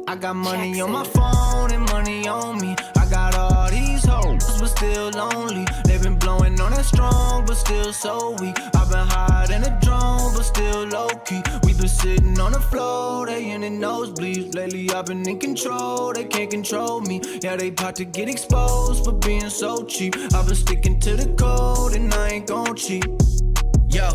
I got money on my phone and money on me. I got all these hoes, but still lonely. They been blowing on that strong, but still so weak. I've been hiding a drone, but still low-key. We been sitting on the floor, they in the nosebleeds. Lately I've been in control, they can't control me. Yeah, they about to get exposed for being so cheap. I've been sticking to the code and I ain't gon' cheat. Yo,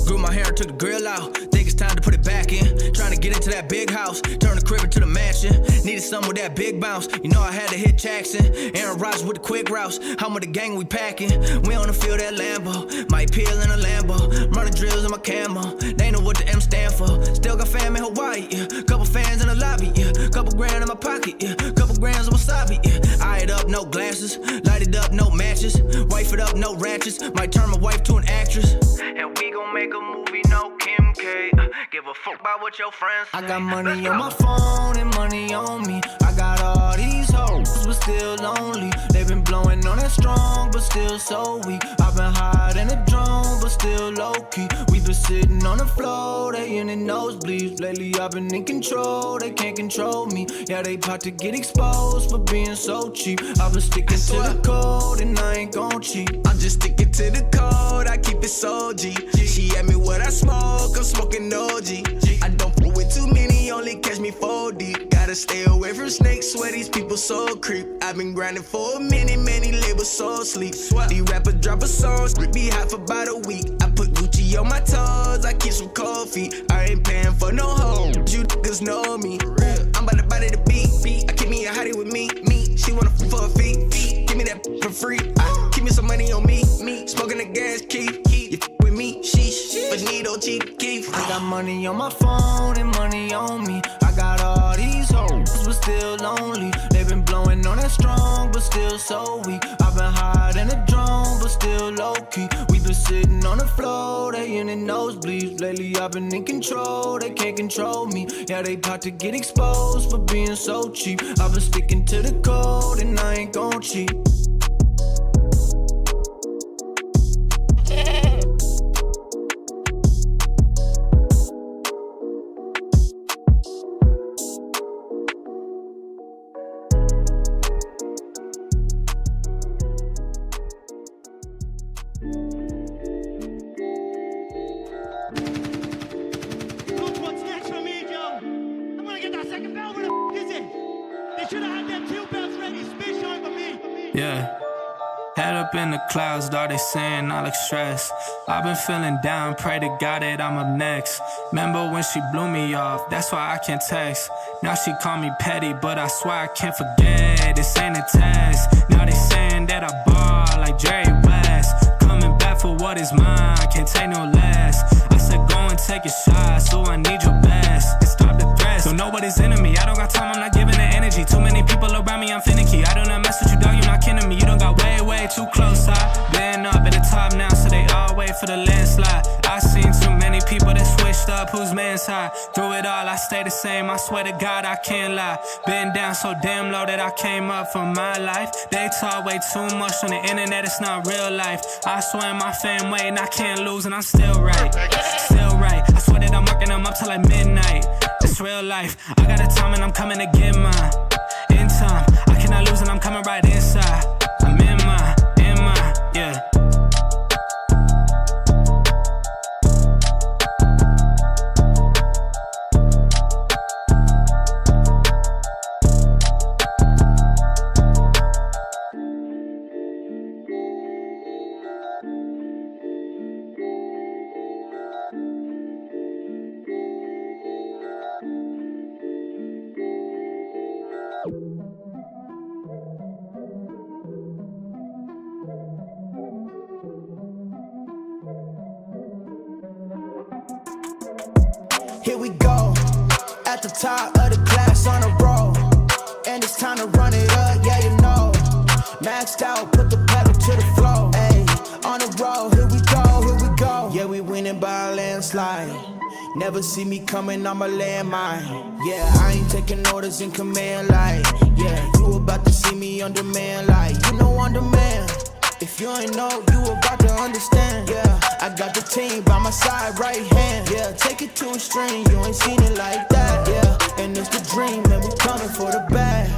grew my hair and took the grill out. Think it's time to put it back in. Trying to get into that big house, turn the crib into the mansion. Needed something with that big bounce. You know I had to hit Jackson. Aaron Rodgers with the quick routes. I'm with the gang, we packing. We on the field at Lambo. Might peel in a Lambo. Running drills in my camo. They know what the M stand for. Still got fam in Hawaii, yeah. Couple fans in the lobby, yeah. Couple grand in my pocket, yeah. Couple grams of wasabi, yeah. Eye it up, no glasses. Light it up, no matches. Wife it up, no ratchets. Might turn my wife to an actress. And we gon' make a movie, no Kim K. Give a fuck about what your friends say. I got money on my phone and money on me. I got all these hoes, but still lonely. They been blowing on that strong, but still so weak. I've been hiding a drone, but still low-key. We been sitting on the floor, they in the nosebleeds. Lately I've been in control, they can't control me. Yeah, they about to get exposed for being so cheap. I've been sticking to the code and I ain't gon' cheat. I'm just sticking to the code, I keep it so G. She asked me what I smoke, I'm smoking OG. I don't fool with too many, only catch me 4 deep. Gotta stay away from snakes, swear these people so creep. I've been grinding for a minute, many labels so sleep. These rappers drop a song, be hot for about a week. I put Gucci on my toes, I keep some cold feet. I ain't paying for no hoes, you niggas know me. I'm about to body the beat. I keep me a hottie with me. She wanna for a fee. Give me that for free. Keep me some money on me. Smoking the gas, keep. You with me, sheesh. Bonito, cheap, keep. I got money on my phone and money on me. I got all these hoes, but still lonely. They been blowing on that strong, but still so weak. I've been hiding a drone, but still low-key. We been sitting on the floor, they in the nosebleeds. Lately I've been in control, they can't control me. Yeah, they about to get exposed for being so cheap. I've been sticking to the code and I ain't gon' cheat. Yeah, head up in the clouds, dog, they saying I look stressed. I've been feeling down, pray to God that I'm up next. Remember when she blew me off, that's why I can't text. Now she call me petty, but I swear I can't forget. This ain't a test, now they saying that I ball like Jerry West. Coming back for what is mine, can't take no less. I said go and take a shot, so I need your best. And stop the threats, don't know what is in me. I don't got time, I'm not giving the energy. Too many people around me, I'm finicky. I do not mess with you, dog, you're not kidding me. You don't got way too close. I've been up at the top now, so they all wait for the landslide. I seen too many people that switched up, whose man's high. Through it all, I stay the same, I swear to God, I can't lie. Been down so damn low that I came up from my life. They talk way too much on the internet, it's not real life. I swear my fam waiting, I can't lose, and I'm still right. Still right, I swear that I'm working them up till like midnight. It's real life, I got a time and I'm coming to get mine. In time, I cannot lose and I'm coming right inside. I'm in my, yeah. Here we go, at the top of the class on a roll. And it's time to run it up, yeah, you know. Maxed out, put the pedal to the floor. Ayy, on the road, here we go. Yeah, we winning by a landslide. Never see me coming, I'm a landmine. Yeah, I ain't taking orders in command like. Yeah, you about to see me on demand like. You know on demand. If you ain't know, you about to understand. Yeah, I got the team by my side, right hand. Yeah, take it to a extreme, you ain't seen it like that. Yeah, and it's the dream, and we coming for the bag.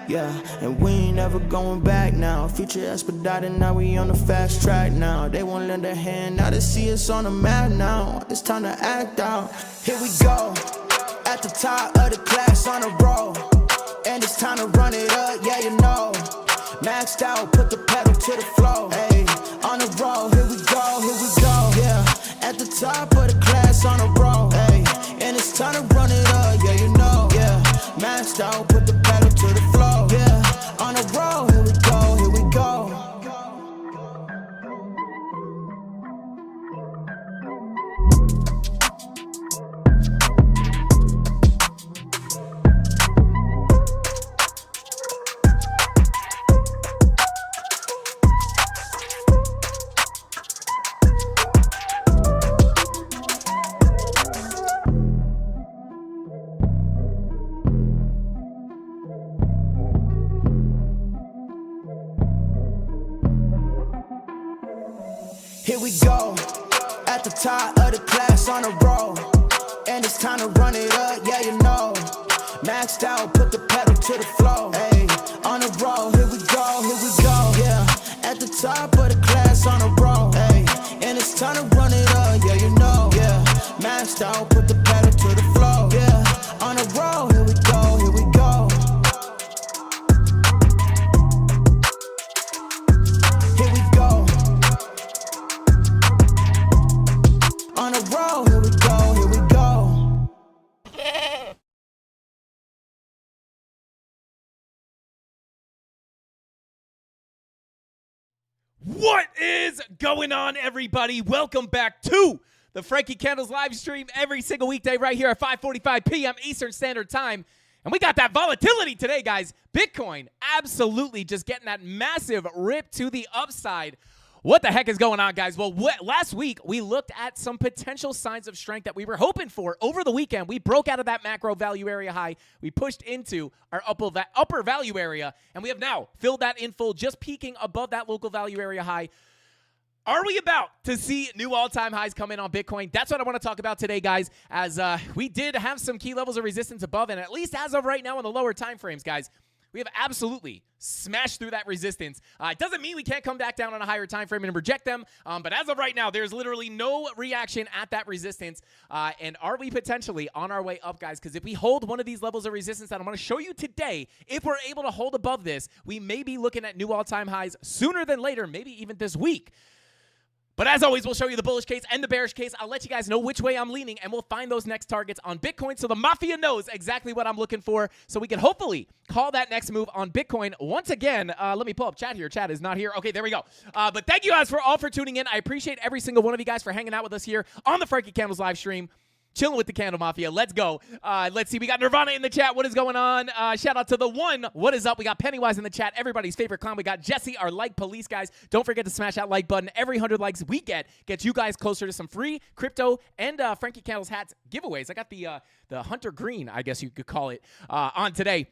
Yeah, and we ain't ever going back now. Future expedited, now we on the fast track now. They won't lend a hand, now they see us on the map now. It's time to act out. Here we go, at the top of the class on a roll. And it's time to run it up, yeah, you know. Maxed out, put the pedal to the floor. Hey, on the road, here we go, yeah. At the top of the class on a roll. Hey, and it's time to run it up, yeah, you know. Yeah, maxed out, put the pedal to the floor. Yeah, on the road, here we go, here we go. Here we go, at the top of the class on a roll. And it's time to run it up, yeah, you know. Maxed out, put the pedal to the floor. Hey, on the road, here we go, yeah. At the top of the class on a roll. Hey, and it's time to run it up, yeah, you know. Yeah, maxed out, put the pedal to the floor. Yeah, on the road, here we go, here we go. Here we go. On the road, here we go, here we go. What is going on, everybody? Welcome back to the Frankie Candles live stream every single weekday right here at 5:45 p.m. Eastern Standard Time. And we got that volatility today, guys. Bitcoin absolutely just getting that massive rip to the upside. What the heck is going on, guys? Well, last week, we looked at some potential signs of strength that we were hoping for over the weekend. We broke out of that macro value area high. We pushed into our upper value area, and we have now filled that in full, just peaking above that local value area high. Are we about to see new all-time highs come in on Bitcoin? That's what I want to talk about today, guys, as we did have some key levels of resistance above, and at least as of right now in the lower time frames, guys, we have absolutely smashed through that resistance. It doesn't mean we can't come back down on a higher time frame and reject them, but as of right now, there's literally no reaction at that resistance. And are we potentially on our way up, guys? Because if we hold one of these levels of resistance that I'm going to show you today, if we're able to hold above this, we may be looking at new all-time highs sooner than later, maybe even this week. But as always, we'll show you the bullish case and the bearish case. I'll let you guys know which way I'm leaning, and we'll find those next targets on Bitcoin so the Mafia knows exactly what I'm looking for, so we can hopefully call that next move on Bitcoin. Once again, let me pull up chat here. Chat is not here. Okay, there we go. But thank you guys all for tuning in. I appreciate every single one of you guys for hanging out with us here on the Frankie Candles live stream. Chilling with the Candle Mafia. Let's go. Let's see. We got Nirvana in the chat. What is going on? Shout out to the one. What is up? We got Pennywise in the chat. Everybody's favorite clown. We got Jesse, our like police guys. Don't forget to smash that like button. Every 100 likes we get gets you guys closer to some free crypto and Frankie Candles hats giveaways. I got the Hunter Green, I guess you could call it, on today.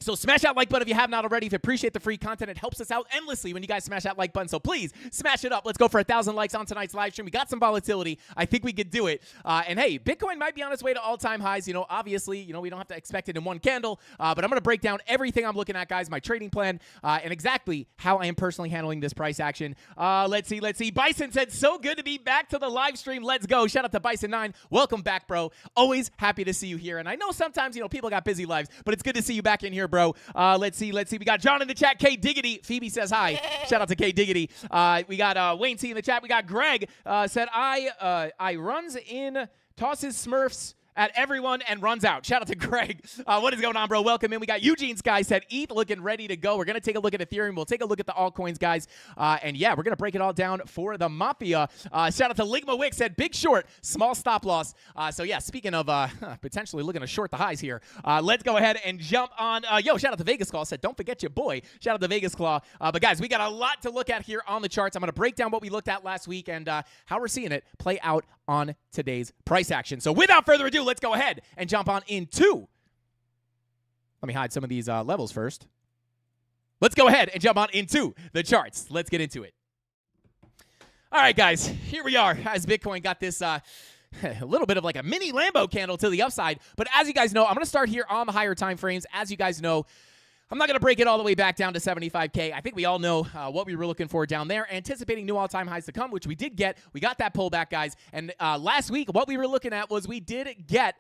So smash that like button if you have not already. If you appreciate the free content, it helps us out endlessly when you guys smash that like button. So please smash it up. Let's go for 1,000 likes on tonight's live stream. We got some volatility. I think we could do it. And hey, Bitcoin might be on its way to all-time highs. You know, obviously, you know, we don't have to expect it in one candle. But I'm going to break down everything I'm looking at, guys, my trading plan, and exactly how I am personally handling this price action. Let's see. Bison said, so good to be back to the live stream. Let's go. Shout out to Bison9. Welcome back, bro. Always happy to see you here. And I know sometimes, you know, people got busy lives, but it's good to see you back in here, bro. Let's see. We got John in the chat. K Diggity. Phoebe says hi. Shout out to K Diggity. We got Wayne T in the chat. We got Greg said I runs in, tosses Smurfs at everyone and runs out. Shout out to Greg. What is going on, bro? Welcome in. We got Eugene Sky said ETH looking ready to go. We're going to take a look at Ethereum. We'll take a look at the altcoins, guys. And yeah, we're going to break it all down for the Mafia. Shout out to Ligma Wick said big short, small stop loss. So yeah, speaking of potentially looking to short the highs here, let's go ahead and jump on. Shout out to Vegas Claw said don't forget your boy. Shout out to Vegas Claw. But guys, we got a lot to look at here on the charts. I'm going to break down what we looked at last week and how we're seeing it play out on today's price action. So without further ado, let's go ahead and jump on into. Let me hide some of these levels first. Let's go ahead and jump on into the charts. Let's get into it. All right, guys, here we are as Bitcoin got this a little bit of like a mini Lambo candle to the upside. But as you guys know, I'm going to start here on the higher time frames. As you guys know, I'm not going to break it all the way back down to 75K. I think we all know what we were looking for down there, anticipating new all-time highs to come, which we did get. We got that pullback, guys. And last week, what we were looking at was we did get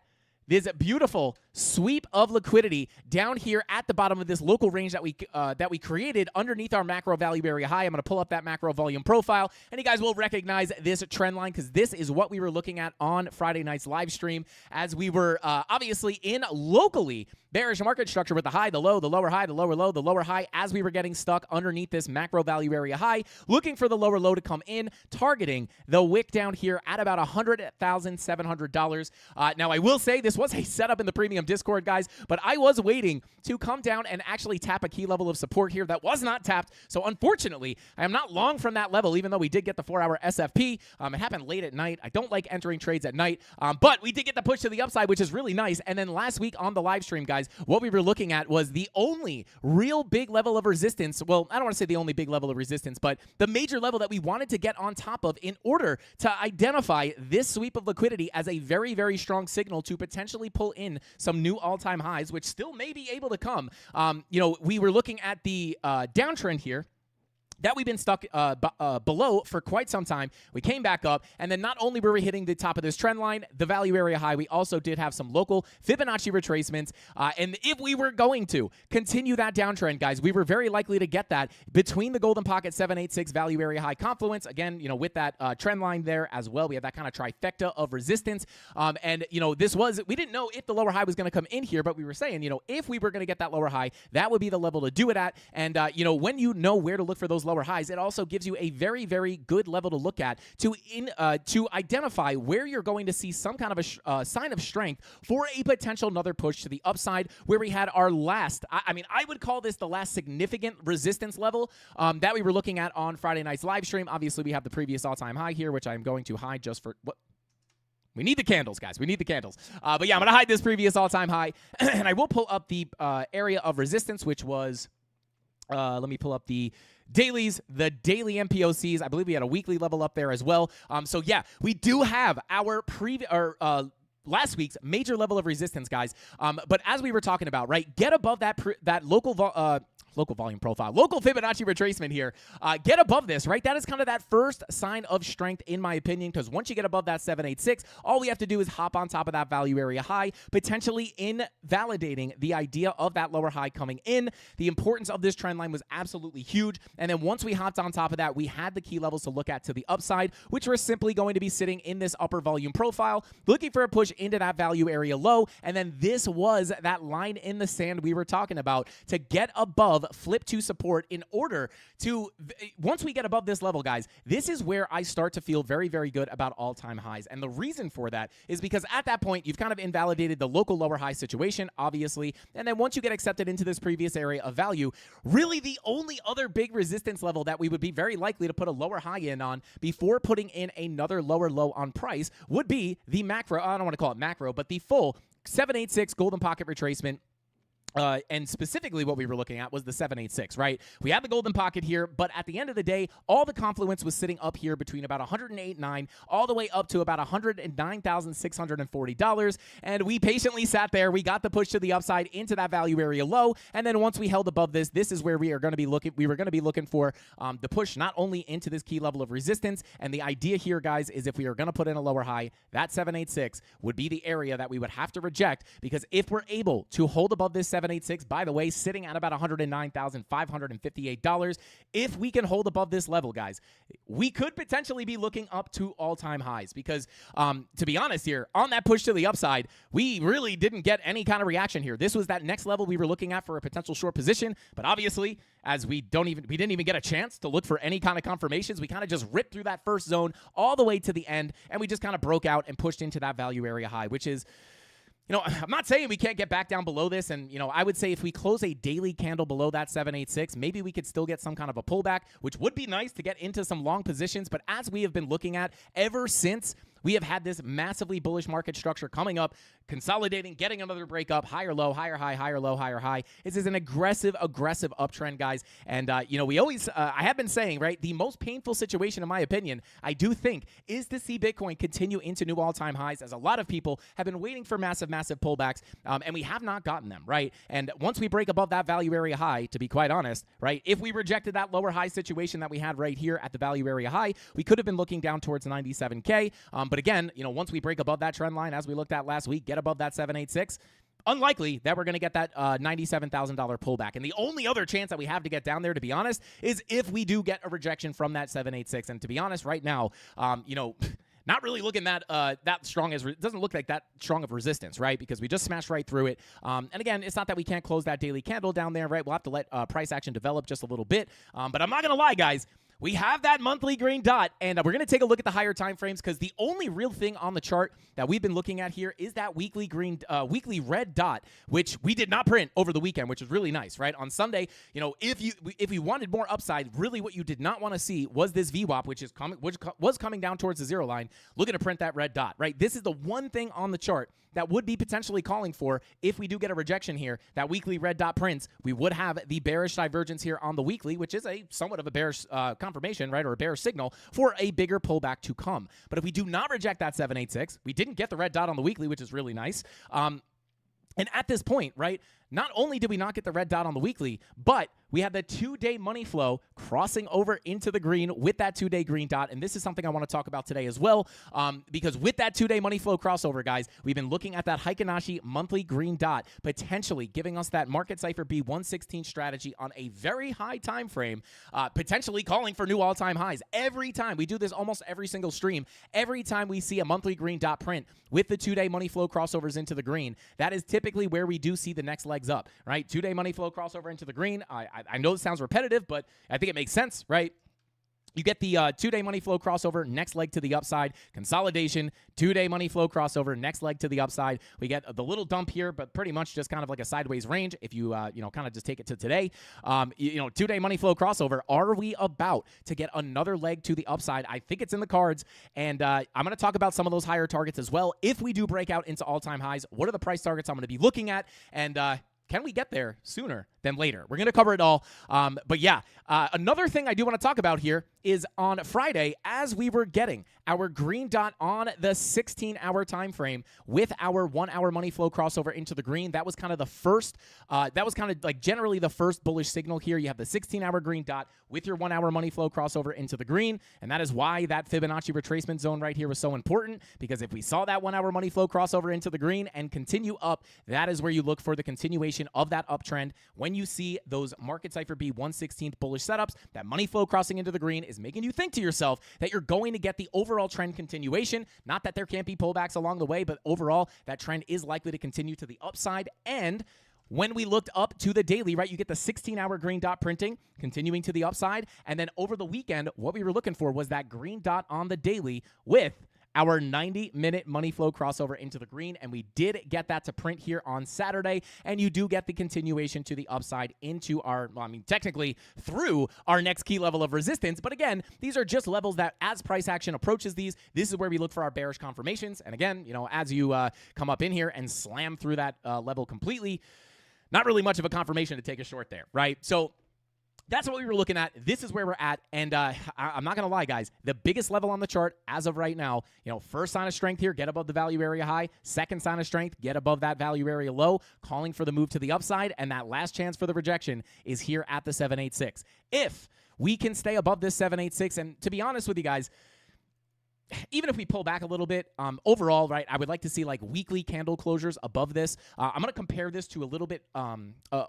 this beautiful sweep of liquidity down here at the bottom of this local range that we created underneath our macro value area high. I'm going to pull up that macro volume profile, and you guys will recognize this trend line because this is what we were looking at on Friday night's live stream as we were obviously in locally bearish market structure with the high, the low, the lower high, the lower low, the lower high as we were getting stuck underneath this macro value area high, looking for the lower low to come in, targeting the wick down here at about $100,700. Now, I will say this was a setup in the premium Discord, guys, but I was waiting to come down and actually tap a key level of support here that was not tapped. So unfortunately, I am not long from that level, even though we did get the 4-hour SFP. It happened late at night. I don't like entering trades at night, but we did get the push to the upside, which is really nice. And then last week on the live stream, guys, what we were looking at was the only real big level of resistance. Well, I don't want to say the only big level of resistance, but the major level that we wanted to get on top of in order to identify this sweep of liquidity as a very, very strong signal to potentially pull in some new all-time highs, which still may be able to come. We were looking at the downtrend here that we've been stuck below for quite some time. We came back up, and then not only were we hitting the top of this trend line, the value area high, we also did have some local Fibonacci retracements. And if we were going to continue that downtrend, guys, we were very likely to get that between the Golden Pocket 786 value area high confluence. Again, with that trend line there as well, we have that kind of trifecta of resistance. We didn't know if the lower high was going to come in here, but we were saying, if we were going to get that lower high, that would be the level to do it at. And, when you know where to look for those lower highs, it also gives you a very, very good level to look at to identify where you're going to see some kind of a sign of strength for a potential another push to the upside, where we had our last, I would call this the last significant resistance level that we were looking at on Friday night's live stream. Obviously, we have the previous all-time high here, which I'm going to hide just for what. We need the candles, guys. We need the candles. But yeah, I'm going to hide this previous all-time high, and I will pull up the area of resistance, which was, let me pull up the dailies, the daily MPOCs. I believe we had a weekly level up there as well. So yeah, we do have our last week's major level of resistance, guys. But as we were talking about, right, get above that local volume profile, local Fibonacci retracement here. Get above this, right? That is kind of that first sign of strength, in my opinion, because once you get above that 786, all we have to do is hop on top of that value area high, potentially invalidating the idea of that lower high coming in. The importance of this trend line was absolutely huge. And then once we hopped on top of that, we had the key levels to look at to the upside, which were simply going to be sitting in this upper volume profile, looking for a push into that value area low. And then this was that line in the sand we were talking about to get above, flip to support in order to, once we get above this level, guys, this is where I start to feel very, very good about all-time highs. And the reason for that is because at that point, you've kind of invalidated the local lower high situation, obviously. And then once you get accepted into this previous area of value, really the only other big resistance level that we would be very likely to put a lower high in on before putting in another lower low on price would be the macro, I don't want to call it macro, but the full 786 Golden Pocket retracement. And specifically what we were looking at was the 786, right? We had the Golden Pocket here, but at the end of the day, all the confluence was sitting up here between about $108.9 all the way up to about $109,640. And we patiently sat there. We got the push to the upside into that value area low. And then once we held above this, this is where we are going to be looking. We were going to be looking for the push not only into this key level of resistance. And the idea here, guys, is if we are going to put in a lower high, that 786 would be the area that we would have to reject, because if we're able to hold above this 786, by the way, sitting at about $109,558. If we can hold above this level, guys, we could potentially be looking up to all-time highs because, to be honest here, on that push to the upside, we really didn't get any kind of reaction here. This was that next level we were looking at for a potential short position, but obviously, as we didn't even get a chance to look for any kind of confirmations, we kind of just ripped through that first zone all the way to the end, and we just kind of broke out and pushed into that value area high, which is, I'm not saying we can't get back down below this, and, I would say if we close a daily candle below that 786, maybe we could still get some kind of a pullback, which would be nice to get into some long positions, but as we have been looking at ever since we have had this massively bullish market structure coming up, consolidating, getting another break up, higher low, higher high, higher low, higher high. This is an aggressive uptrend, guys. And, we always, I have been saying, right, the most painful situation, in my opinion, I do think, is to see Bitcoin continue into new all-time highs, as a lot of people have been waiting for massive pullbacks, and we have not gotten them, right? And once we break above that value area high, to be quite honest, right, if we rejected that lower high situation that we had right here at the value area high, we could have been looking down towards 97K. But again, once we break above that trend line, as we looked at last week, get above that 786, unlikely that we're going to get that $97,000 pullback. And the only other chance that we have to get down there, to be honest, is if we do get a rejection from that 786. And to be honest, right now, not really looking that strong as it doesn't look like that strong of resistance, right? Because we just smashed right through it. And again, it's not that we can't close that daily candle down there, right? We'll have to let price action develop just a little bit. But I'm not going to lie, guys. We have that monthly green dot, and we're going to take a look at the higher time frames, because the only real thing on the chart that we've been looking at here is that weekly red dot, which we did not print over the weekend, which is really nice, right? On Sunday, if you wanted more upside, really what you did not want to see was this VWAP, which was coming down towards the zero line, looking to print that red dot, right? This is the one thing on the chart that would be potentially calling for, if we do get a rejection here, that weekly red dot prints, we would have the bearish divergence here on the weekly, which is a somewhat of a bearish confirmation, right, or a bearish signal for a bigger pullback to come. But if we do not reject that 786, we didn't get the red dot on the weekly, which is really nice. And at this point, right, not only did we not get the red dot on the weekly, but we had the 2-day money flow crossing over into the green with that 2-day green dot. And this is something I want to talk about today as well, because with that 2-day money flow crossover, guys, we've been looking at that Heikin-Ashi monthly green dot, potentially giving us that market cipher B116 strategy on a very high time frame, potentially calling for new all-time highs. Every time, we do this almost every single stream, every time we see a monthly green dot print with the 2-day money flow crossovers into the green, that is typically where we do see the next legs up, right? 2-day money flow crossover into the green. I know it sounds repetitive, but I think it makes sense, right? You get the 2-day money flow crossover, next leg to the upside, consolidation, 2-day money flow crossover, next leg to the upside. We get the little dump here, but pretty much just kind of like a sideways range if you, kind of just take it to today. 2-day money flow crossover. Are we about to get another leg to the upside? I think it's in the cards, and I'm going to talk about some of those higher targets as well. If we do break out into all-time highs, what are the price targets I'm going to be looking at? And can we get there sooner than later? We're going to cover it all. But yeah, another thing I do want to talk about here is on Friday, as we were getting our green dot on the 16-hour time frame with our 1-hour money flow crossover into the green, that was kind of the first, that was kind of like generally the first bullish signal here. You have the 16-hour green dot with your 1-hour money flow crossover into the green, and that is why that Fibonacci retracement zone right here was so important, because if we saw that 1-hour money flow crossover into the green and continue up, that is where you look for the continuation of that uptrend. When you see those market cipher B116th bullish setups, that money flow crossing into the green is making you think to yourself that you're going to get the overall trend continuation. Not that there can't be pullbacks along the way, but overall, that trend is likely to continue to the upside. And when we looked up to the daily, right, you get the 16-hour green dot printing, continuing to the upside. And then over the weekend, what we were looking for was that green dot on the daily with our 90-minute money flow crossover into the green, and we did get that to print here on Saturday, and you do get the continuation to the upside into our, technically through our next key level of resistance, but again, these are just levels that as price action approaches these, this is where we look for our bearish confirmations, and again, as you come up in here and slam through that level completely, not really much of a confirmation to take a short there, right? So that's what we were looking at. This is where we're at. And I'm not going to lie, guys. The biggest level on the chart as of right now, first sign of strength here, get above the value area high. Second sign of strength, get above that value area low, calling for the move to the upside. And that last chance for the rejection is here at the 786. If we can stay above this 786, and to be honest with you guys, even if we pull back a little bit, overall, right, I would like to see like weekly candle closures above this. I'm going to compare this to a little bit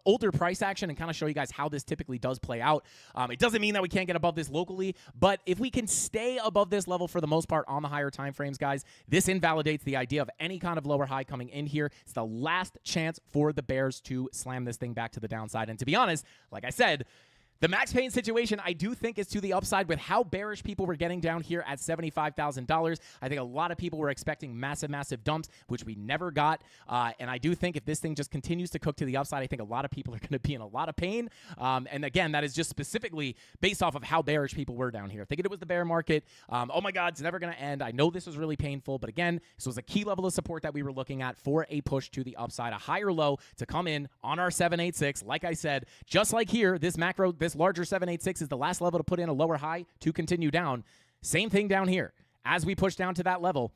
older price action and kind of show you guys how this typically does play out. It doesn't mean that we can't get above this locally, but if we can stay above this level for the most part on the higher time frames, guys, this invalidates the idea of any kind of lower high coming in here. It's the last chance for the bears to slam this thing back to the downside. And to be honest, like I said, The Max Payne situation, I do think, is to the upside with how bearish people were getting down here at $75,000. I think a lot of people were expecting massive, massive dumps, which we never got. And I do think if this thing just continues to cook to the upside, I think a lot of people are going to be in a lot of pain. And again, that is just specifically based off of how bearish people were down here. Thinking it was the bear market. Oh my God, it's never going to end. I know this was really painful, but again, this was a key level of support that we were looking at for a push to the upside, a higher low to come in on our 786. Like I said, just like here, this larger 786 is the last level to put in a lower high to continue down. Same thing down here. As we push down to that level,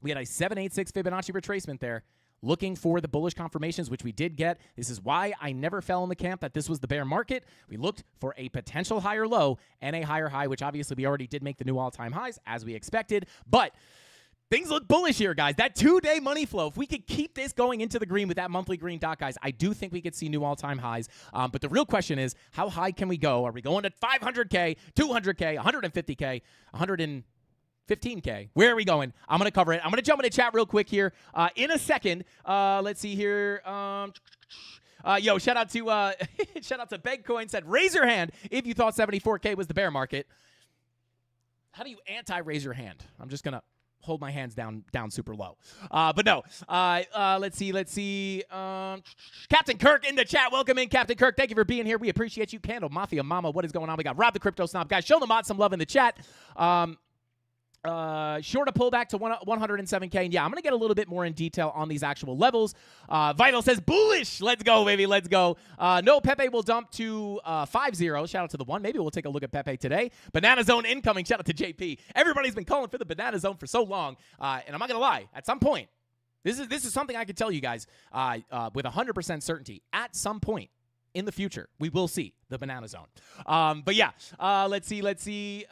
we had a 786 Fibonacci retracement there, looking for the bullish confirmations, which we did get. This is why I never fell in the camp that this was the bear market. We looked for a potential higher low and a higher high, which obviously we already did make the new all-time highs as we expected. But things look bullish here, guys. That 2-day money flow, if we could keep this going into the green with that monthly green dot, guys, I do think we could see new all-time highs. But the real question is, how high can we go? Are we going to 500K, 200K, 150K, 115K? Where are we going? I'm going to cover it. I'm going to jump into chat real quick here in a second. Let's see here. Yo, shout out to Begcoin, said, raise your hand if you thought 74K was the bear market. How do you anti-raise your hand? I'm just going to hold my hands down super low. But no. Let's see. Captain Kirk in the chat. Welcome in, Captain Kirk. Thank you for being here. We appreciate you. CandleMafia Mama, what is going on? We got Rob the Crypto Snob. Guys, show the mod some love in the chat. Short a pullback to 107K. And yeah, I'm going to get a little bit more in detail on these actual levels. Vital says bullish. Let's go, baby. Let's go. No, Pepe will dump to 5-0. Shout out to the one. Maybe we'll take a look at Pepe today. Banana Zone incoming. Shout out to JP. Everybody's been calling for the Banana Zone for so long. And I'm not going to lie. At some point, this is something I could tell you guys with 100% certainty. At some point in the future, we will see the Banana Zone. But yeah, let's see.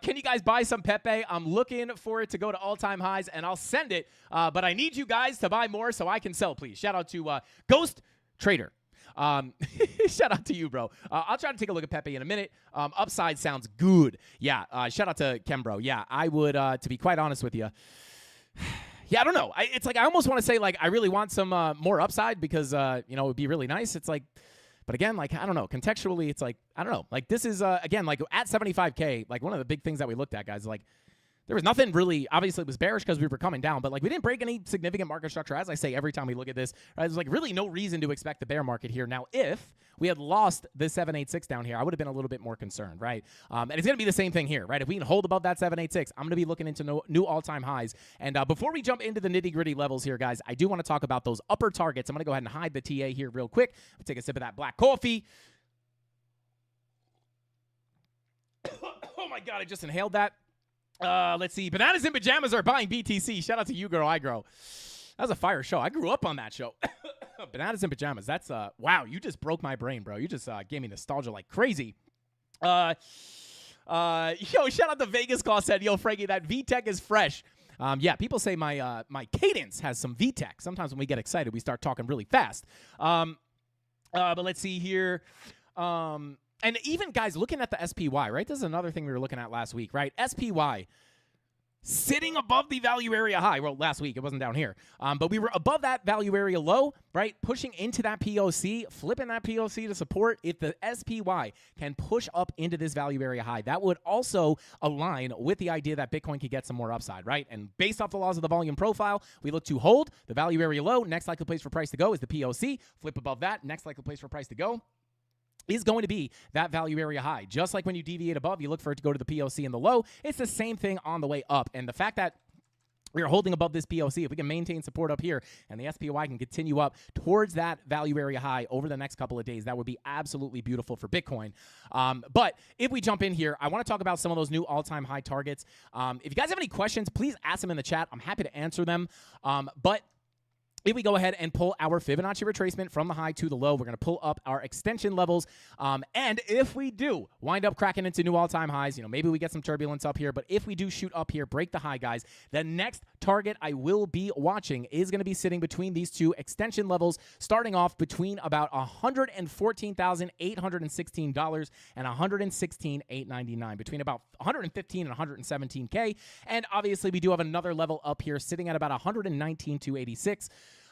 Can you guys buy some Pepe? I'm looking for it to go to all-time highs, and I'll send it. But I need you guys to buy more so I can sell, please. Shout out to Ghost Trader. Shout out to you, bro. I'll try to take a look at Pepe in a minute. Upside sounds good. Yeah, shout out to Kembro. Yeah, I would, to be quite honest with you, yeah, I don't know. It's like I almost want to say, like, I really want some more upside because, it would be really nice. It's like, but again, like, I don't know. Contextually, it's like, I don't know. Like, this is, again, like, at 75K, like, one of the big things that we looked at, guys, like, there was nothing really, obviously, it was bearish because we were coming down, but, like, we didn't break any significant market structure. As I say every time we look at this, right, there's, like, really no reason to expect the bear market here. Now, if we had lost the 786 down here, I would have been a little bit more concerned, right? And it's going to be the same thing here, right? If we can hold above that 786, I'm going to be looking into new all-time highs. And before we jump into the nitty-gritty levels here, guys, I do want to talk about those upper targets. I'm going to go ahead and hide the TA here real quick. We'll take a sip of that black coffee. Oh, my God, I just inhaled that. Let's see. Bananas in Pajamas are buying BTC. Shout out to You Girl, I Grow. That was a fire show. I grew up on that show. Bananas in Pajamas. That's, wow, you just broke my brain, bro. You just gave me nostalgia like crazy. Yo, shout out to Vegas Call said, yo, Frankie, that VTech is fresh. Yeah, people say my cadence has some VTech. Sometimes when we get excited, we start talking really fast. But let's see here. And even, guys, looking at the SPY, right? This is another thing we were looking at last week, right? SPY sitting above the value area high. Well, last week, it wasn't down here. But we were above that value area low, right? Pushing into that POC, flipping that POC to support. If the SPY can push up into this value area high, that would also align with the idea that Bitcoin could get some more upside, right? And based off the laws of the volume profile, we look to hold the value area low. Next likely place for price to go is the POC. Flip above that. Next likely place for price to go is going to be that value area high. Just like when you deviate above, you look for it to go to the POC and the low. It's the same thing on the way up. And the fact that we're holding above this POC, if we can maintain support up here and the SPY can continue up towards that value area high over the next couple of days, that would be absolutely beautiful for Bitcoin. But if we jump in here, I want to talk about some of those new all-time high targets. If you guys have any questions, please ask them in the chat. I'm happy to answer them. But if we go ahead and pull our Fibonacci retracement from the high to the low, we're going to pull up our extension levels. And if we do wind up cracking into new all-time highs, maybe we get some turbulence up here. But if we do shoot up here, break the high, guys, the next target I will be watching is going to be sitting between these two extension levels, starting off between about $114,816 and $116,899, between about 115 and 117K. And obviously, we do have another level up here sitting at about 119,286.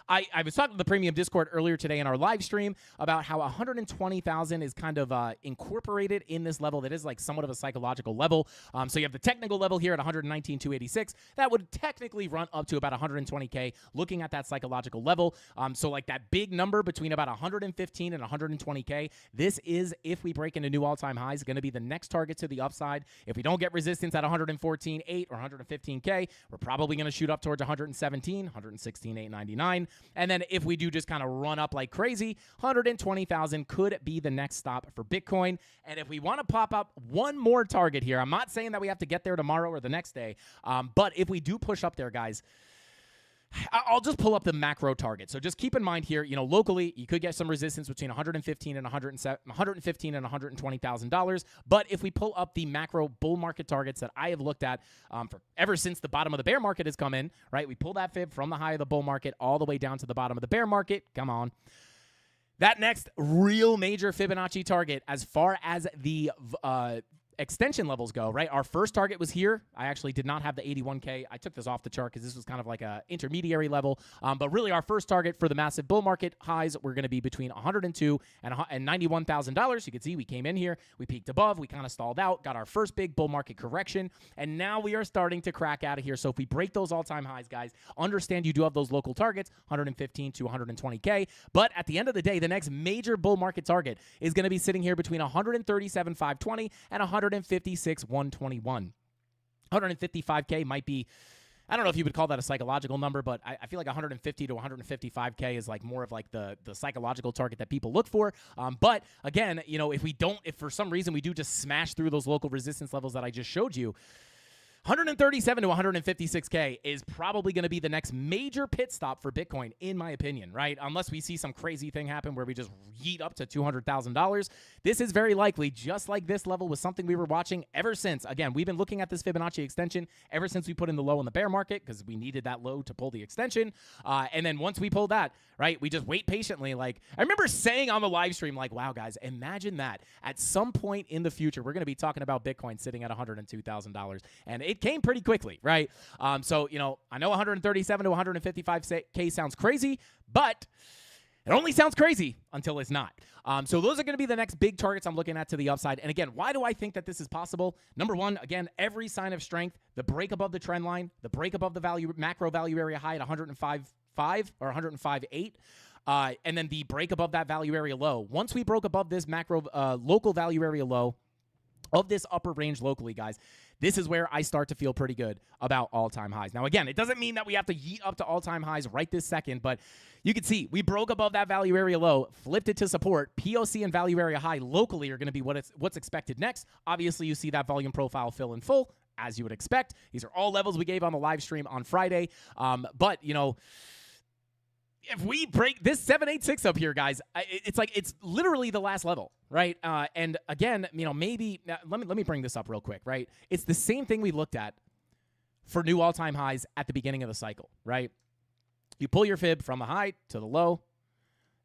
I was talking to the premium Discord earlier today in our live stream about how 120,000 is kind of incorporated in this level that is like somewhat of a psychological level. So you have the technical level here at 119,286. That would technically run up to about 120K looking at that psychological level. So like that big number between about 115 and 120K, this is, if we break into new all-time highs, going to be the next target to the upside. If we don't get resistance at 114.8 or 115K, we're probably going to shoot up towards 117, 116,899. And then if we do just kind of run up like crazy, 120,000 could be the next stop for Bitcoin. And if we want to pop up one more target here, I'm not saying that we have to get there tomorrow or the next day, but if we do push up there, guys, I'll just pull up the macro target. So just keep in mind here, locally, you could get some resistance between 115 and $120,000. But if we pull up the macro bull market targets that I have looked at for ever since the bottom of the bear market has come in, right? We pull that fib from the high of the bull market all the way down to the bottom of the bear market. Come on. That next real major Fibonacci target, as far as the extension levels go, right? Our first target was here. I actually did not have the 81K. I took this off the chart because this was kind of like a intermediary level. But really our first target for the massive bull market highs were going to be between $102 and $91,000. You can see we came in here, we peaked above, we kind of stalled out, got our first big bull market correction, and now we are starting to crack out of here. So if we break those all-time highs, guys, understand you do have those local targets, 115 to 120K. But at the end of the day, the next major bull market target is going to be sitting here between 137,520 and 156,121. 155K might be, I don't know if you would call that a psychological number, but I feel like 150 to 155K is like more of like the psychological target that people look for. But again, if for some reason we do just smash through those local resistance levels that I just showed you, 137 to 156K is probably going to be the next major pit stop for Bitcoin, in my opinion, right? Unless we see some crazy thing happen where we just yeet up to $200,000. This is very likely, just like this level was something we were watching ever since. Again, we've been looking at this Fibonacci extension ever since we put in the low in the bear market because we needed that low to pull the extension. And then once we pull that, right, we just wait patiently. Like, I remember saying on the live stream, like, wow, guys, imagine that. At some point in the future, we're going to be talking about Bitcoin sitting at $102,000. And it came pretty quickly, right? So, I know 137 to 155K sounds crazy, but it only sounds crazy until it's not. So those are going to be the next big targets I'm looking at to the upside. And again, why do I think that this is possible? Number one, again, every sign of strength, the break above the trend line, the break above the macro value area high at 105.5 or 105.8. And then the break above that value area low. Once we broke above this macro local value area low of this upper range locally, guys, this is where I start to feel pretty good about all-time highs. Now, again, it doesn't mean that we have to yeet up to all-time highs right this second, but you can see we broke above that value area low, flipped it to support. POC and value area high locally are going to be what's expected next. Obviously, you see that volume profile fill in full, as you would expect. These are all levels we gave on the live stream on Friday. But, if we break this 786 up here, guys, it's literally the last level, right? And again, maybe let me bring this up real quick, right? It's the same thing we looked at for new all-time highs at the beginning of the cycle, right? You pull your fib from the high to the low.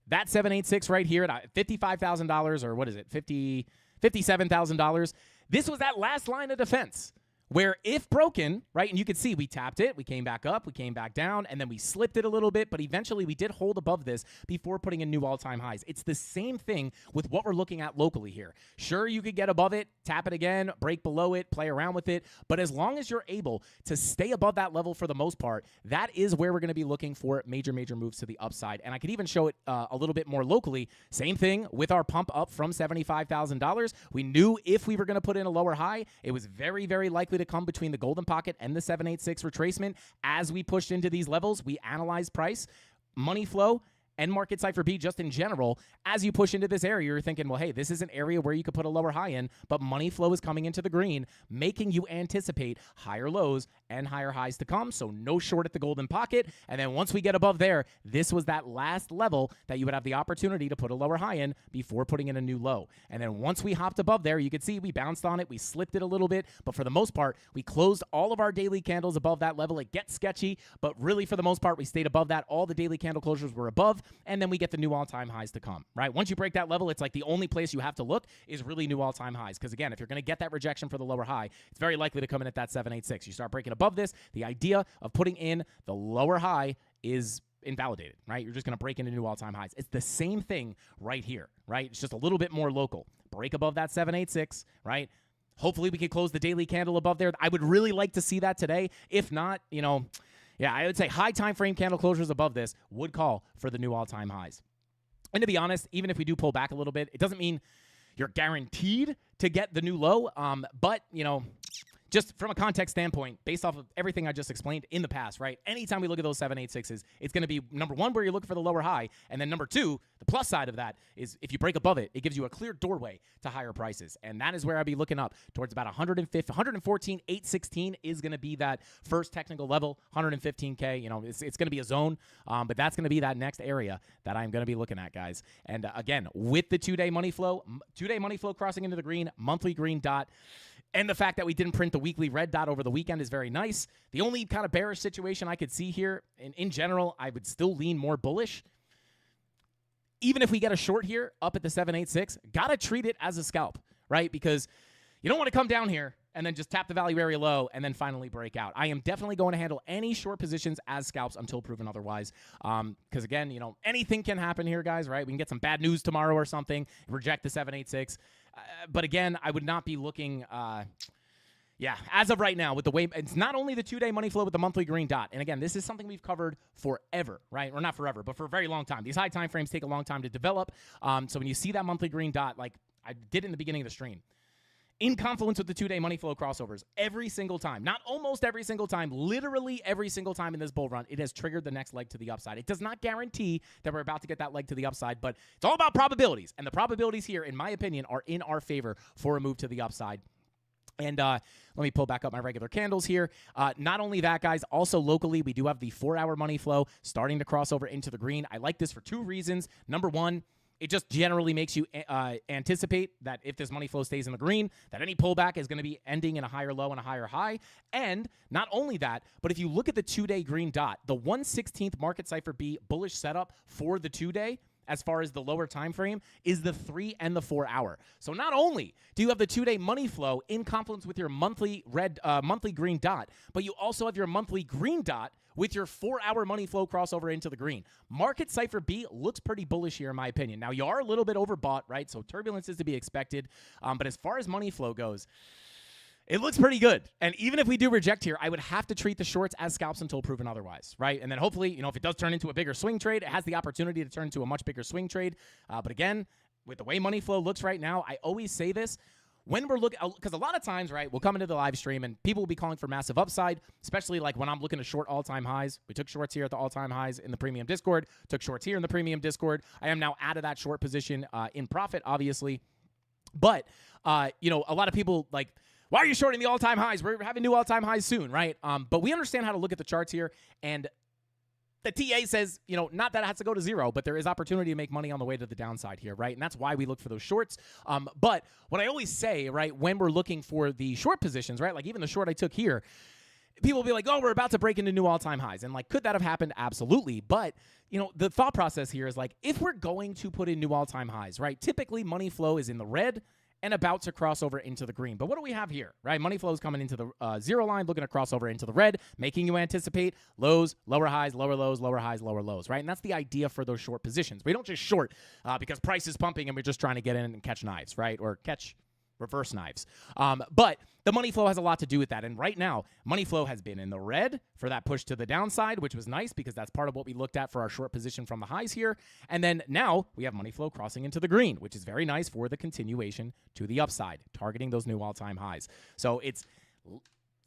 That 786 right here at $55,000, or what is it, $57,000. This was that last line of defense, where if broken, right, and you can see we tapped it, we came back up, we came back down, and then we slipped it a little bit, but eventually we did hold above this before putting in new all-time highs. It's the same thing with what we're looking at locally here. Sure, you could get above it, tap it again, break below it, play around with it, but as long as you're able to stay above that level for the most part, that is where we're going to be looking for major moves to the upside. And I could even show it a little bit more locally. Same thing with our pump up from $75,000. We knew if we were going to put in a lower high, it was very, very likely to come between the golden pocket and the 786 retracement. As we pushed into these levels, we analyzed price, money flow, and market cipher B just in general. As you push into this area, you're thinking, well, hey, this is an area where you could put a lower high in, but money flow is coming into the green, making you anticipate higher lows and higher highs to come. So no short at the golden pocket. And then once we get above there, this was that last level that you would have the opportunity to put a lower high in before putting in a new low. And then once we hopped above there, you could see we bounced on it, we slipped it a little bit, but for the most part, we closed all of our daily candles above that level. It gets sketchy, but really for the most part, we stayed above that. All the daily candle closures were above, and then we get the new all-time highs to come, right? Once you break that level, it's like the only place you have to look is really new all-time highs. Because again, if you're going to get that rejection for the lower high, it's very likely to come in at that 786. You start breaking above this, the idea of putting in the lower high is invalidated, right? You're just going to break into new all-time highs. It's the same thing right here, right? It's just a little bit more local. Break above that 786, right? Hopefully we could close the daily candle above there. I would really like to see that today. If not, yeah, I would say high time frame candle closures above this would call for the new all-time highs. And to be honest, even if we do pull back a little bit, it doesn't mean you're guaranteed to get the new low. But, just from a context standpoint, based off of everything I just explained in the past, right? Anytime we look at those 786s, it's going to be, number one, where you're looking for the lower high. And then number two, the plus side of that is if you break above it, it gives you a clear doorway to higher prices. And that is where I'd be looking up towards about 114, 816 is going to be that first technical level, 115K. It's going to be a zone, but that's going to be that next area that I'm going to be looking at, guys. And again, with the two-day money flow crossing into the green, monthly green dot, and the fact that we didn't print the weekly red dot over the weekend is very nice. The only kind of bearish situation I could see here, and in general, I would still lean more bullish. Even if we get a short here up at the 786, got to treat it as a scalp, right? Because you don't want to come down here and then just tap the value area low and then finally break out. I am definitely going to handle any short positions as scalps until proven otherwise. Because again, anything can happen here, guys, right? We can get some bad news tomorrow or something, reject the 786. But again, I would not be looking, as of right now, with the way, it's not only the two-day money flow with the monthly green dot. And again, this is something we've covered forever, right? Or not forever, but for a very long time. These high time frames take a long time to develop. So when you see that monthly green dot, like I did in the beginning of the stream, in confluence with the two-day money flow crossovers, every single time, not almost every single time, literally every single time in this bull run, it has triggered the next leg to the upside. It does not guarantee that we're about to get that leg to the upside, but it's all about probabilities. And the probabilities here, in my opinion, are in our favor for a move to the upside. And let me pull back up my regular candles here. Not only that, guys, also locally, we do have the 4-hour money flow starting to cross over into the green. I like this for two reasons. Number one, it just generally makes you anticipate that if this money flow stays in the green, that any pullback is going to be ending in a higher low and a higher high. And not only that, but if you look at the two-day green dot, the 1/16th market cipher B bullish setup for the two-day, as far as the lower time frame, is the 3 and the 4 hour. So not only do you have the two-day money flow in confluence with your monthly green dot, but you also have your monthly green dot with your 4-hour money flow crossover into the green. Market cipher B looks pretty bullish here, in my opinion. Now, you are a little bit overbought, right? So turbulence is to be expected. But as far as money flow goes, it looks pretty good. And even if we do reject here, I would have to treat the shorts as scalps until proven otherwise, right? And then hopefully, if it does turn into a bigger swing trade, it has the opportunity to turn into a much bigger swing trade. But again, with the way money flow looks right now, I always say this, when we're looking, because a lot of times, right, we'll come into the live stream and people will be calling for massive upside, especially like when I'm looking to short all-time highs. We took shorts here at the all-time highs in the premium Discord, took shorts here in the premium Discord. I am now out of that short position in profit, obviously. But, a lot of people like, why are you shorting the all-time highs? We're having new all-time highs soon, right? But we understand how to look at the charts here, and the TA says, not that it has to go to zero, but there is opportunity to make money on the way to the downside here, right? And that's why we look for those shorts. But what I always say, right, when we're looking for the short positions, right, like even the short I took here, people will be like, oh, we're about to break into new all-time highs. And like, could that have happened? Absolutely. But, the thought process here is like, if we're going to put in new all-time highs, right, typically money flow is in the red and about to cross over into the green. But what do we have here, right? Money flow is coming into the zero line, looking to cross over into the red, making you anticipate lows, lower highs, lower lows, lower highs, lower lows, right? And that's the idea for those short positions. We don't just short because price is pumping and we're just trying to get in and catch knives, right? Or catch reverse knives. But the money flow has a lot to do with that. And right now, money flow has been in the red for that push to the downside, which was nice because that's part of what we looked at for our short position from the highs here. And then now we have money flow crossing into the green, which is very nice for the continuation to the upside, targeting those new all-time highs. So it's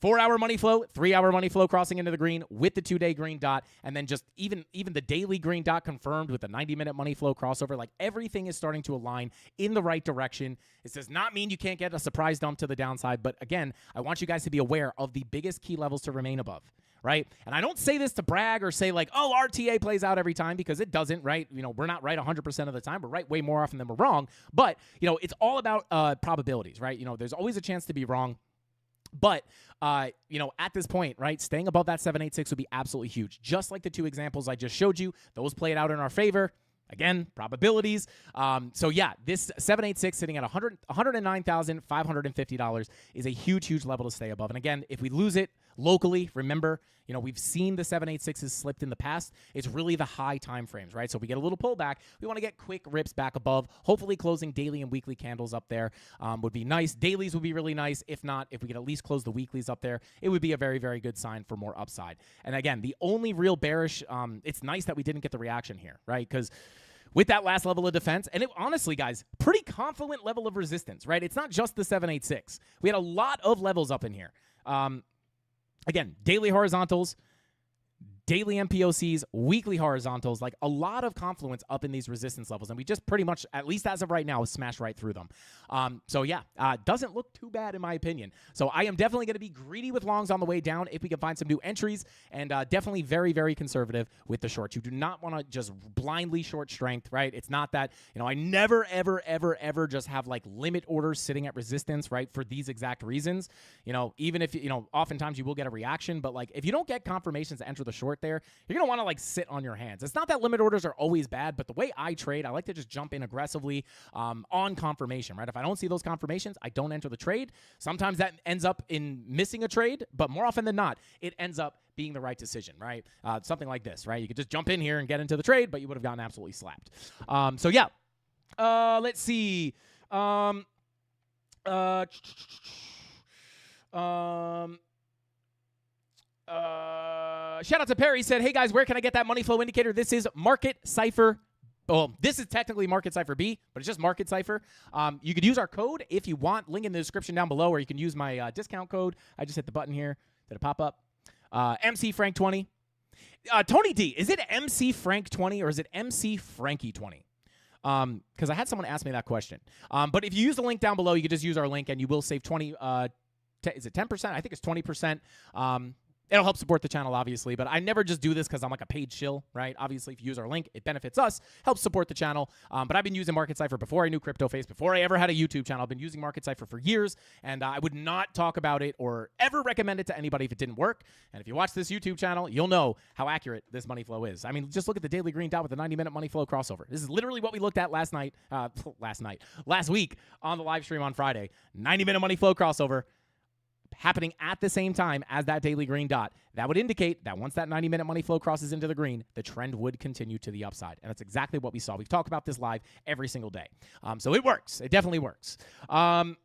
4-hour money flow, 3-hour money flow crossing into the green with the 2-day green dot, and then just even the daily green dot confirmed with the 90-minute money flow crossover. Like everything is starting to align in the right direction. It does not mean you can't get a surprise dump to the downside, but again, I want you guys to be aware of the biggest key levels to remain above, right? And I don't say this to brag or say like, oh, RTA plays out every time, because it doesn't, right? We're not right 100% of the time. We're right way more often than we're wrong, but it's all about probabilities, right? There's always a chance to be wrong. But, at this point, right, staying above that 786 would be absolutely huge. Just like the two examples I just showed you, those played out in our favor. Again, probabilities. So yeah, this 786 sitting at $109,550 is a huge, huge level to stay above. And again, if we lose it locally, remember, we've seen the 786s slipped in the past. It's really the high time frames, right? So if we get a little pullback, we want to get quick rips back above. Hopefully closing daily and weekly candles up there would be nice. Dailies would be really nice. If not, if we could at least close the weeklies up there, it would be a very, very good sign for more upside. And again, the only real bearish, it's nice that we didn't get the reaction here, right? Because with that last level of defense, and it honestly, guys, pretty confident level of resistance, right? It's not just the 786. We had a lot of levels up in here. Again, daily horizontals, daily MPOCs, weekly horizontals, like a lot of confluence up in these resistance levels. And we just pretty much, at least as of right now, smashed right through them. So yeah, doesn't look too bad in my opinion. So I am definitely going to be greedy with longs on the way down if we can find some new entries, and definitely very, very conservative with the shorts. You do not want to just blindly short strength, right? It's not that, I never, ever, ever, ever just have like limit orders sitting at resistance, right? For these exact reasons, even if, oftentimes you will get a reaction, but like if you don't get confirmations to enter the short there, you're going to want to like sit on your hands. It's not that limit orders are always bad, but the way I trade, I like to just jump in aggressively on confirmation, right? If I don't see those confirmations, I don't enter the trade. Sometimes that ends up in missing a trade, but more often than not, it ends up being the right decision, right? Something like this, right? You could just jump in here and get into the trade, but you would have gotten absolutely slapped. So yeah, let's see. Shout out to Perry, said, hey guys, where can I get that money flow indicator? This is Market Cipher. Well, this is technically Market Cipher B, but it's just Market Cipher. You could use our code if you want. Link in the description down below, or you can use my discount code. I just hit the button here. Did it pop up? MC Frank 20. Tony D, is it MC Frank 20 or is it MC Frankie 20? Because I had someone ask me that question. But if you use the link down below, you can just use our link and you will save 20. Is it 10%? I think it's 20%. It'll help support the channel, obviously, but I never just do this because I'm like a paid shill, right? Obviously, if you use our link, it benefits us, helps support the channel. But I've been using Market Cipher before I knew CryptoFace, before I ever had a YouTube channel. I've been using Market Cipher for years, and I would not talk about it or ever recommend it to anybody if it didn't work. And if you watch this YouTube channel, you'll know how accurate this money flow is. I mean, just look at the daily green dot with the 90-minute money flow crossover. This is literally what we looked at last week on the live stream on Friday. 90-minute money flow crossover happening at the same time as that daily green dot. That would indicate that once that 90-minute money flow crosses into the green, the trend would continue to the upside. And that's exactly what we saw. We talk about this live every single day. So it works. It definitely works. Let's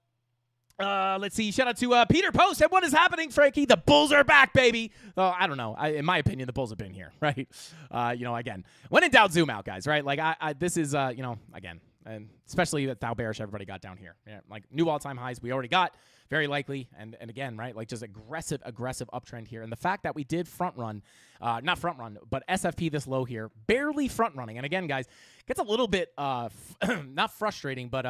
see. Shout out to Peter Post. And what is happening, Frankie? The Bulls are back, baby. Oh, I don't know. In my opinion, the Bulls have been here, right? Again, when in doubt, zoom out, guys, right? Like, this is, again, and especially with how bearish everybody got down here. Yeah, like new all-time highs we already got, very likely. And again, right, like just aggressive uptrend here. And the fact that we did not front run, but SFP this low here, barely front running. And again, guys, gets a little bit, not frustrating, but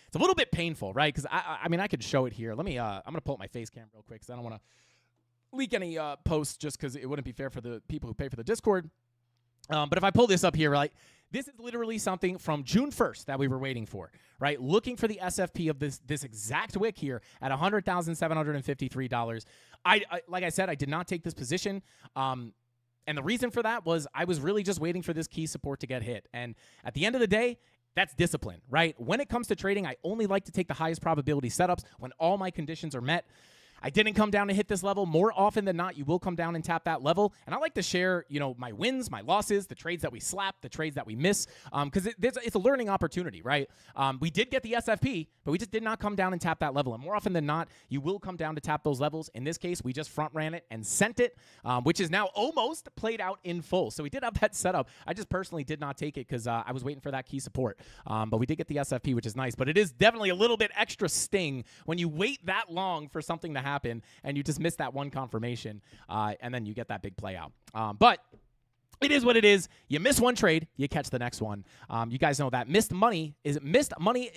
it's a little bit painful, right? Because I mean, I could show it here. Let me, I'm going to pull up my face cam real quick because I don't want to leak any posts just because it wouldn't be fair for the people who pay for the Discord. But if I pull this up here, right, this is literally something from June 1st that we were waiting for, right? Looking for the SFP of this exact wick here at $100,753. Like I said, I did not take this position. And the reason for that was I was really just waiting for this key support to get hit. And at the end of the day, that's discipline, right? When it comes to trading, I only like to take the highest probability setups when all my conditions are met. I didn't come down to hit this level. More often than not, you will come down and tap that level. And I like to share, my wins, my losses, the trades that we slap, the trades that we miss, because it's a learning opportunity, right? We did get the SFP, but we just did not come down and tap that level. And more often than not, you will come down to tap those levels. In this case, we just front ran it and sent it, which is now almost played out in full. So we did have that setup. I just personally did not take it because I was waiting for that key support. But we did get the SFP, which is nice. But it is definitely a little bit extra sting when you wait that long for something to happen and you just miss that one confirmation, and then you get that big play out. But it is what it is. You miss one trade, you catch the next one. You guys know that missed money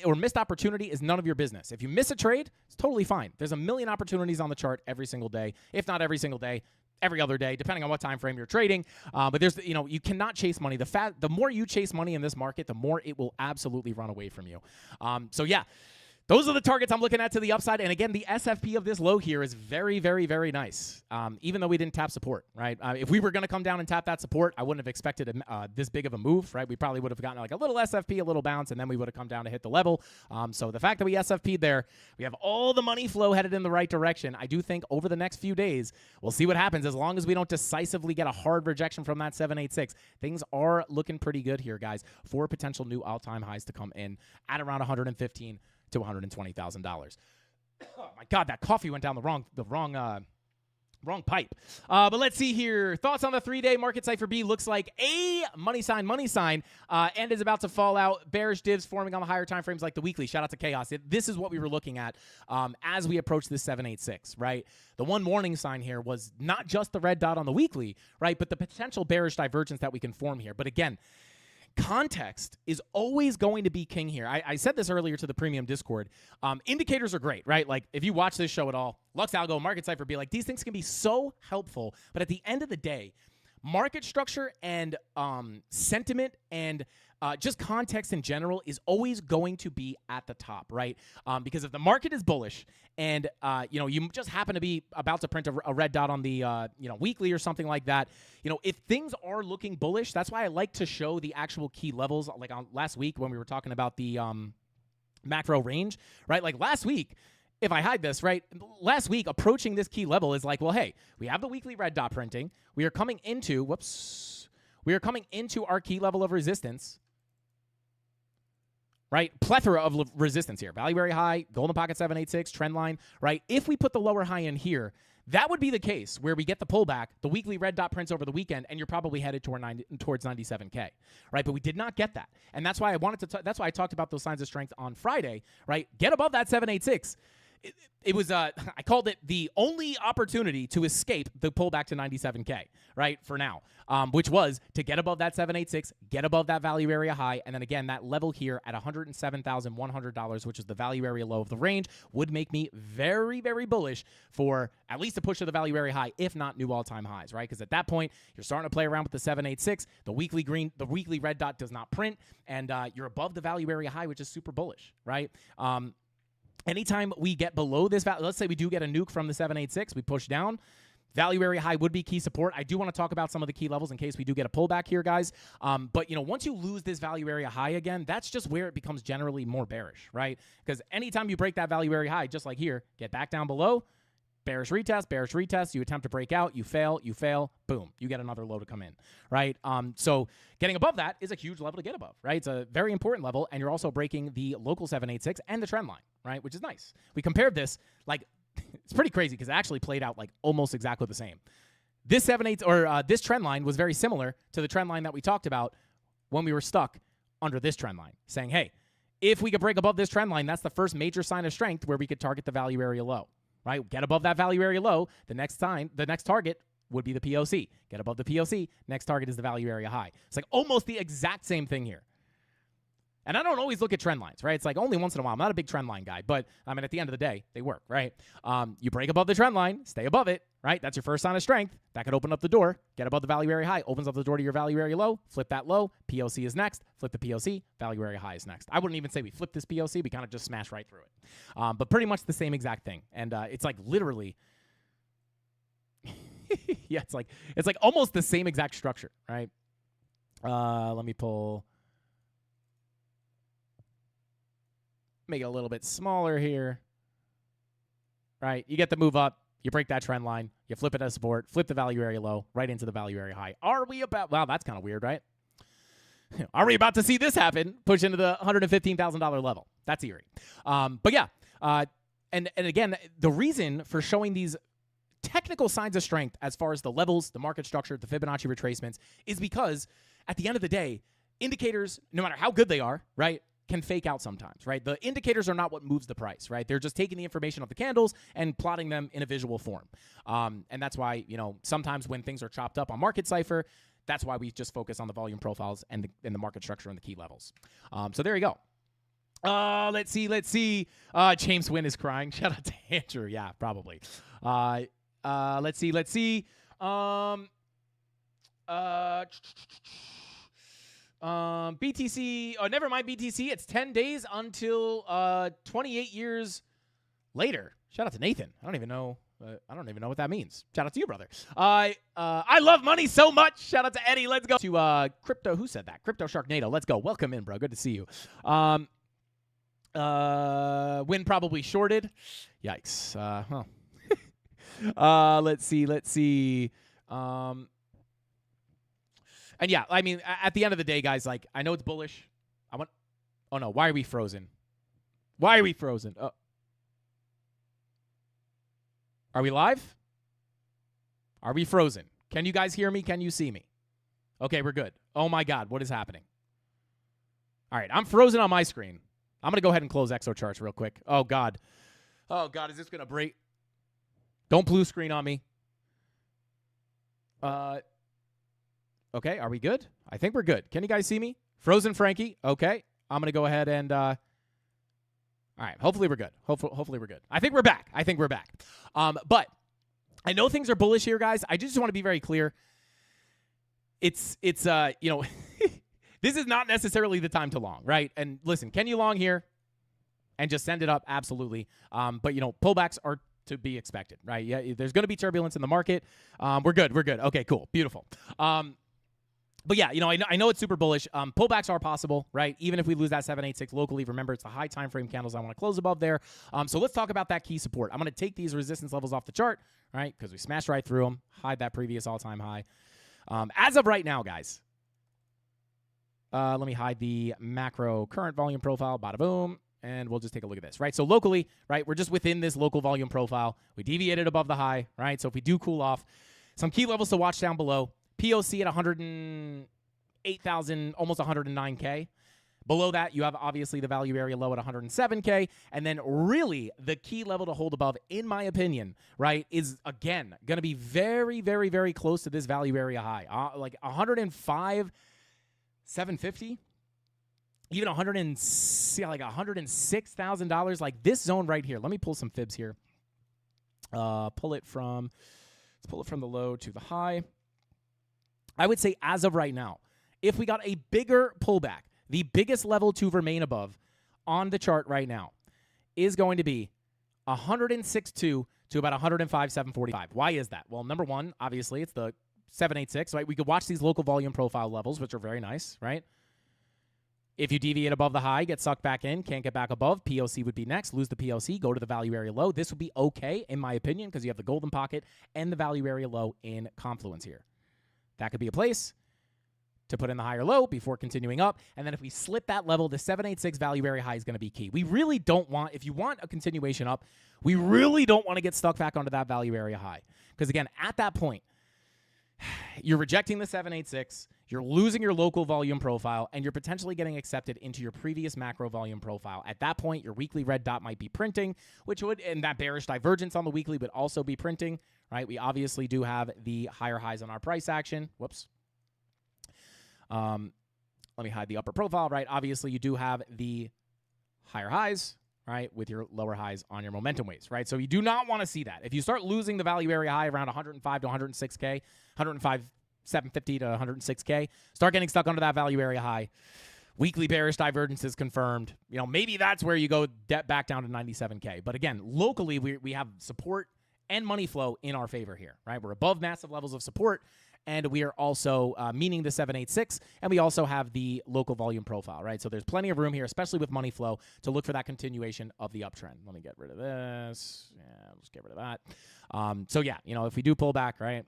or missed opportunity is none of your business. If you miss a trade, it's totally fine. There's a million opportunities on the chart every single day, if not every single day, every other day, depending on what time frame you're trading. But there's, you cannot chase money. The more you chase money in this market, the more it will absolutely run away from you. So yeah. those are the targets I'm looking at to the upside. And again, the SFP of this low here is very, very, very nice, even though we didn't tap support, right? If we were going to come down and tap that support, I wouldn't have expected this big of a move, right? We probably would have gotten like a little SFP, a little bounce, and then we would have come down to hit the level. So the fact that we SFP'd there, we have all the money flow headed in the right direction. I do think over the next few days, we'll see what happens. As long as we don't decisively get a hard rejection from that 786, things are looking pretty good here, guys, for potential new all-time highs to come in at around $115,000 to $120,000. Oh my God, that coffee went down the wrong pipe. But let's see here. Thoughts on the 3-day market cipher B. Looks like a money sign, and is about to fall out. Bearish divs forming on the higher time frames like the weekly. Shout out to Chaos. This is what we were looking at as we approach this 786, right? The one warning sign here was not just the red dot on the weekly, right, but the potential bearish divergence that we can form here. But again, context is always going to be king here. I said this earlier to the premium Discord. Indicators are great, right? Like if you watch this show at all, Lux Algo, Market Cipher, be like, these things can be so helpful. But at the end of the day, market structure and sentiment and just context in general is always going to be at the top, right? Because if the market is bullish and you just happen to be about to print a red dot on the weekly or something like that, if things are looking bullish, that's why I like to show the actual key levels. Like on last week when we were talking about the macro range, right? Like last week, if I hide this, right, last week approaching this key level is like, well, hey, we have the weekly red dot printing. We are coming into our key level of resistance, right? Plethora of resistance here. Value area high, golden pocket 786, trend line, right? If we put the lower high in here, that would be the case where we get the pullback, the weekly red dot prints over the weekend, and you're probably headed towards 97K, right? But we did not get that. And that's why that's why I talked about those signs of strength on Friday, right? Get above that 786. It was, I called it the only opportunity to escape the pullback to 97K, right, for now, which was to get above that 786, get above that value area high, and then again, that level here at $107,100, which is the value area low of the range, would make me very, very bullish for at least a push to the value area high, if not new all-time highs, right? Because at that point, you're starting to play around with the 786, the weekly red dot does not print, and you're above the value area high, which is super bullish, right? Anytime we get below this, let's say we do get a nuke from the 786, we push down, value area high would be key support. I do want to talk about some of the key levels in case we do get a pullback here, guys. But, once you lose this value area high again, that's just where it becomes generally more bearish, right? Because anytime you break that value area high, just like here, get back down below, bearish retest, you attempt to break out, you fail, boom, you get another low to come in, right? So getting above that is a huge level to get above, right? It's a very important level, and you're also breaking the local 786 and the trend line, right? Which is nice. We compared this, like, it's pretty crazy because it actually played out like almost exactly the same. This this trend line was very similar to the trend line that we talked about when we were stuck under this trend line, saying, hey, if we could break above this trend line, that's the first major sign of strength where we could target the value area low. Right? Get above that value area low. The next target would be the POC. Get above the POC. Next target is the value area high. It's like almost the exact same thing here. And I don't always look at trend lines, right? It's like only once in a while. I'm not a big trend line guy, but I mean, at the end of the day, they work, right? You break above the trend line, stay above it, right? That's your first sign of strength. That could open up the door. Get above the value area high, opens up the door to your value area low. Flip that low. POC is next. Flip the POC. Value area high is next. I wouldn't even say we flip this POC. We kind of just smash right through it. But pretty much the same exact thing. And it's like literally, yeah, it's like almost the same exact structure, right? Let me make it a little bit smaller here, right? You get the move up, you break that trend line, you flip it as support, flip the value area low, right into the value area high. Wow, that's kind of weird, right? Are we about to see this happen? Push into the $115,000 level. That's eerie. But yeah, and again, the reason for showing these technical signs of strength as far as the levels, the market structure, the Fibonacci retracements is because at the end of the day, indicators, no matter how good they are, right, can fake out sometimes, right? The indicators are not what moves the price, right? They're just taking the information of the candles and plotting them in a visual form. And that's why, sometimes when things are chopped up on Market Cipher, that's why we just focus on the volume profiles and the market structure and the key levels. So there you go. Let's see. James Wynn is crying. Shout out to Andrew. Yeah, probably. Let's see. BTC. Oh, never mind BTC. It's 10 days until 28 years later. Shout out to Nathan. I don't even know what that means. Shout out to you, brother. I love money so much. Shout out to Eddie. Let's go to Crypto. Who said that? Crypto Sharknado. Let's go. Welcome in, bro. Good to see you. Win probably shorted. Yikes. Let's see. And yeah, I mean, at the end of the day, guys, like, I know it's bullish. Oh no, why are we frozen? Why are we frozen? Are we live? Are we frozen? Can you guys hear me? Can you see me? Okay, we're good. Oh my God, what is happening? All right, I'm frozen on my screen. I'm going to go ahead and close ExoCharts real quick. Oh God. Oh God, is this going to break? Don't blue screen on me. Okay, are we good? I think we're good. Can you guys see me? Frozen Frankie. Okay, I'm going to go ahead and all right, hopefully we're good. Hopefully we're good. I think we're back. But I know things are bullish here, guys. I just want to be very clear. It's you know, this is not necessarily the time to long, right? And listen, can you long here and just send it up? Absolutely. But you know, pullbacks are to be expected, right? Yeah, there's going to be turbulence in the market. We're good. Okay, cool. Beautiful. But yeah, you know, I know it's super bullish. Pullbacks are possible, right? Even if we lose that 786 locally, remember it's the high time frame candles I want to close above there. So let's talk about that key support. I'm going to take these resistance levels off the chart, right? Because we smashed right through them, hide that previous all-time high. As of right now, guys, let me hide the macro current volume profile, bada boom, and we'll just take a look at this, right? So locally, right, we're just within this local volume profile. We deviated above the high, right? So if we do cool off, some key levels to watch down below. POC at 108,000, almost 109K. Below that, you have obviously the value area low at 107K. And then really the key level to hold above, in my opinion, right, is, again, going to be very, very, very close to this value area high. Like 105,750. Even $106,000. Like this zone right here. Let me pull some fibs here. Let's pull it from the low to the high. I would say as of right now, if we got a bigger pullback, the biggest level to remain above on the chart right now is going to be 106.2 to about 105,745. Why is that? Well, number one, obviously, it's the 786, right? We could watch these local volume profile levels, which are very nice, right? If you deviate above the high, get sucked back in, can't get back above, POC would be next. Lose the POC, go to the value area low. This would be okay, in my opinion, because you have the golden pocket and the value area low in confluence here. That could be a place to put in the higher low before continuing up. And then if we slip that level, the 786 value area high is going to be key. We really don't want, if you want a continuation up, we really don't want to get stuck back onto that value area high. Because again, at that point, you're rejecting the 786, you're losing your local volume profile, and you're potentially getting accepted into your previous macro volume profile. At that point, your weekly red dot might be printing, and that bearish divergence on the weekly would also be printing, right? We obviously do have the higher highs on our price action. Whoops. Let me hide the upper profile, right? Obviously, you do have the higher highs, right, with your lower highs on your momentum waves, right? So you do not want to see that. If you start losing the value area high around 105 to 106K, 105,750 to 106K, start getting stuck under that value area high. Weekly bearish divergence is confirmed. You know, maybe that's where you go back down to 97K. But again, locally, we have support and money flow in our favor here, right? We're above massive levels of support, and we are also meaning the 786, and we also have the local volume profile, right? So there's plenty of room here, especially with money flow, to look for that continuation of the uptrend. Let me get rid of this. Yeah, let's get rid of that. So yeah, you know, if we do pull back, right,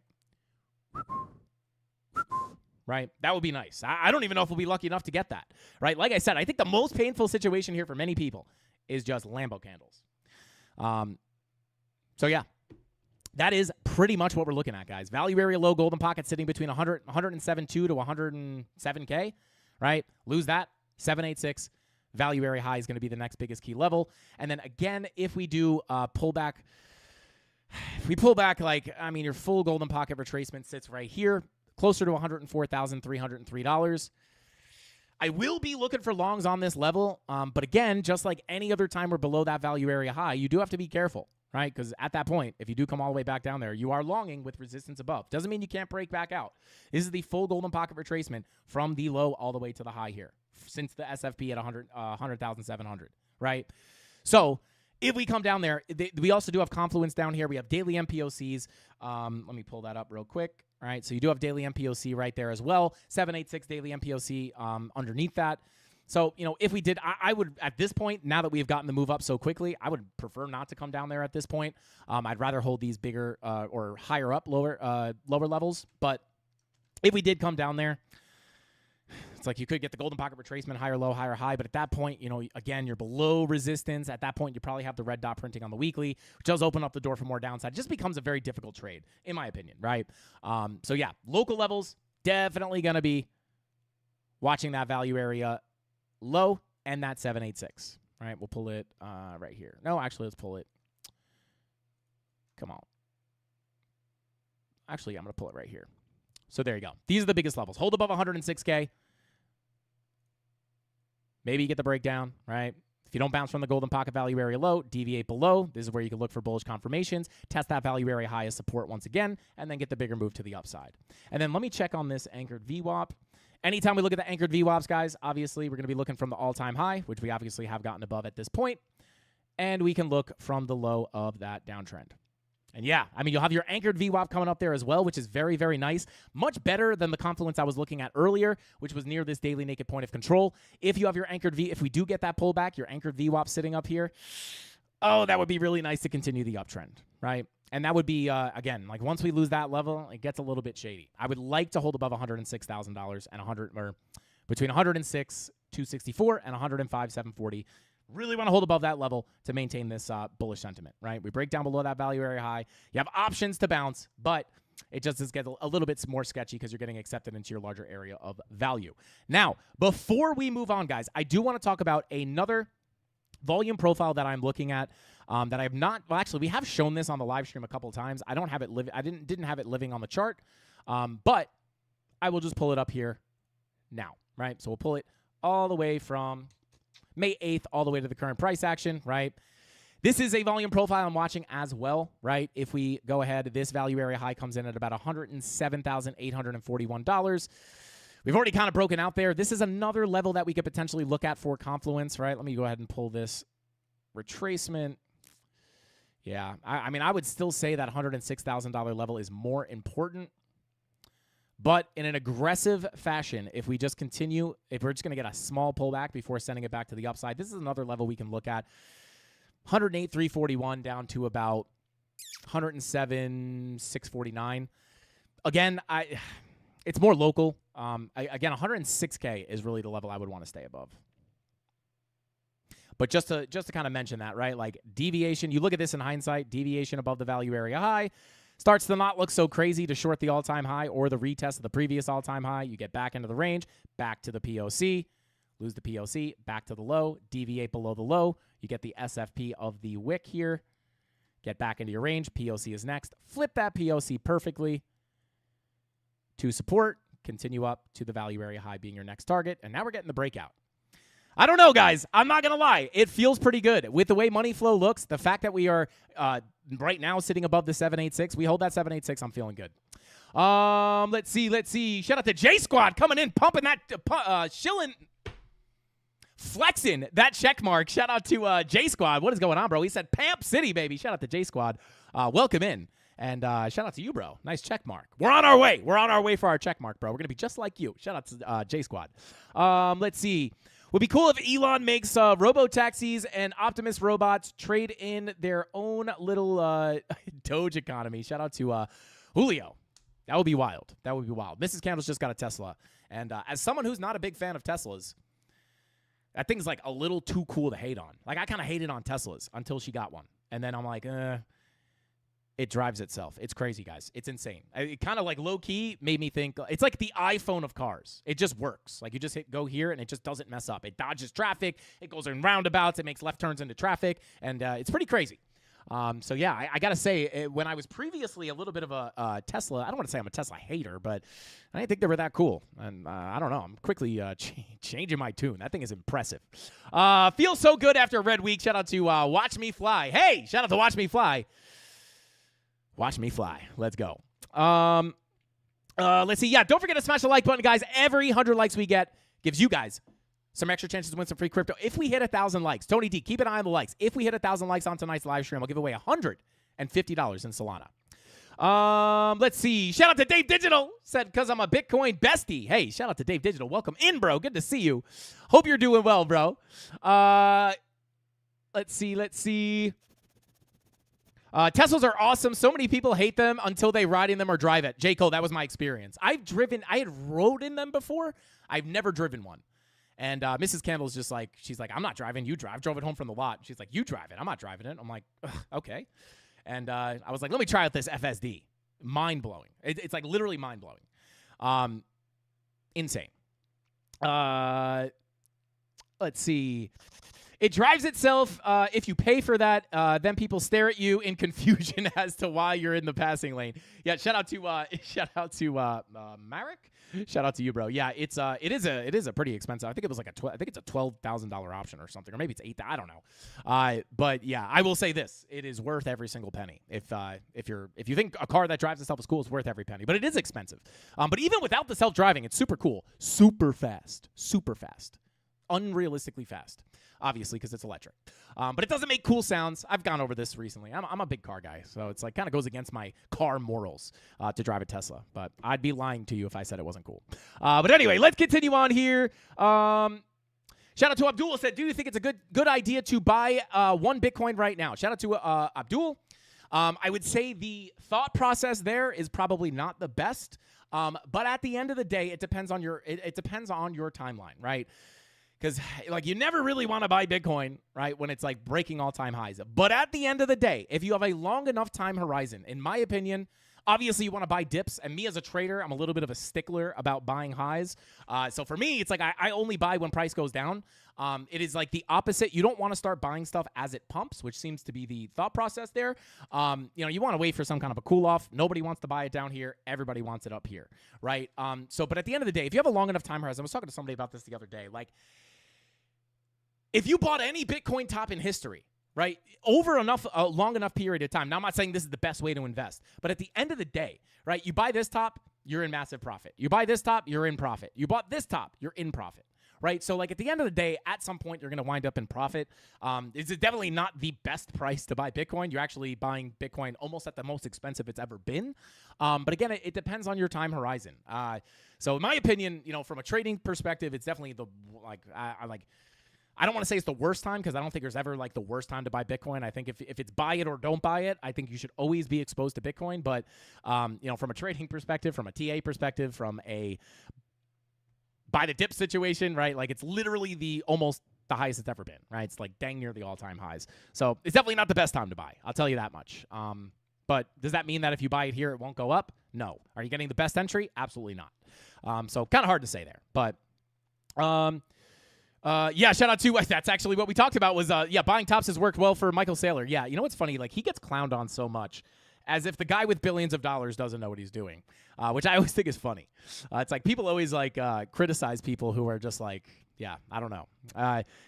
that would be nice. I don't even know if we'll be lucky enough to get that, right? Like I said, I think the most painful situation here for many people is just Lambo candles. So yeah. That is pretty much what we're looking at, guys. Value area low, golden pocket sitting between 107.2 to 107K, right? Lose that, 786. Value area high is going to be the next biggest key level. And then again, if we do pull back, like, I mean, your full golden pocket retracement sits right here, closer to $104,303. I will be looking for longs on this level, but again, just like any other time we're below that value area high, you do have to be careful. right? Because at that point, if you do come all the way back down there, you are longing with resistance above. Doesn't mean you can't break back out. This is the full golden pocket retracement from the low all the way to the high here since the SFP at 100,700, right? So if we come down there, we also do have confluence down here. We have daily MPOCs. Let me pull that up real quick. All right, so you do have daily MPOC right there as well. 786 daily MPOC underneath that. So, if we did, I would, at this point, now that we've gotten the move up so quickly, I would prefer not to come down there at this point. I'd rather hold these bigger or higher up, lower levels. But if we did come down there, it's like you could get the golden pocket retracement, higher low, higher high. But at that point, again, you're below resistance. At that point, you probably have the red dot printing on the weekly, which does open up the door for more downside. It just becomes a very difficult trade, in my opinion, right? So, yeah, local levels, definitely going to be watching that value area low and that 786. All right, we'll pull it right here. No, actually, let's pull it. Come on. Actually, I'm going to pull it right here. So there you go. These are the biggest levels. Hold above 106K. Maybe you get the breakdown, right? If you don't bounce from the golden pocket value area low, deviate below. This is where you can look for bullish confirmations, test that value area high as support once again, and then get the bigger move to the upside. And then let me check on this anchored VWAP. Anytime we look at the anchored VWAPs, guys, obviously we're going to be looking from the all-time high, which we obviously have gotten above at this point, and we can look from the low of that downtrend. And yeah, I mean, you'll have your anchored VWAP coming up there as well, which is very, very nice. Much better than the confluence I was looking at earlier, which was near this daily naked point of control. If you have your anchored if we do get that pullback, your anchored VWAP sitting up here, oh, that would be really nice to continue the uptrend, right? And that would be, again, like once we lose that level, it gets a little bit shady. I would like to hold above $106,000 and between 106,264 and 105,740. Really want to hold above that level to maintain this bullish sentiment, right? We break down below that value area high. You have options to bounce, but it just gets a little bit more sketchy because you're getting accepted into your larger area of value. Now, before we move on, guys, I do want to talk about another volume profile that I'm looking at that I have not. Well, actually, we have shown this on the live stream a couple of times. I don't have it. I didn't have it living on the chart, but I will just pull it up here now, right? So we'll pull it all the way from May 8th all the way to the current price action, right? This is a volume profile I'm watching as well, right? If we go ahead, this value area high comes in at about $107,841. We've already kind of broken out there. This is another level that we could potentially look at for confluence, right? Let me go ahead and pull this retracement. Yeah, I mean, I would still say that $106,000 level is more important. But in an aggressive fashion, if we just continue, if we're just going to get a small pullback before sending it back to the upside, this is another level we can look at. 108,341 down to about 107,649. Again, it's more local. Again, 106K is really the level I would want to stay above. But just to kind of mention that, right? Like deviation, you look at this in hindsight, deviation above the value area high. Starts to not look so crazy to short the all-time high or the retest of the previous all-time high. You get back into the range, back to the POC, lose the POC, back to the low, deviate below the low. You get the SFP of the wick here. Get back into your range. POC is next. Flip that POC perfectly to support. Continue up to the value area high being your next target. And now we're getting the breakout. I don't know, guys. I'm not going to lie. It feels pretty good. With the way money flow looks, the fact that we are right now sitting above the 786, we hold that 786, I'm feeling good. Let's see. Shout out to J Squad coming in, pumping that, shilling, flexing that check mark. Shout out to J Squad. What is going on, bro? He said Pamp City, baby. Shout out to J Squad. Welcome in. And shout out to you, bro. Nice check mark. We're on our way. We're on our way for our check mark, bro. We're going to be just like you. Shout out to J Squad. Let's see. Would be cool if Elon makes robo-taxis and Optimus robots trade in their own little Doge economy. Shout out to Julio. That would be wild. That would be wild. Mrs. Candles just got a Tesla. And as someone who's not a big fan of Teslas, that thing's like a little too cool to hate on. Like, I kind of hated on Teslas until she got one. And then I'm like, it drives itself. It's crazy, guys. It's insane. It kind of like low-key made me think, it's like the iPhone of cars. It just works. Like you just go here and it just doesn't mess up. It dodges traffic. It goes in roundabouts. It makes left turns into traffic. And it's pretty crazy. So yeah, I got to say, when I was previously a little bit of a Tesla, I don't want to say I'm a Tesla hater, but I didn't think they were that cool. And I don't know, I'm quickly changing my tune. That thing is impressive. Feels so good after a red week. Shout out to Watch Me Fly. Hey, shout out to Watch Me Fly. Watch me fly. Let's go. Let's see. Yeah, don't forget to smash the like button, guys. Every 100 likes we get gives you guys some extra chances to win some free crypto. If we hit 1,000 likes, Tony D, keep an eye on the likes. If we hit 1,000 likes on tonight's live stream, I'll give away $150 in Solana. Let's see. Shout out to Dave Digital. Said, because I'm a Bitcoin bestie. Hey, shout out to Dave Digital. Welcome in, bro. Good to see you. Hope you're doing well, bro. Let's see. Teslas are awesome. So many people hate them until they ride in them or drive it. J. Cole, that was my experience. I had rode in them before. I've never driven one. And Mrs. Candle's just like, she's like, I'm not driving, you drive. Drove it home from the lot. She's like, you drive it. I'm not driving it. I'm like, okay. And I was like, let me try out this FSD. Mind-blowing. It's like literally mind-blowing. Insane. Let's see. It drives itself. If you pay for that, then people stare at you in confusion as to why you're in the passing lane. Yeah, shout out to Marek. Shout out to you, bro. Yeah, it is a pretty expensive. I think it was like I think it's a $12,000 option or something, or maybe it's $8,000. I don't know. But yeah, I will say this: it is worth every single penny. If you think a car that drives itself is cool, it's worth every penny. But it is expensive. But even without the self-driving, it's super cool, super fast, unrealistically fast. Obviously, because it's electric. But it doesn't make cool sounds. I've gone over this recently. I'm a big car guy, so it's like kind of goes against my car morals to drive a Tesla. But I'd be lying to you if I said it wasn't cool. But anyway, let's continue on here. Shout out to Abdul. Said, do you think it's a good idea to buy one Bitcoin right now? Shout out to Abdul. I would say the thought process there is probably not the best. But at the end of the day, it depends on your timeline, right? Because, like, you never really want to buy Bitcoin, right, when it's, like, breaking all-time highs. But at the end of the day, if you have a long enough time horizon, in my opinion, obviously you want to buy dips. And me as a trader, I'm a little bit of a stickler about buying highs. So for me, it's like I only buy when price goes down. It is, like, the opposite. You don't want to start buying stuff as it pumps, which seems to be the thought process there. You want to wait for some kind of a cool-off. Nobody wants to buy it down here. Everybody wants it up here, right? But at the end of the day, if you have a long enough time horizon, I was talking to somebody about this the other day, like, if you bought any Bitcoin top in history, right, over a long enough period of time, now I'm not saying this is the best way to invest, but at the end of the day, right, you buy this top, you're in massive profit. You buy this top, you're in profit. You bought this top, you're in profit, right? So, like, at the end of the day, at some point, you're going to wind up in profit. It's definitely not the best price to buy Bitcoin. You're actually buying Bitcoin almost at the most expensive it's ever been. But again, it depends on your time horizon. So in my opinion, from a trading perspective, it's definitely I don't want to say it's the worst time, because I don't think there's ever, like, the worst time to buy Bitcoin. I think if it's buy it or don't buy it, I think you should always be exposed to Bitcoin. But, from a trading perspective, from a TA perspective, from a buy the dip situation, right, like, it's literally almost the highest it's ever been, right? It's, like, dang near the all-time highs. So it's definitely not the best time to buy. I'll tell you that much. But does that mean that if you buy it here, it won't go up? No. Are you getting the best entry? Absolutely not. So kind of hard to say there. But shout out to, that's actually what we talked about was, buying tops has worked well for Michael Saylor. Yeah, you know what's funny? Like, he gets clowned on so much as if the guy with billions of dollars doesn't know what he's doing, which I always think is funny. It's like people always, like, criticize people who are just like, yeah, I don't know.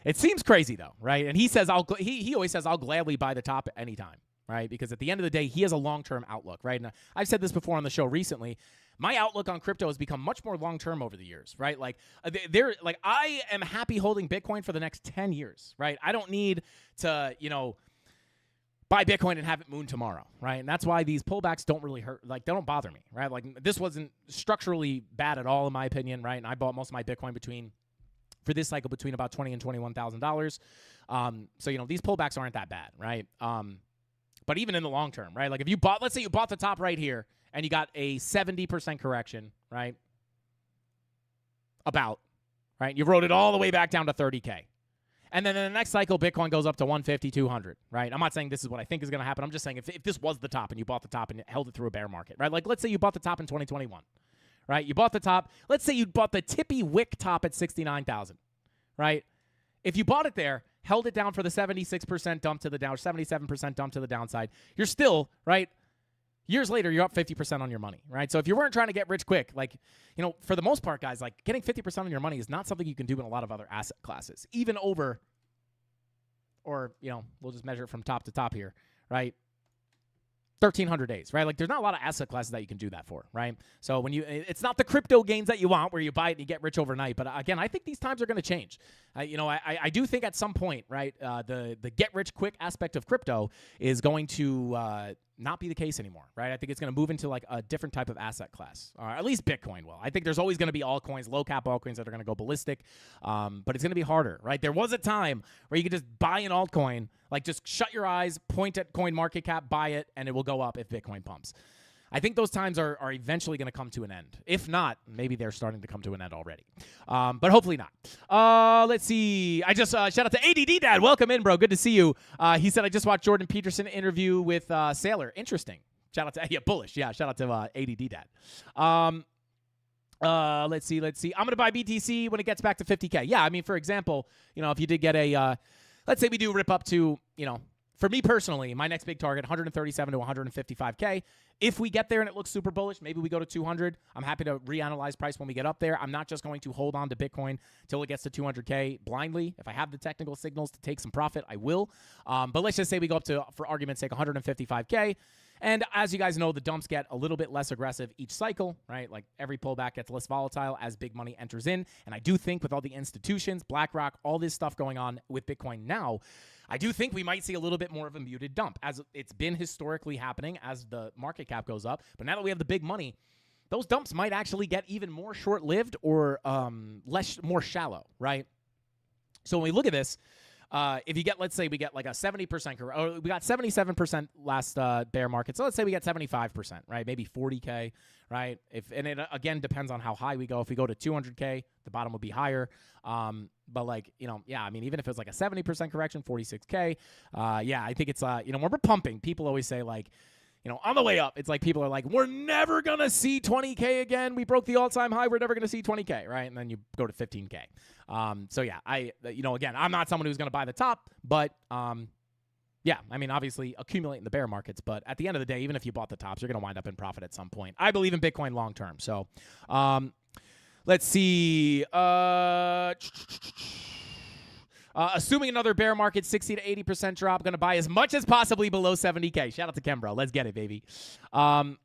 It seems crazy, though, right? And he says, he always says, I'll gladly buy the top at any time, right? Because at the end of the day, he has a long-term outlook, right? And I've said this before on the show recently. My outlook on crypto has become much more long-term over the years, right? Like, I am happy holding Bitcoin for the next 10 years, right? I don't need to, buy Bitcoin and have it moon tomorrow, right? And that's why these pullbacks don't really hurt, like, they don't bother me, right? Like, this wasn't structurally bad at all, in my opinion, right? And I bought most of my Bitcoin for this cycle between about $20,000 and $21,000. So, these pullbacks aren't that bad, right? But even in the long term, right? Like, if you let's say you bought the top right here, and you got a 70% correction, right? Right? You rode it all the way back down to 30K. And then in the next cycle, Bitcoin goes up to 150, 200, right? I'm not saying this is what I think is going to happen. I'm just saying if this was the top and you bought the top and held it through a bear market, right? Like, let's say you bought the top in 2021, right? You bought the top. Let's say you bought the tippy wick top at 69,000, right? If you bought it there, held it down for the 76% dump to the down, 77% dump to the downside, you're still, right, years later, you're up 50% on your money, right? So if you weren't trying to get rich quick, like, you know, for the most part, guys, like getting 50% on your money is not something you can do in a lot of other asset classes, even over, or, you know, we'll just measure it from top to top here, right? 1,300 days, right? Like there's not a lot of asset classes that you can do that for, right? So when it's not the crypto gains that you want where you buy it and you get rich overnight. But again, I think these times are going to change. I do think at some point, right, the get rich quick aspect of crypto is going to not be the case anymore, right? I think it's going to move into like a different type of asset class, or at least Bitcoin will. I think there's always going to be altcoins, low cap altcoins that are going to go ballistic, but it's going to be harder, right? There was a time where you could just buy an altcoin, like just shut your eyes, point at coin market cap, buy it, and it will go up if Bitcoin pumps. I think those times are eventually going to come to an end. If not, maybe they're starting to come to an end already. But hopefully not. Let's see. I just shout out to ADD Dad. Welcome in, bro. Good to see you. He said, I just watched Jordan Peterson interview with Sailor. Interesting. Shout out to, bullish. Yeah, shout out to ADD Dad. Let's see. I'm going to buy BTC when it gets back to 50K. Yeah, I mean, for example, you know, if you did get a, let's say we do rip up to, you know, for me personally, my next big target, 137 to 155K. If we get there and it looks super bullish, maybe we go to 200. I'm happy to reanalyze price when we get up there. I'm not just going to hold on to Bitcoin till it gets to 200K blindly. If I have the technical signals to take some profit, I will. But let's just say we go up to, for argument's sake, 155K. And as you guys know, the dumps get a little bit less aggressive each cycle, right? Like every pullback gets less volatile as big money enters in. And I do think with all the institutions, BlackRock, all this stuff going on with Bitcoin now, I do think we might see a little bit more of a muted dump, as it's been historically happening as the market cap goes up. But now that we have the big money, those dumps might actually get even more short-lived or more shallow, right? So when we look at this, if you get, let's say we get like a 70%, or we got 77% last bear market. So let's say we get 75%, right? Maybe 40K, right? And it again depends on how high we go. If we go to 200K, the bottom will be higher. But like, you know, yeah, I mean, even if it's like a 70% correction, 46K, yeah, I think it's, you know, when we're pumping, people always say like, you know, on the way up, it's like people are like, we're never going to see 20K again. We broke the all-time high. We're never going to see 20K, right? And then you go to 15K. So, yeah, you know, again, I'm not someone who's going to buy the top, but, yeah, I mean, obviously accumulate in the bear markets. But at the end of the day, even if you bought the tops, you're going to wind up in profit at some point. I believe in Bitcoin long-term. So, let's see. Assuming another bear market, 60 to 80% drop, going to buy as much as possibly below 70K. Shout out to Ken, bro. Let's get it, baby. I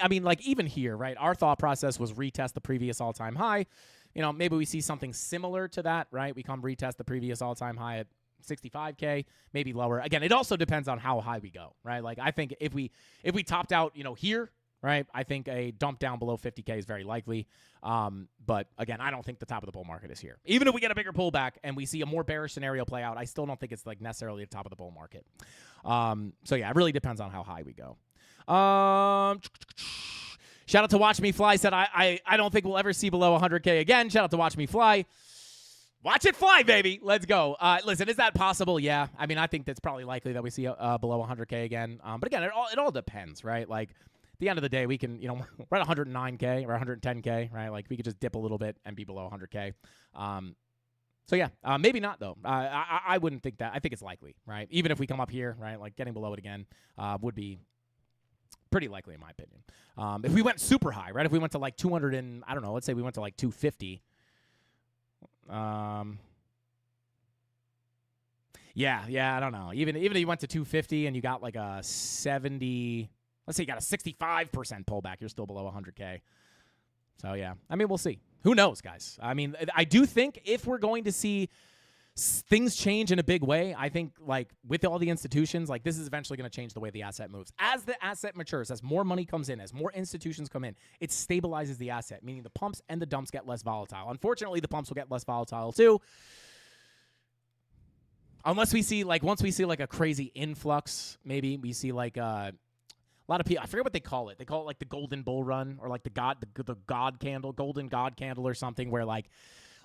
mean, like even here, right? Our thought process was retest the previous all-time high. You know, maybe we see something similar to that, right? We come retest the previous all-time high at 65K, maybe lower. Again, it also depends on how high we go, right? Like I think if we topped out, you know, here, right, I think a dump down below 50K is very likely. But again, I don't think the top of the bull market is here. Even if we get a bigger pullback and we see a more bearish scenario play out, I still don't think it's like necessarily the top of the bull market. So yeah, it really depends on how high we go. Shout out to Watch Me Fly said, I don't think we'll ever see below 100K again. Shout out to Watch Me Fly. Watch it fly, baby. Let's go. Listen, is that possible? Yeah. I mean, I think that's probably likely that we see below 100K again. But again, it all depends, right? Like, at the end of the day, we can, you know, we're at 109K or 110K, right? Like, we could just dip a little bit and be below 100K. So, yeah, maybe not, though. I wouldn't think that. I think it's likely, right? Even if we come up here, right, like getting below it again would be pretty likely, in my opinion. If we went super high, right? If we went to like 200 and, I don't know, let's say we went to like 250. Yeah, I don't know. Even if you went to 250 and you got like a 70, let's say you got a 65% pullback, you're still below 100K. So, yeah. I mean, we'll see. Who knows, guys? I mean, I do think if we're going to see things change in a big way, I think, like, with all the institutions, like, this is eventually going to change the way the asset moves. As the asset matures, as more money comes in, as more institutions come in, it stabilizes the asset, meaning the pumps and the dumps get less volatile. Unfortunately, the pumps will get less volatile, too. Unless we see, like, once we see, like, a crazy influx, maybe we see, like, a lot of people, I forget what they call it. They call it, like, the golden bull run or, like, the God candle, golden God candle or something where, like,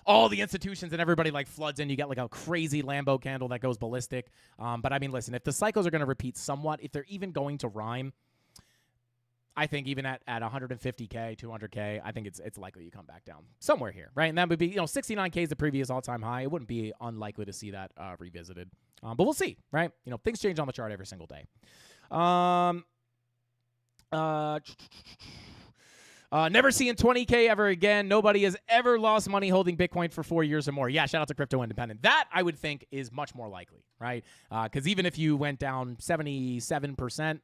all the institutions and everybody, like, floods in. You get, like, a crazy Lambo candle that goes ballistic. But, I mean, listen, if the cycles are going to repeat somewhat, if they're even going to rhyme, I think even at 150K, 200K, I think it's likely you come back down somewhere here, right? And that would be, 69K is the previous all-time high. It wouldn't be unlikely to see that revisited. But we'll see, right? Things change on the chart every single day. Never seeing 20K ever again. Nobody has ever lost money holding Bitcoin for 4 years or more. Yeah, shout out to Crypto Independent. That, I would think, is much more likely, right? Because even if you went down 77%,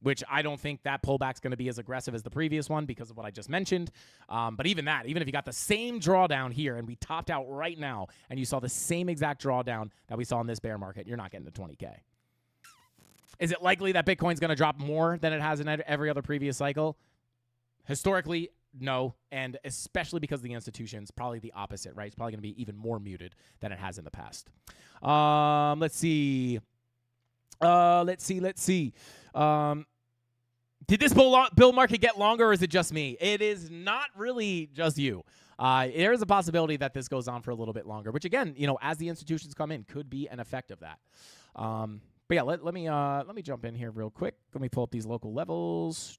which I don't think that pullback's going to be as aggressive as the previous one because of what I just mentioned. But even if you got the same drawdown here and we topped out right now and you saw the same exact drawdown that we saw in this bear market, you're not getting to 20K. Is it likely that Bitcoin's going to drop more than it has in every other previous cycle? Historically, no, and especially because of the institutions, probably the opposite, right? It's probably going to be even more muted than it has in the past. Let's see. Did this bull market get longer, or is it just me? It is not really just you. There is a possibility that this goes on for a little bit longer, which again, as the institutions come in, could be an effect of that. But yeah, let me jump in here real quick. Let me pull up these local levels.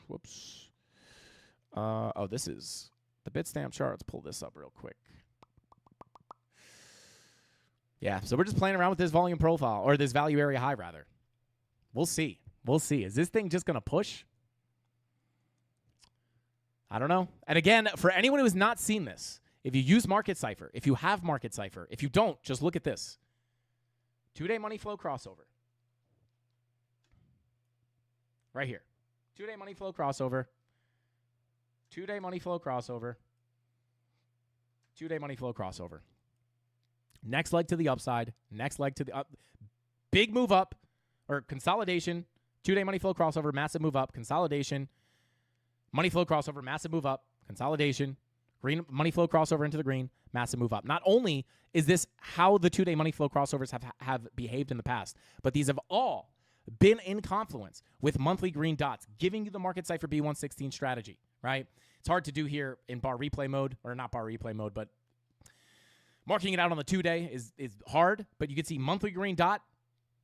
Whoops. This is the Bitstamp chart. Let's pull this up real quick. Yeah, so we're just playing around with this volume profile, or this value area high, rather. We'll see. Is this thing just going to push? I don't know. And again, for anyone who has not seen this, if you use Market Cipher, if you have Market Cipher, if you don't, just look at this. 2-day money flow crossover. Right here. 2-day money flow crossover. 2-day money flow crossover. 2-day money flow crossover. Next leg to the upside. Next leg to the up. Big move up or consolidation. 2-day money flow crossover. Massive move up. Consolidation. Money flow crossover. Massive move up. Consolidation. Green money flow crossover into the green. Massive move up. Not only is this how the 2-day money flow crossovers have behaved in the past, but these have all been in confluence with monthly green dots, giving you the Market Cipher B116 strategy, right? It's hard to do here in bar replay mode, or not bar replay mode, but marking it out on the 2-day is hard, but you can see monthly green dot,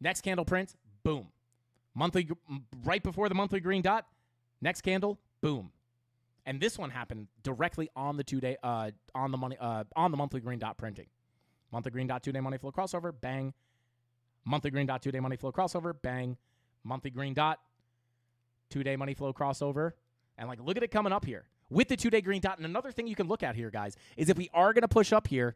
next candle print, boom. Monthly, right before the monthly green dot, next candle, boom. And this one happened directly on the 2-day, on the monthly green dot printing. Monthly green dot, 2-day money flow crossover, bang. Monthly green dot, 2-day money flow crossover, bang. Monthly green dot, 2-day money flow crossover. And look at it coming up here with the 2-day green dot. And another thing you can look at here, guys, is if we are going to push up here,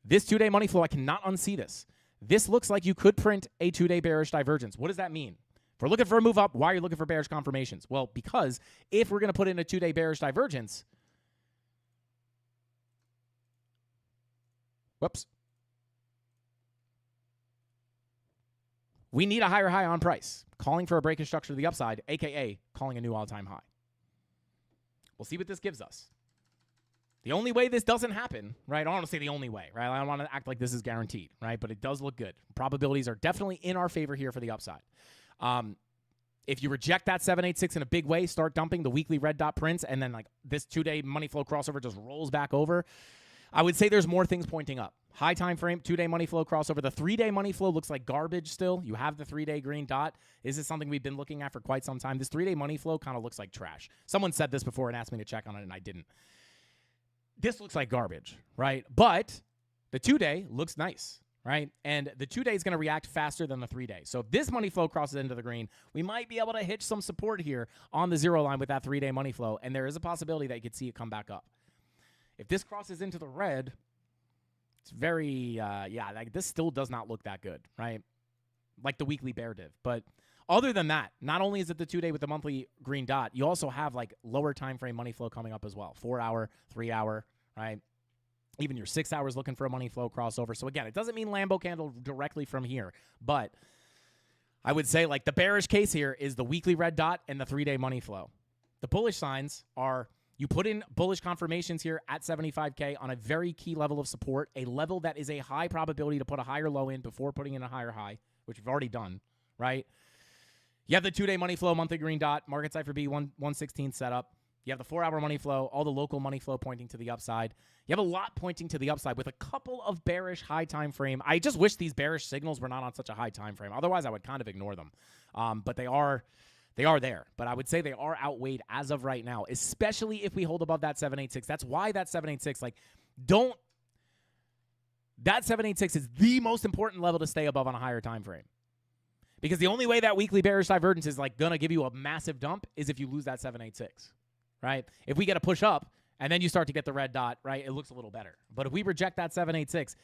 this 2-day money flow, I cannot unsee this. This looks like you could print a 2-day bearish divergence. What does that mean? If we're looking for a move up, why are you looking for bearish confirmations? Well, because if we're going to put in a 2-day bearish divergence, we need a higher high on price, calling for a break in structure to the upside, a.k.a. calling a new all-time high. We'll see what this gives us. The only way this doesn't happen, right? I don't want to say the only way, right? I don't want to act like this is guaranteed, right? But it does look good. Probabilities are definitely in our favor here for the upside. If you reject that 786 in a big way, start dumping the weekly red dot prints, and then this 2-day money flow crossover just rolls back over, I would say there's more things pointing up. High time frame, 2-day money flow crossover. The 3-day money flow looks like garbage still. You have the 3-day green dot. This is something we've been looking at for quite some time. This 3-day money flow kind of looks like trash. Someone said this before and asked me to check on it, and I didn't. This looks like garbage, right? But the 2-day looks nice, right? And the 2-day is going to react faster than the 3-day. So if this money flow crosses into the green, we might be able to hitch some support here on the 0 line with that 3-day money flow, and there is a possibility that you could see it come back up. If this crosses into the red, it's very, this still does not look that good, right? Like the weekly bear div. But other than that, not only is it the 2-day with the monthly green dot, you also have lower time frame money flow coming up as well. 4-hour, 3-hour, right? Even your 6 hours looking for a money flow crossover. So again, it doesn't mean Lambo candle directly from here, but I would say the bearish case here is the weekly red dot and the 3-day money flow. The bullish signs are you put in bullish confirmations here at 75K on a very key level of support, a level that is a high probability to put a higher low in before putting in a higher high, which we've already done, right? You have the 2-day money flow, monthly green dot, Market Cipher B116 setup. You have the 4-hour money flow, all the local money flow pointing to the upside. You have a lot pointing to the upside with a couple of bearish high time frame. I just wish these bearish signals were not on such a high time frame. Otherwise, I would kind of ignore them. But they are there. But I would say they are outweighed as of right now, especially if we hold above that 786. That's why that 786, that 786 is the most important level to stay above on a higher time frame. Because the only way that weekly bearish divergence is going to give you a massive dump is if you lose that 786, right? If we get a push up and then you start to get the red dot, right, it looks a little better. But if we reject that 786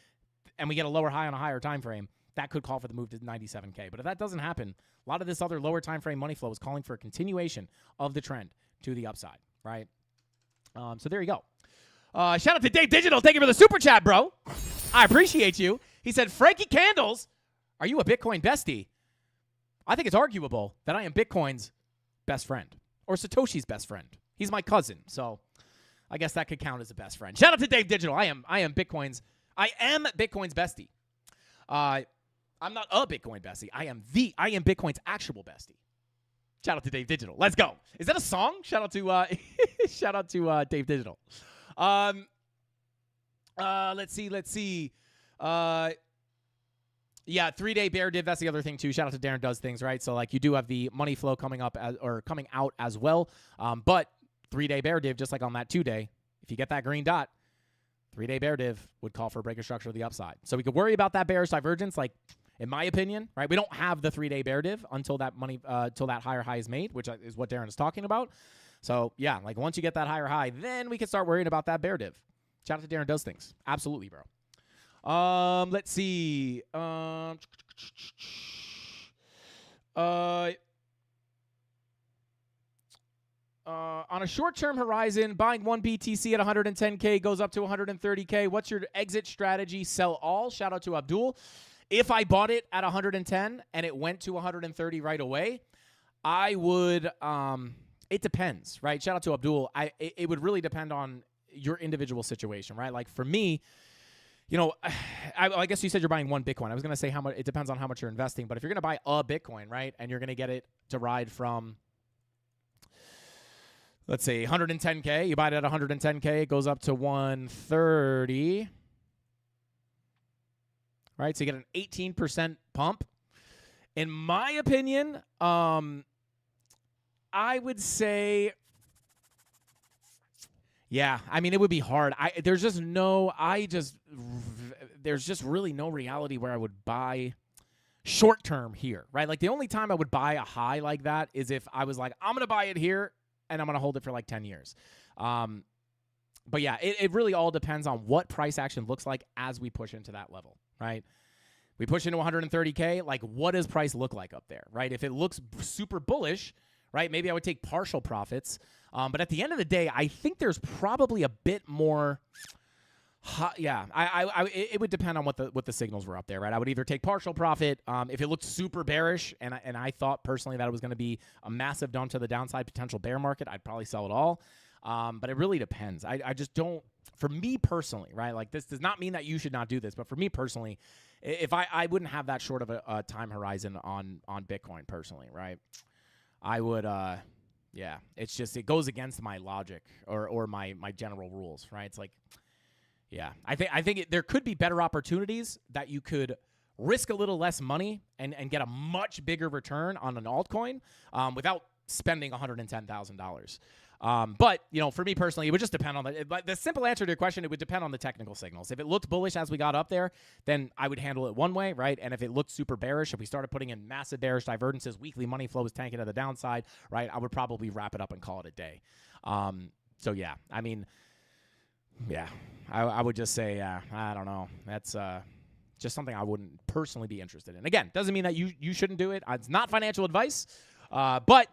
and we get a lower high on a higher time frame, that could call for the move to 97K. But if that doesn't happen, a lot of this other lower time frame money flow is calling for a continuation of the trend to the upside, right? So there you go. Shout out to Dave Digital. Thank you for the super chat, bro. I appreciate you. He said, Frankie Candles, are you a Bitcoin bestie? I think it's arguable that I am Bitcoin's best friend or Satoshi's best friend. He's my cousin, so I guess that could count as a best friend. Shout out to Dave Digital. I am Bitcoin's bestie. I'm not a Bitcoin bestie. I am Bitcoin's actual bestie. Shout out to Dave Digital. Let's go. Is that a song? Shout out to Dave Digital. Let's see. Yeah, 3-day bear div. That's the other thing too. Shout out to Darren Does Things, right? So you do have the money flow coming out as well. But 3-day bear div, just like on that 2-day, if you get that green dot, 3-day bear div would call for a breaker structure to the upside. So we could worry about that bearish divergence, in my opinion, right? We don't have the 3-day bear div until that higher high is made, which is what Darren is talking about. So yeah, once you get that higher high, then we can start worrying about that bear div. Shout out to Darren Does Things. Absolutely, bro. Let's see. On a short-term horizon, buying one BTC at 110K goes up to 130K. What's your exit strategy? Sell all. Shout out to Abdul. If I bought it at 110 and it went to 130 right away, I would. It depends, right? Shout out to Abdul. It would really depend on your individual situation, right? For me, I guess you said you're buying one Bitcoin. I was going to say how much. It depends on how much you're investing. But if you're going to buy a Bitcoin, right, and you're going to get it to ride from, let's say, 110K. You buy it at 110K. It goes up to 130. Right, so you get an 18% pump. In my opinion, I would say, yeah, it would be hard. There's just really no reality where I would buy short term here, right? The only time I would buy a high like that is if I was I'm going to buy it here and I'm going to hold it for 10 years. But yeah, it really all depends on what price action looks like as we push into that level, right? We push into 130K, what does price look like up there, right? If it looks super bullish, right, maybe I would take partial profits. But at the end of the day, I think there's probably a bit more. It would depend on what the signals were up there, right? I would either take partial profit if it looked super bearish, and I thought personally that it was going to be a massive dump to the downside, potential bear market. I'd probably sell it all. But it really depends. I just don't. For me personally, right? This does not mean that you should not do this, but for me personally, if I wouldn't have that short of a time horizon on Bitcoin personally, right? I would. Yeah, it's just it goes against my logic or my general rules, right? It's yeah, I think there could be better opportunities that you could risk a little less money and get a much bigger return on an altcoin without spending $110,000. But, for me personally, it would just depend on the simple answer to your question. It would depend on the technical signals. If it looked bullish as we got up there, then I would handle it one way, right? And if it looked super bearish, if we started putting in massive bearish divergences, weekly money flow was tanking to the downside, right? I would probably wrap it up and call it a day. So yeah, I would just say, I don't know. That's, just something I wouldn't personally be interested in. Again, doesn't mean that you shouldn't do it. It's not financial advice, but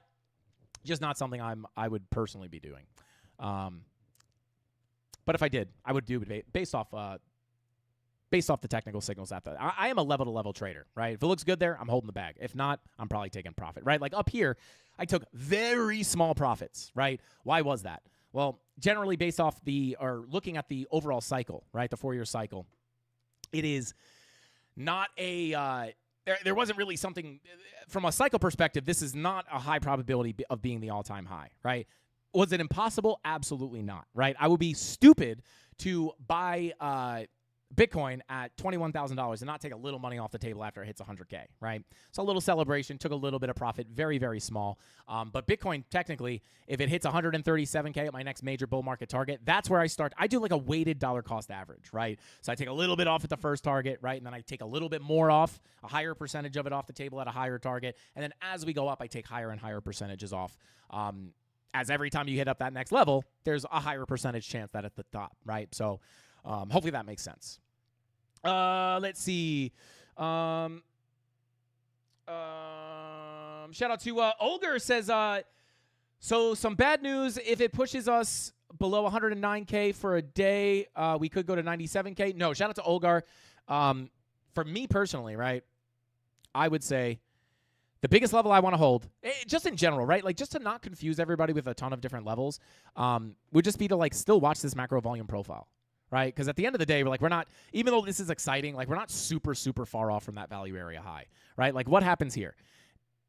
just not something I would personally be doing. But if I did, I would do it based off the technical signals. I am a level-to-level trader, right? If it looks good there, I'm holding the bag. If not, I'm probably taking profit, right? Up here, I took very small profits, right? Why was that? Well, generally based off looking at the overall cycle, right? The 4-year cycle, it is not a. There wasn't really something from a cycle perspective. This is not a high probability of being the all-time high, right? Was it impossible? Absolutely not, right? I would be stupid to buy Bitcoin at $21,000 and not take a little money off the table after it hits 100K, right? So a little celebration, took a little bit of profit, very, very small. But Bitcoin, technically, if it hits 137K at my next major bull market target, that's where I start. I do like a weighted dollar cost average, right? So I take a little bit off at the first target, right? And then I take a little bit more off, a higher percentage of it off the table at a higher target. And then as we go up, I take higher and higher percentages off. As every time you hit up that next level, there's a higher percentage chance that at the top, right? So hopefully that makes sense. Let's see. Shout out to Olger says, so some bad news. If it pushes us below 109K for a day, we could go to 97K. No, shout out to Olgar. For me personally, right, I would say the biggest level I want to hold, just in general, right, like just to not confuse everybody with a ton of different levels, would just be to like still watch this macro volume profile. Right? Because at the end of the day, we're not, even though this is exciting, like we're not super, super far off from that value area high, right? Like what happens here?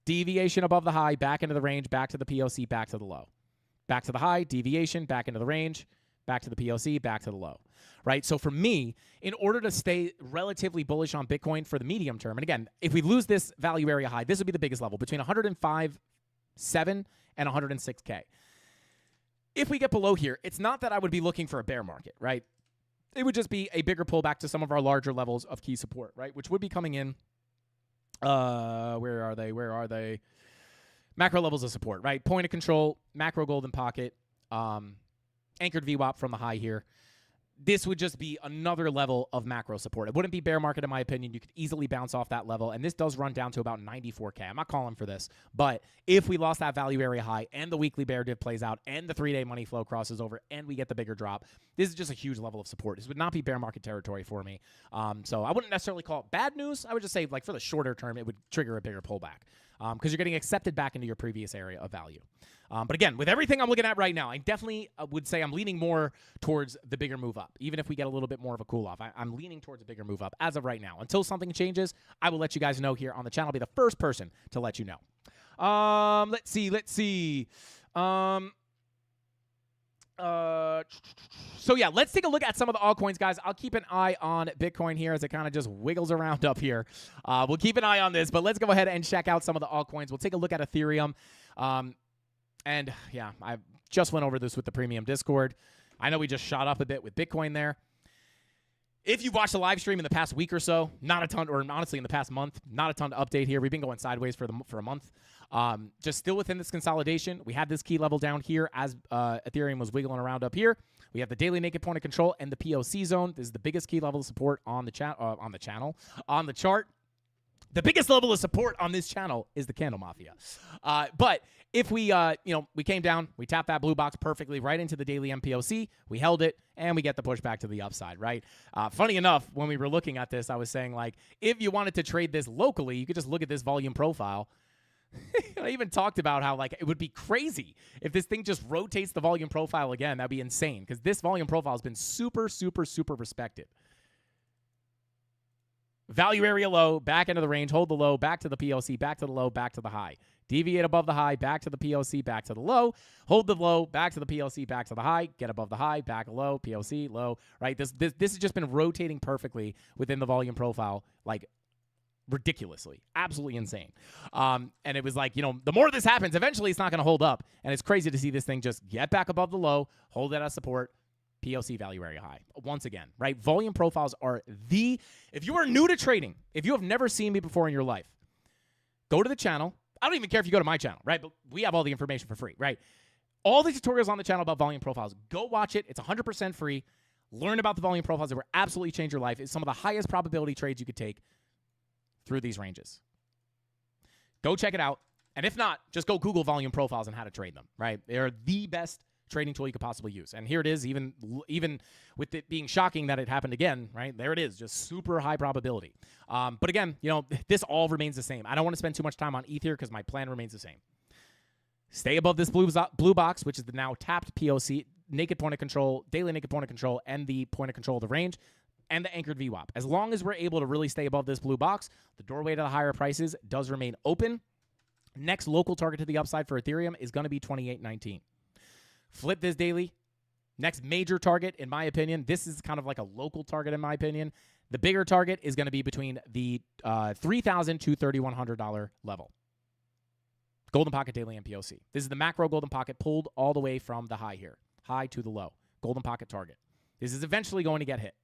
Deviation above the high, back into the range, back to the POC, back to the low. Back to the high, deviation, back into the range, back to the POC, back to the low, right? So for me, in order to stay relatively bullish on Bitcoin for the medium term, and again, if we lose this value area high, this would be the biggest level, between 105.7 and 106K. If we get below here, it's not that I would be looking for a bear market, right? It would just be a bigger pullback to some of our larger levels of key support, right? Which would be coming in. Where are they? Macro levels of support, right? Point of control, macro golden pocket, anchored VWAP from the high here. This would just be another level of macro support. It wouldn't be bear market in my opinion. You could easily bounce off that level, and this does run down to about 94K. I'm not calling for this, but if we lost that value area high and the weekly bear div plays out and the 3-day money flow crosses over and we get the bigger drop, this is just a huge level of support. This would not be bear market territory for me. So I wouldn't necessarily call it bad news. I would just say, like, for the shorter term, it would trigger a bigger pullback because you're getting accepted back into your previous area of value. But again, with everything I'm looking at right now, I definitely would say I'm leaning more towards the bigger move up. Even if we get a little bit more of a cool off, I'm leaning towards a bigger move up as of right now. Until something changes, I will let you guys know here on the channel. I'll be the first person to let you know. Let's see. So yeah, let's take a look at some of the altcoins, guys. I'll keep an eye on Bitcoin here as it kind of just wiggles around up here. We'll keep an eye on this, but let's go ahead and check out some of the altcoins. We'll take a look at Ethereum. And yeah, I just went over this with the premium Discord. I know we just shot up a bit with Bitcoin there. If you've watched the live stream in the past week or so, not a ton, or honestly in the past month, not a ton to update here. We've been going sideways for a month. Just still within this consolidation. We had this key level down here as Ethereum was wiggling around up here. We have the daily naked point of control and the POC zone. This is the biggest key level of support on the chart. The biggest level of support on this channel is the CandleMafia. But if we, we came down, we tapped that blue box perfectly right into the daily MPOC, we held it, and we get the pushback to the upside, right? Funny enough, when we were looking at this, I was saying, like, if you wanted to trade this locally, you could just look at this volume profile. I even talked about how, like, it would be crazy if this thing just rotates the volume profile again. That'd be insane because this volume profile has been super, super, super respected. Value area low, back into the range, hold the low, back to the POC, back to the low, back to the high. Deviate above the high, back to the POC, back to the low. Hold the low, back to the POC, back to the high. Get above the high, back low, POC, low. Right? This has just been rotating perfectly within the volume profile, like ridiculously, absolutely insane. And it was like, the more this happens, eventually it's not going to hold up. And it's crazy to see this thing just get back above the low, hold it as support, POC value area high. Once again, right? Volume profiles are if you are new to trading, if you have never seen me before in your life, go to the channel. I don't even care if you go to my channel, right? But we have all the information for free, right? All the tutorials on the channel about volume profiles. Go watch it. It's 100% free. Learn about the volume profiles that will absolutely change your life. It's some of the highest probability trades you could take through these ranges. Go check it out. And if not, just go Google volume profiles and how to trade them, right? They're the best trading tool you could possibly use. And here it is, even with it being shocking that it happened again, right? There it is, just super high probability. But again, this all remains the same. I don't want to spend too much time on ETH here because my plan remains the same. Stay above this blue box, which is the now tapped POC, naked point of control, daily naked point of control, and the point of control of the range, and the anchored VWAP. As long as we're able to really stay above this blue box, the doorway to the higher prices does remain open. Next local target to the upside for Ethereum is going to be 28.19. Flip this daily, Next major target, in my opinion, this is kind of like a local target in my opinion. The bigger target is going to be between the $3,000 to $3,100 level. Golden Pocket Daily MPOC. This is the macro Golden Pocket pulled all the way from the high here. High to the low. Golden Pocket target. This is eventually going to get hit.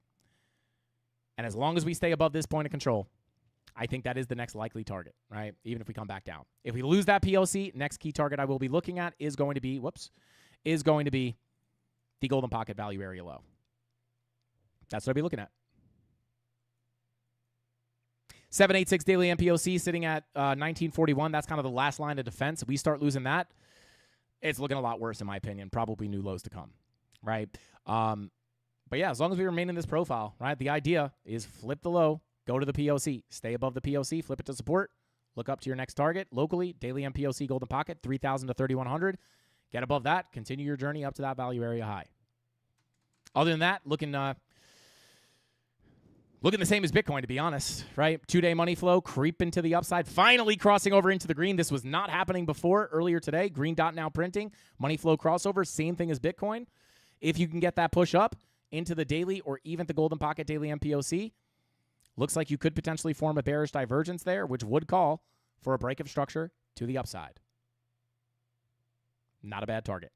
And as long as we stay above this point of control, I think that is the next likely target, right? Even if we come back down. If we lose that POC, next key target I will be looking at is going to be, the Golden Pocket value area low. That's what I'll be looking at. 786 daily MPOC sitting at 1941. That's kind of the last line of defense. If we start losing that, it's looking a lot worse in my opinion. Probably new lows to come, right? But yeah, as long as we remain in this profile, right? The idea is flip the low, go to the POC, stay above the POC, flip it to support, look up to your next target locally, daily MPOC Golden Pocket, 3,000 to 3,100. Get above that, continue your journey up to that value area high. Other than that, looking the same as Bitcoin, to be honest, right? 2-day money flow, creeping to the upside, finally crossing over into the green. This was not happening before, earlier today. Green dot now printing, money flow crossover, same thing as Bitcoin. If you can get that push up into the daily or even the Golden Pocket Daily MPOC, looks like you could potentially form a bearish divergence there, which would call for a break of structure to the upside. Not a bad target.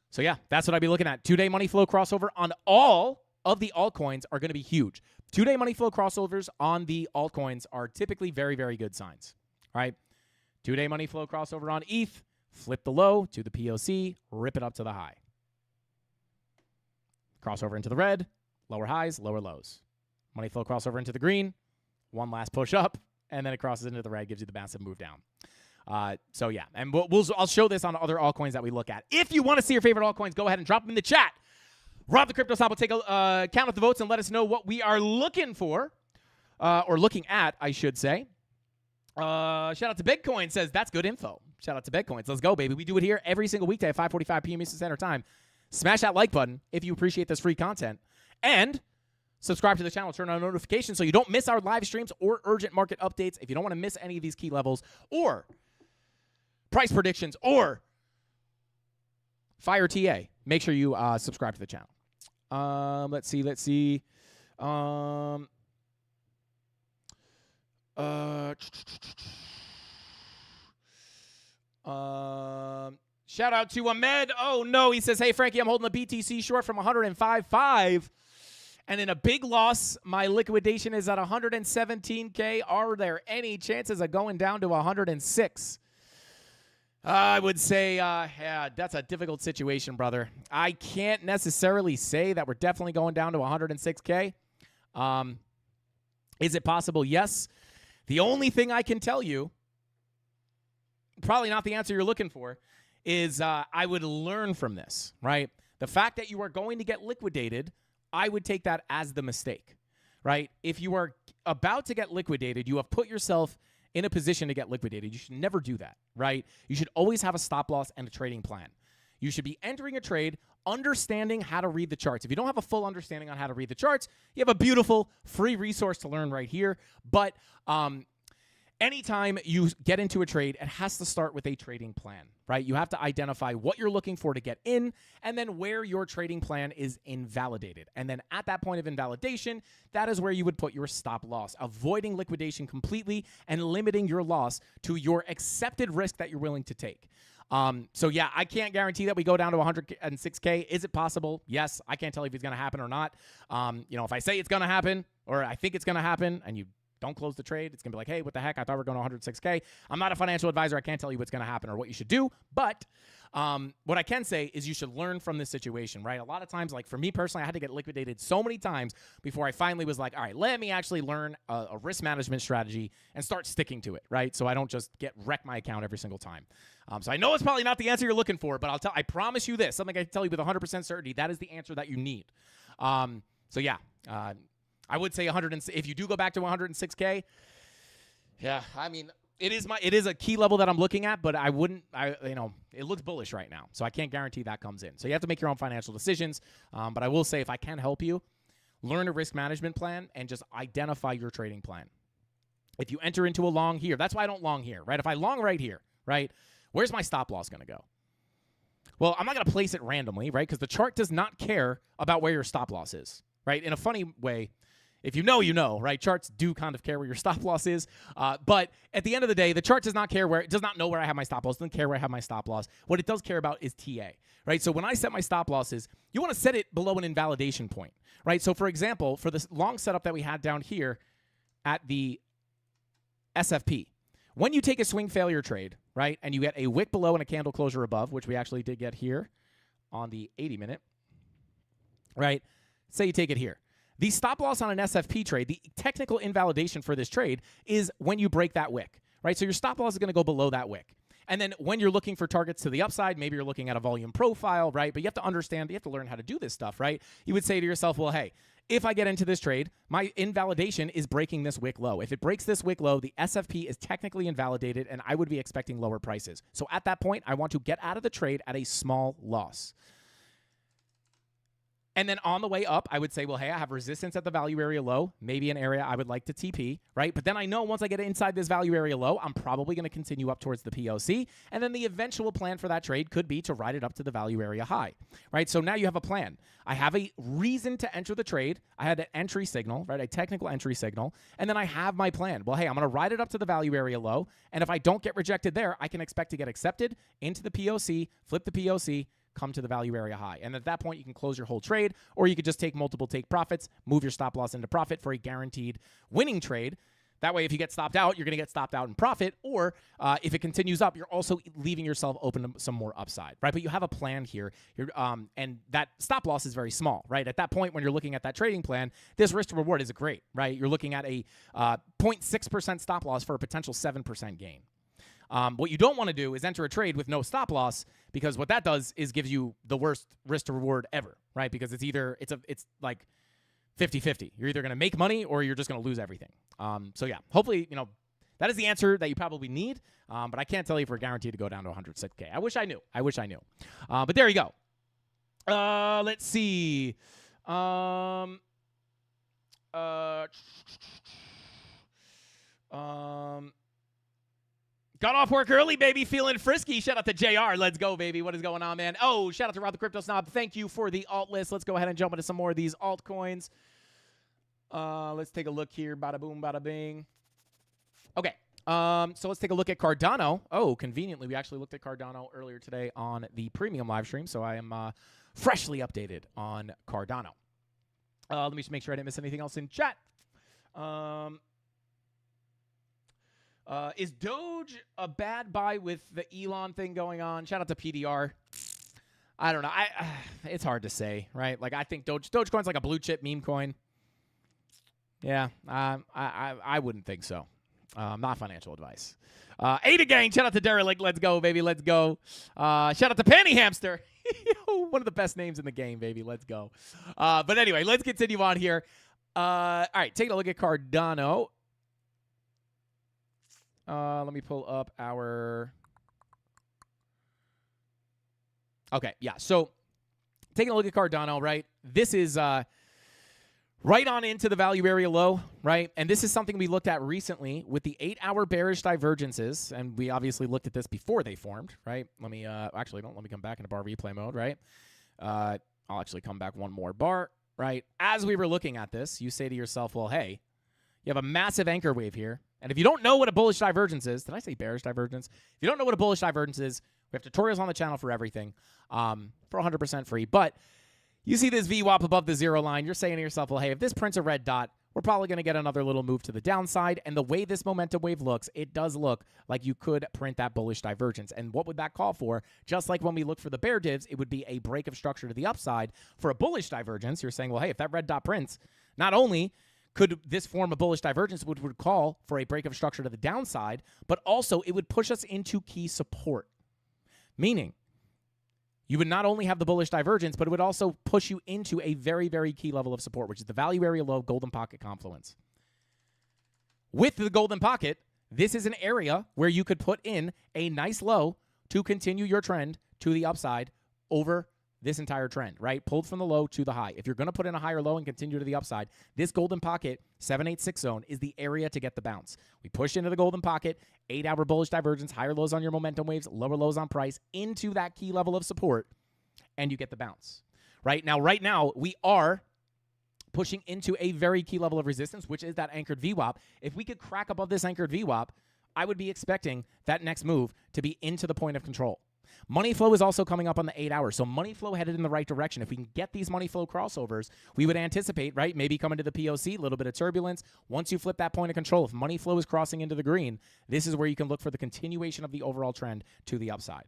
So yeah, that's what I'd be looking at. 2-day money flow crossover on all of the altcoins are going to be huge. 2-day money flow crossovers on the altcoins are typically very, very good signs, right? 2-day money flow crossover on ETH, flip the low to the POC, rip it up to the high. Crossover into the red, lower highs, lower lows. Money flow crossover into the green, one last push up, and then it crosses into the red, gives you the massive move down. So yeah, and I'll show this on other altcoins that we look at. If you want to see your favorite altcoins, go ahead and drop them in the chat. Rob the Crypto Snob will take a count of the votes and let us know what we are looking for, or looking at, I should say. Shout out to Bitcoin, says that's good info. Shout out to Bitcoins. Let's go, baby. We do it here every single weekday at 5:45 p.m. Eastern Standard Time. Smash that like button if you appreciate this free content, and subscribe to the channel. Turn on notifications so you don't miss our live streams or urgent market updates. If you don't want to miss any of these key levels or price predictions or Fire TA, make sure you subscribe to the channel. Let's see. Shout out to Ahmed. Oh, no. He says, hey, Frankie, I'm holding the BTC short from 105.5. And in a big loss, my liquidation is at 117K. Are there any chances of going down to 106? I would say, yeah, that's a difficult situation, brother. I can't necessarily say that we're definitely going down to 106K. Is it possible? Yes. The only thing I can tell you, probably not the answer you're looking for, is I would learn from this, right? The fact that you are going to get liquidated, I would take that as the mistake, right? If you are about to get liquidated, you have put yourself in a position to get liquidated. You should never do that, right? You should always have a stop loss and a trading plan. You should be entering a trade, understanding how to read the charts. If you don't have a full understanding on how to read the charts, you have a beautiful free resource to learn right here. But anytime you get into a trade, it has to start with a trading plan, right? You have to identify what you're looking for to get in and then where your trading plan is invalidated. And then at that point of invalidation, that is where you would put your stop loss, avoiding liquidation completely and limiting your loss to your accepted risk that you're willing to take. So yeah, I can't guarantee that we go down to 106K. Is it possible? Yes. I can't tell you if it's going to happen or not. If I say it's going to happen or I think it's going to happen and you don't close the trade, it's going to be like, hey, what the heck? I thought we were going to 106K. I'm not a financial advisor. I can't tell you what's going to happen or what you should do. But what I can say is you should learn from this situation, right? A lot of times, like for me personally, I had to get liquidated so many times before I finally was like, all right, let me actually learn a risk management strategy and start sticking to it, right? So I don't just wreck my account every single time. So I know it's probably not the answer you're looking for, but I promise you this, something I can tell you with 100% certainty, that is the answer that you need. So yeah, I would say if you do go back to 106K, yeah, I mean, it is a key level that I'm looking at, but it looks bullish right now. So I can't guarantee that comes in. So you have to make your own financial decisions. But I will say, if I can help you, learn a risk management plan and just identify your trading plan. If you enter into a long here, that's why I don't long here, right? If I long right here, right, where's my stop loss going to go? Well, I'm not going to place it randomly, right? Because the chart does not care about where your stop loss is, right? In a funny way, if you know, right? Charts do kind of care where your stop loss is. But at the end of the day, the chart does not care it does not know where I have my stop loss, doesn't care where I have my stop loss. What it does care about is TA, right? So when I set my stop losses, you want to set it below an invalidation point, right? So for example, for this long setup that we had down here at the SFP, when you take a swing failure trade, right, and you get a wick below and a candle closure above, which we actually did get here on the 80-minute, right? Say you take it here. The stop loss on an SFP trade, the technical invalidation for this trade is when you break that wick, right? So your stop loss is going to go below that wick. And then when you're looking for targets to the upside, maybe you're looking at a volume profile, right? But you have to understand, you have to learn how to do this stuff, right? You would say to yourself, well, hey, if I get into this trade, my invalidation is breaking this wick low. If it breaks this wick low, the SFP is technically invalidated, and I would be expecting lower prices. So at that point, I want to get out of the trade at a small loss. And then on the way up, I would say, well, hey, I have resistance at the value area low, maybe an area I would like to TP, right? But then I know once I get inside this value area low, I'm probably going to continue up towards the POC. And then the eventual plan for that trade could be to ride it up to the value area high, right? So now you have a plan. I have a reason to enter the trade. I had an entry signal, right? A technical entry signal. And then I have my plan. Well, hey, I'm going to ride it up to the value area low. And if I don't get rejected there, I can expect to get accepted into the POC, flip the POC, come to the value area high. And at that point, you can close your whole trade, or you could just take multiple take profits, move your stop loss into profit for a guaranteed winning trade. That way, if you get stopped out, you're going to get stopped out in profit, or if it continues up, you're also leaving yourself open to some more upside, right? But you have a plan here, and that stop loss is very small, right? At that point, when you're looking at that trading plan, this risk to reward is great, right? You're looking at a 0.6% stop loss for a potential 7% gain. What you don't want to do is enter a trade with no stop loss, because what that does is gives you the worst risk to reward ever, right? Because it's like 50-50. You're either going to make money or you're just going to lose everything. So yeah, hopefully, that is the answer that you probably need. But I can't tell you if we're guaranteed to go down to 106K. I wish I knew. But there you go. Let's see. Got off work early, baby. Feeling frisky. Shout out to JR. Let's go, baby. What is going on, man? Oh, shout out to Rob the Crypto Snob. Thank you for the alt list. Let's go ahead and jump into some more of these altcoins. Let's take a look here. Bada boom, bada bing. Okay. So let's take a look at Cardano. Oh, conveniently, we actually looked at Cardano earlier today on the premium live stream. So I am freshly updated on Cardano. Let me just make sure I didn't miss anything else in chat. Is Doge a bad buy with the Elon thing going on? Shout out to PDR. I don't know. It's hard to say, right? Like, I think Dogecoin's like a blue chip meme coin. Yeah, I wouldn't think so. Not financial advice. Ada Gang, shout out to Derelict. Let's go, baby. Let's go. Shout out to Panty Hamster. One of the best names in the game, baby. Let's go. But anyway, let's continue on here. All right, taking a look at Cardano. Let me pull up our... Okay, yeah. So taking a look at Cardano, right? This is right on into the value area low, right? And this is something we looked at recently with the 8-hour bearish divergences, and we obviously looked at this before they formed, right? Let me let me come back into bar replay mode, right? I'll actually come back one more bar, right? As we were looking at this, you say to yourself, well, hey, you have a massive anchor wave here. And if you don't know what a bullish divergence is, did I say bearish divergence? If you don't know what a bullish divergence is, we have tutorials on the channel for everything for 100% free. But you see this VWAP above the 0 line, you're saying to yourself, well, hey, if this prints a red dot, we're probably going to get another little move to the downside. And the way this momentum wave looks, it does look like you could print that bullish divergence. And what would that call for? Just like when we look for the bear divs, it would be a break of structure to the upside. For a bullish divergence, you're saying, well, hey, if that red dot prints, not only could this form a bullish divergence, which would call for a break of structure to the downside, but also it would push us into key support. Meaning, you would not only have the bullish divergence, but it would also push you into a very, very key level of support, which is the value area low golden pocket confluence. With the golden pocket, this is an area where you could put in a nice low to continue your trend to the upside over this entire trend, right? Pulled from the low to the high. If you're going to put in a higher low and continue to the upside, this golden pocket 786 zone is the area to get the bounce. We push into the golden pocket, 8-hour bullish divergence, higher lows on your momentum waves, lower lows on price, into that key level of support, and you get the bounce. Right now, we are pushing into a very key level of resistance, which is that anchored VWAP. If we could crack above this anchored VWAP, I would be expecting that next move to be into the point of control. Money flow is also coming up on the 8 hours, so money flow headed in the right direction. If we can get these money flow crossovers, we would anticipate, right, maybe coming to the POC, a little bit of turbulence. Once you flip that point of control, if money flow is crossing into the green, this is where you can look for the continuation of the overall trend to the upside.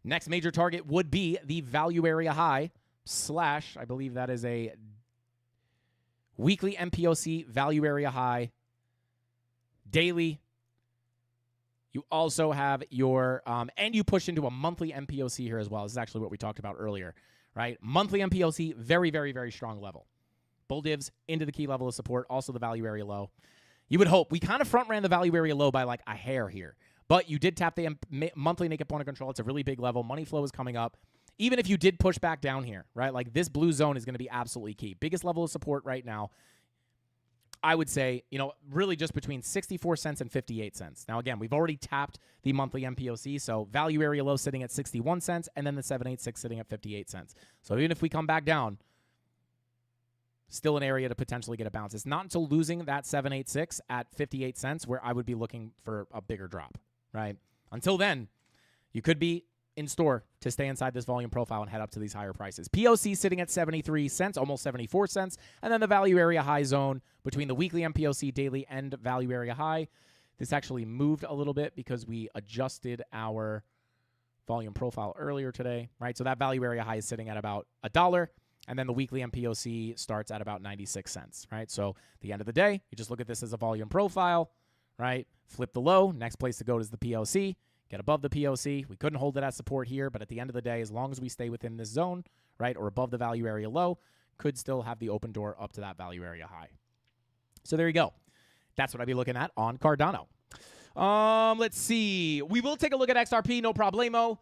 Next major target would be the value area high / I believe that is a weekly MPOC value area high, daily. You also have your, and you push into a monthly MPOC here as well. This is actually what we talked about earlier, right? Monthly MPOC, very, very, very strong level. Bull divs into the key level of support, also the value area low. You would hope. We kind of front ran the value area low by like a hair here, but you did tap the monthly naked point of control. It's a really big level. Money flow is coming up. Even if you did push back down here, right? Like this blue zone is going to be absolutely key. Biggest level of support right now, I would say, really just between 64 cents and 58 cents. Now, again, we've already tapped the monthly MPOC, so value area low sitting at 61 cents, and then the 786 sitting at 58 cents. So even if we come back down, still an area to potentially get a bounce. It's not until losing that 786 at 58 cents where I would be looking for a bigger drop, right? Until then, you could be in store to stay inside this volume profile and head up to these higher prices. POC sitting at 73 cents, almost 74 cents, and then the value area high zone between the weekly MPOC, daily, and value area high. This actually moved a little bit because we adjusted our volume profile earlier today, right? So that value area high is sitting at about $1, and then the weekly MPOC starts at about 96 cents, right? So at the end of the day, you just look at this as a volume profile, right? Flip the low. Next place to go is the POC. Get above the POC. We couldn't hold it as support here, but at the end of the day, as long as we stay within this zone, right, or above the value area low, could still have the open door up to that value area high. So there you go. That's what I'd be looking at on Cardano. Let's see. We will take a look at XRP, no problemo.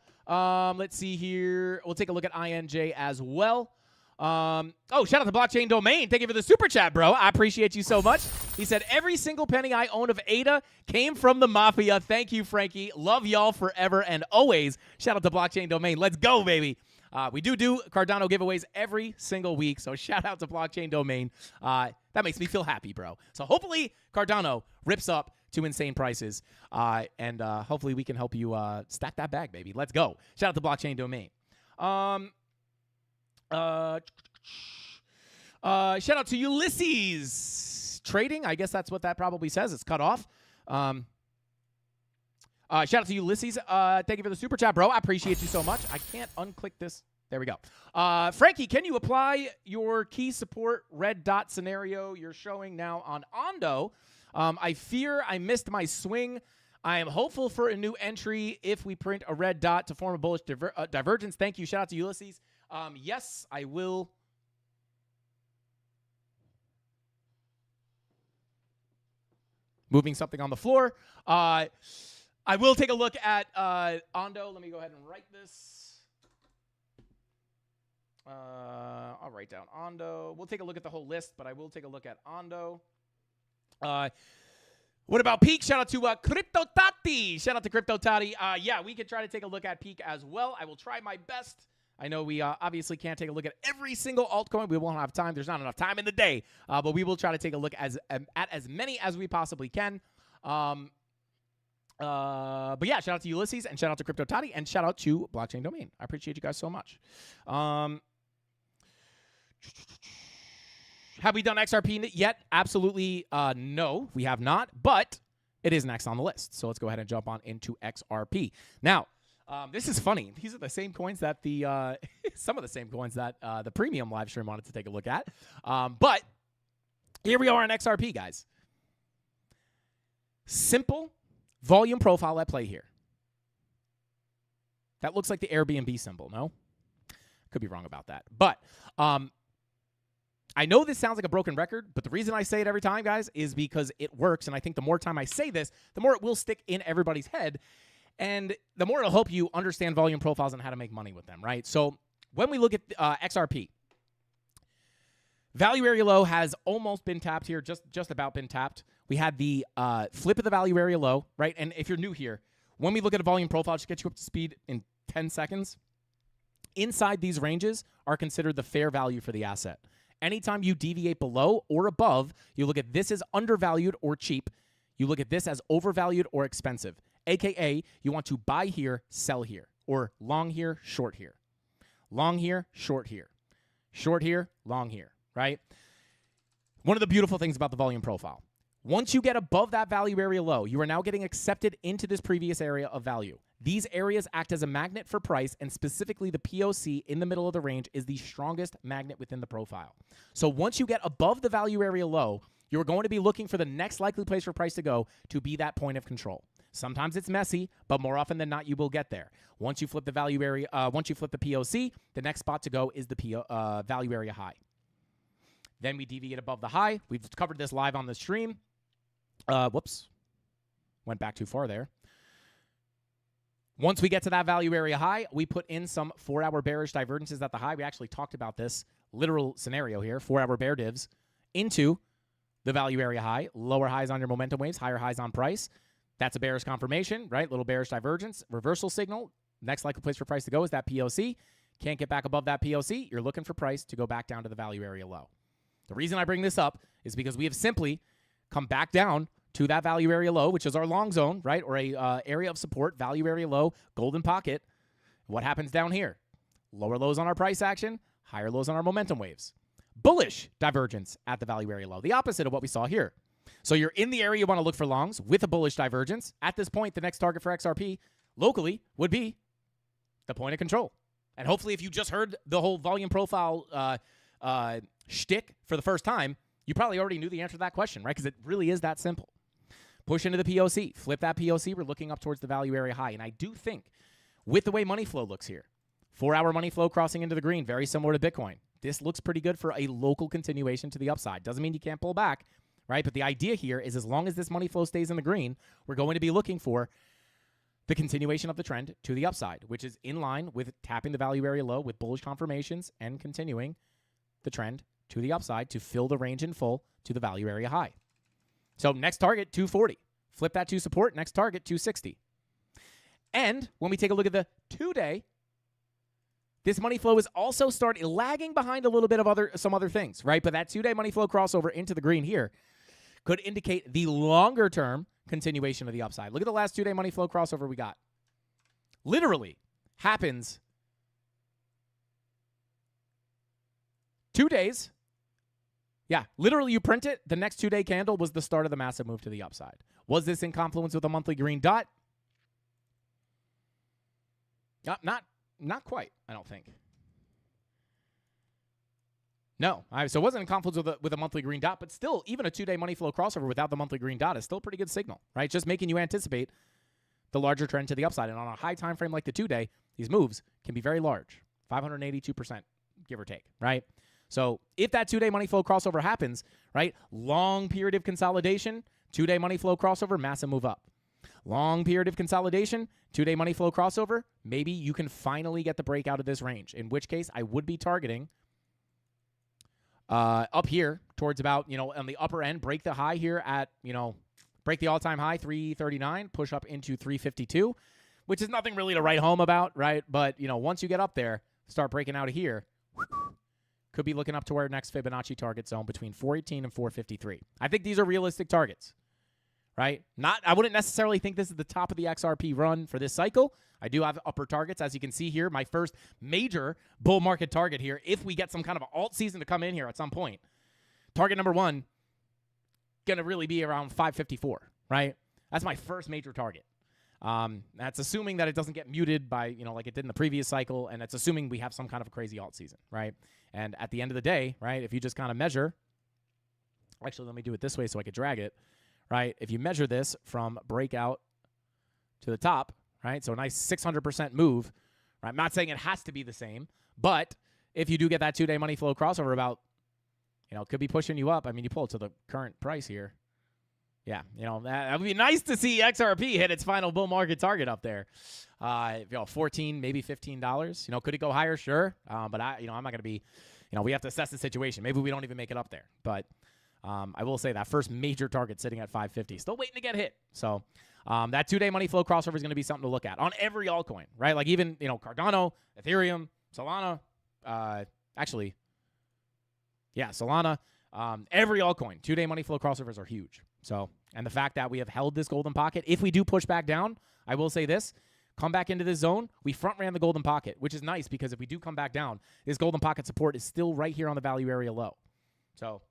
Let's see here. We'll take a look at INJ as well. Shout out to Blockchain Domain. Thank you for the super chat, bro. I appreciate you so much. He said, every single penny I own of ADA came from the Mafia. Thank you, Frankie. Love y'all forever and always. Shout out to Blockchain Domain. Let's go, baby. We do Cardano giveaways every single week, so shout out to Blockchain Domain. That makes me feel happy, bro. So hopefully Cardano rips up to insane prices, and hopefully we can help you stack that bag, baby. Let's go. Shout out to Blockchain Domain. Shout out to Ulysses Trading. I guess that's what that probably says. It's cut off. Shout out to Ulysses. Thank you for the super chat, bro. I appreciate you so much. I can't unclick this. There we go. Frankie, can you apply your key support red dot scenario you're showing now on Ondo? I fear I missed my swing. I am hopeful for a new entry if we print a red dot to form a bullish divergence. Thank you. Shout out to Ulysses. Yes, I will. Moving something on the floor. I will take a look at Ondo. Let me go ahead and write this. I'll write down Ondo. We'll take a look at the whole list, but I will take a look at Ondo. What about Peak? Shout out to Crypto Tati. Shout out to Crypto Tati. Yeah, we could try to take a look at Peak as well. I will try my best. I know we obviously can't take a look at every single altcoin. We won't have time. There's not enough time in the day. But we will try to take a look at as many as we possibly can. But yeah, shout out to Ulysses and shout out to Crypto Tati and shout out to Blockchain Domain. I appreciate you guys so much. Have we done XRP yet? Absolutely no, we have not. But it is next on the list. So let's go ahead and jump on into XRP. Now, this is funny. These are the same coins that the some of the same coins that the premium live stream wanted to take a look at. But here we are on XRP, guys. Simple volume profile at play here. That looks like the Airbnb symbol, no? Could be wrong about that. But I know this sounds like a broken record, but the reason I say it every time, guys, is because it works. And I think the more time I say this, the more it will stick in everybody's head. And the more it'll help you understand volume profiles and how to make money with them, right? So when we look at XRP, value area low has almost been tapped here, just about been tapped. We had the flip of the value area low, right? And if you're new here, when we look at a volume profile, just get you up to speed in 10 seconds. Inside these ranges are considered the fair value for the asset. Anytime you deviate below or above, you look at this as undervalued or cheap. You look at this as overvalued or expensive. AKA, you want to buy here, sell here, or long here, short here. Long here, short here. Short here, long here, right? One of the beautiful things about the volume profile. Once you get above that value area low, you are now getting accepted into this previous area of value. These areas act as a magnet for price, and specifically the POC in the middle of the range is the strongest magnet within the profile. So once you get above the value area low, you're going to be looking for the next likely place for price to go to be that point of control. Sometimes it's messy, but more often than not, you will get there. Once you flip the value area, once you flip the POC, the next spot to go is the value area high. Then we deviate above the high. We've covered this live on the stream. Whoops. Went back too far there. Once we get to that value area high, we put in some 4-hour bearish divergences at the high. We actually talked about this literal scenario here, 4-hour bear divs into the value area high, lower highs on your momentum waves, higher highs on price. That's a bearish confirmation, right? Little bearish divergence, reversal signal. Next likely place for price to go is that POC. Can't get back above that POC. You're looking for price to go back down to the value area low. The reason I bring this up is because we have simply come back down to that value area low, which is our long zone, right? Or a area of support, value area low, golden pocket. What happens down here? Lower lows on our price action, higher lows on our momentum waves. Bullish divergence at the value area low, the opposite of what we saw here. So you're in the area you want to look for longs with a bullish divergence. At this point, the next target for XRP locally would be the point of control. And hopefully if you just heard the whole volume profile shtick for the first time, you probably already knew the answer to that question, right? Because it really is that simple. Push into the POC, flip that POC. We're looking up towards the value area high. And I do think with the way money flow looks here, 4-hour money flow crossing into the green, very similar to Bitcoin. This looks pretty good for a local continuation to the upside. Doesn't mean you can't pull back, right? But the idea here is as long as this money flow stays in the green, we're going to be looking for the continuation of the trend to the upside, which is in line with tapping the value area low with bullish confirmations and continuing the trend to the upside to fill the range in full to the value area high. So next target, 240. Flip that to support. Next target, 260. And when we take a look at the 2-day, this money flow is also starting lagging behind a little bit of some other things, right? But that 2-day money flow crossover into the green here could indicate the longer term continuation of the upside. Look at the last 2-day money flow crossover we got. Literally happens 2 days. Yeah, literally you print it. The next 2-day candle was the start of the massive move to the upside. Was this in confluence with a monthly green dot? Not quite, I don't think. No, so it wasn't in confluence with a monthly green dot, but still, even a 2-day money flow crossover without the monthly green dot is still a pretty good signal, right? Just making you anticipate the larger trend to the upside. And on a high time frame like the 2-day, these moves can be very large, 582%, give or take, right? So if that 2-day money flow crossover happens, right, long period of consolidation, 2-day money flow crossover, massive move up. Long period of consolidation, 2-day money flow crossover, maybe you can finally get the break out of this range, in which case I would be targeting up here towards about, on the upper end, break the high here at, break the all-time high, 339, push up into 352, which is nothing really to write home about, right? But, once you get up there, start breaking out of here, could be looking up to our next Fibonacci target zone between 418 and 453. I think these are realistic targets, right? I wouldn't necessarily think this is the top of the XRP run for this cycle. I do have upper targets, as you can see here. My first major bull market target here, if we get some kind of alt season to come in here at some point. Target number 1, going to really be around 554, right? That's my first major target. That's assuming that it doesn't get muted by, like it did in the previous cycle, and it's assuming we have some kind of a crazy alt season, right? And at the end of the day, right, if you just kind of measure, actually, let me do it this way so I could drag it, right? If you measure this from breakout to the top, right, so a nice 600% move, right? I'm not saying it has to be the same, but if you do get that 2-day money flow crossover about, it could be pushing you up. I mean, you pull it to the current price here, Yeah, that would be nice to see XRP hit its final bull market target up there. 14, maybe $15. Could it go higher? Sure. But I'm not going to be, we have to assess the situation. Maybe we don't even make it up there. But I will say that first major target sitting at 550, still waiting to get hit. So that 2-day money flow crossover is going to be something to look at on every altcoin, right? Like even, Cardano, Ethereum, Solana, Solana, every altcoin, 2-day money flow crossovers are huge. So, and the fact that we have held this golden pocket, if we do push back down, I will say this, come back into this zone, we front ran the golden pocket, which is nice because if we do come back down, this golden pocket support is still right here on the value area low. So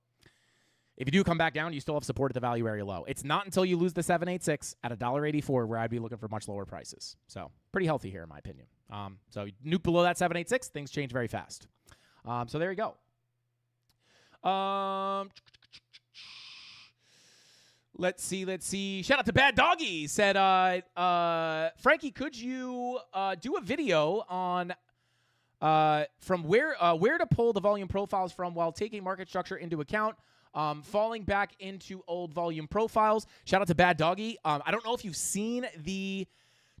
if you do come back down, you still have support at the value area low. It's not until you lose the 786 at $1.84 where I'd be looking for much lower prices. So pretty healthy here in my opinion. So you nuke below that 786, things change very fast. So there you go. Let's see. Shout out to Bad Doggy. Said, Frankie, could you do a video on from where to pull the volume profiles from while taking market structure into account, falling back into old volume profiles? Shout out to Bad Doggy. I don't know if you've seen the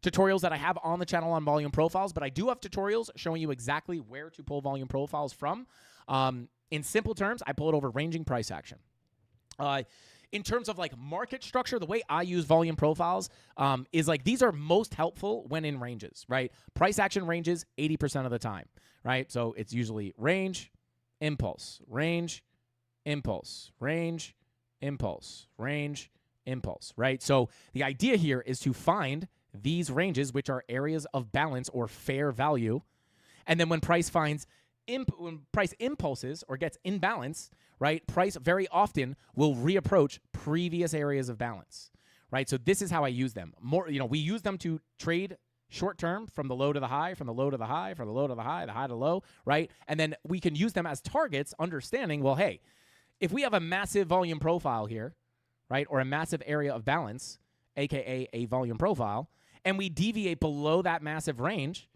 tutorials that I have on the channel on volume profiles, but I do have tutorials showing you exactly where to pull volume profiles from. In simple terms, I pull it over ranging price action. In terms of like market structure, the way I use volume profiles is like these are most helpful when in ranges, right? Price action ranges 80% of the time, right? So it's usually range, impulse, range, impulse, range, impulse, range, impulse, right? So the idea here is to find these ranges, which are areas of balance or fair value, and then when price finds when price impulses or gets in balance, right, price very often will reapproach previous areas of balance, right? So this is how I use them. We use them to trade short term from the low to the high, from the low to the high, from the low to the high to low, right? And then we can use them as targets, understanding, well, hey, if we have a massive volume profile here, right, or a massive area of balance, aka a volume profile, and we deviate below that massive range,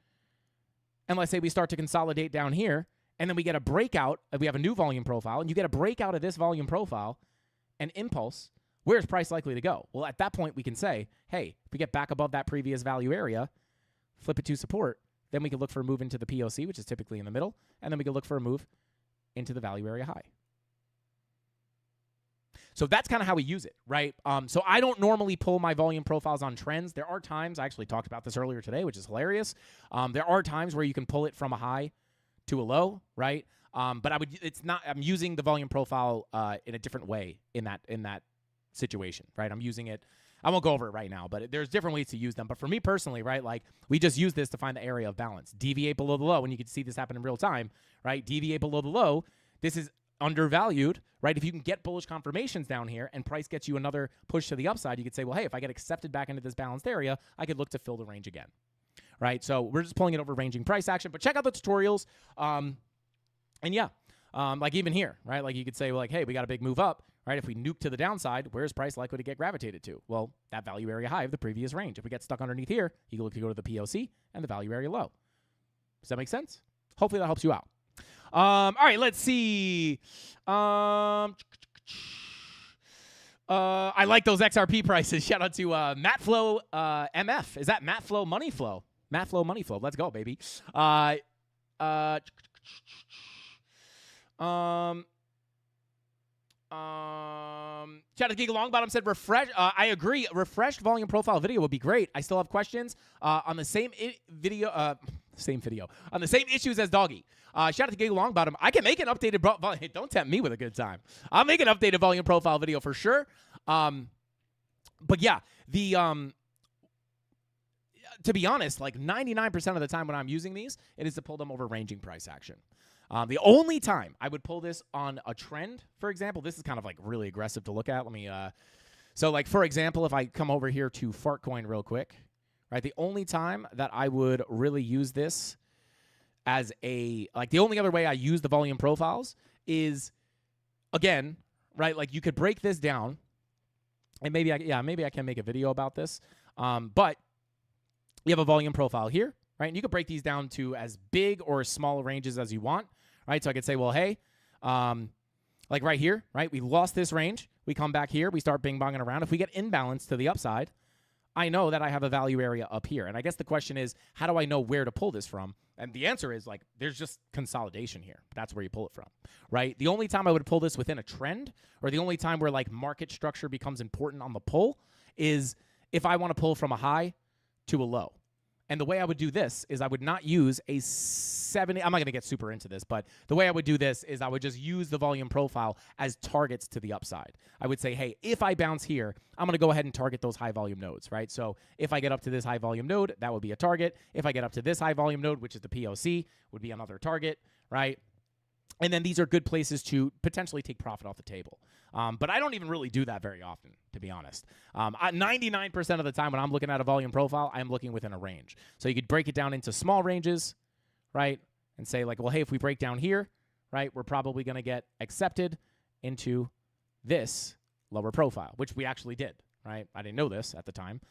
and let's say we start to consolidate down here, and then we get a breakout, we have a new volume profile, and you get a breakout of this volume profile, an impulse, where's price likely to go? Well, at that point, we can say, hey, if we get back above that previous value area, flip it to support, then we can look for a move into the POC, which is typically in the middle, and then we can look for a move into the value area high. So that's kind of how we use it, right? So I don't normally pull my volume profiles on trends. There are times, I actually talked about this earlier today, which is hilarious. There are times where you can pull it from a high to a low, right? But I'm using the volume profile in a different way in that situation, right? I'm using it, I won't go over it right now, but there's different ways to use them. But for me personally, right, like we just use this to find the area of balance. Deviate below the low, and you can see this happen in real time, right? Deviate below the low. This is undervalued, right? If you can get bullish confirmations down here and price gets you another push to the upside, you could say, well, hey, if I get accepted back into this balanced area, I could look to fill the range again, right? So we're just pulling it over ranging price action, but check out the tutorials. Like even here, right? Like you could say, well, like, hey, we got a big move up, right? If we nuke to the downside, where's price likely to get gravitated to? Well, that value area high of the previous range. If we get stuck underneath here, you can look to go to the POC and the value area low. Does that make sense? Hopefully that helps you out. All right, let's see. I like those XRP prices. Shout out to Mattflow MF. Is that Mattflow Money Flow? Mattflow Money Flow. Let's go, baby. Shout out to Giga Longbottom said refresh. I agree. Refreshed volume profile video would be great. I still have questions on the same video. On the same issues as Doggy. Shout out to Giga Longbottom. I can make an updated don't tempt me with a good time. I'll make an updated volume profile video for sure. But yeah, to be honest, like 99% of the time when I'm using these, it is to pull them over ranging price action. The only time I would pull this on a trend, for example, this is kind of like really aggressive to look at. Let me, so like for example, if I come over here to Fartcoin real quick, right? The only time that I would really use this as the only other way I use the volume profiles is, again, right? Like you could break this down, and maybe I can make a video about this. But you have a volume profile here, right? And you could break these down to as big or as small ranges as you want, right? So I could say, well, hey, like right here, right? We lost this range. We come back here. We start bing-bonging around. If we get imbalanced to the upside, I know that I have a value area up here. And I guess the question is, how do I know where to pull this from? And the answer is, like, there's just consolidation here. That's where you pull it from, right? The only time I would pull this within a trend, or the only time where, like, market structure becomes important on the pull is if I want to pull from a high to a low. And the way I would do this is I would not use a 70. I'm not going to get super into this, but the way I would do this is I would just use the volume profile as targets to the upside. I would say, hey, if I bounce here, I'm going to go ahead and target those high volume nodes, right? So if I get up to this high volume node, that would be a target. If I get up to this high volume node, which is the POC, would be another target, right? And then these are good places to potentially take profit off the table. But I don't even really do that very often, to be honest. 99% of the time when I'm looking at a volume profile, I'm looking within a range. So you could break it down into small ranges, right? And say like, well, hey, if we break down here, right, we're probably going to get accepted into this lower profile, which we actually did, right? I didn't know this at the time.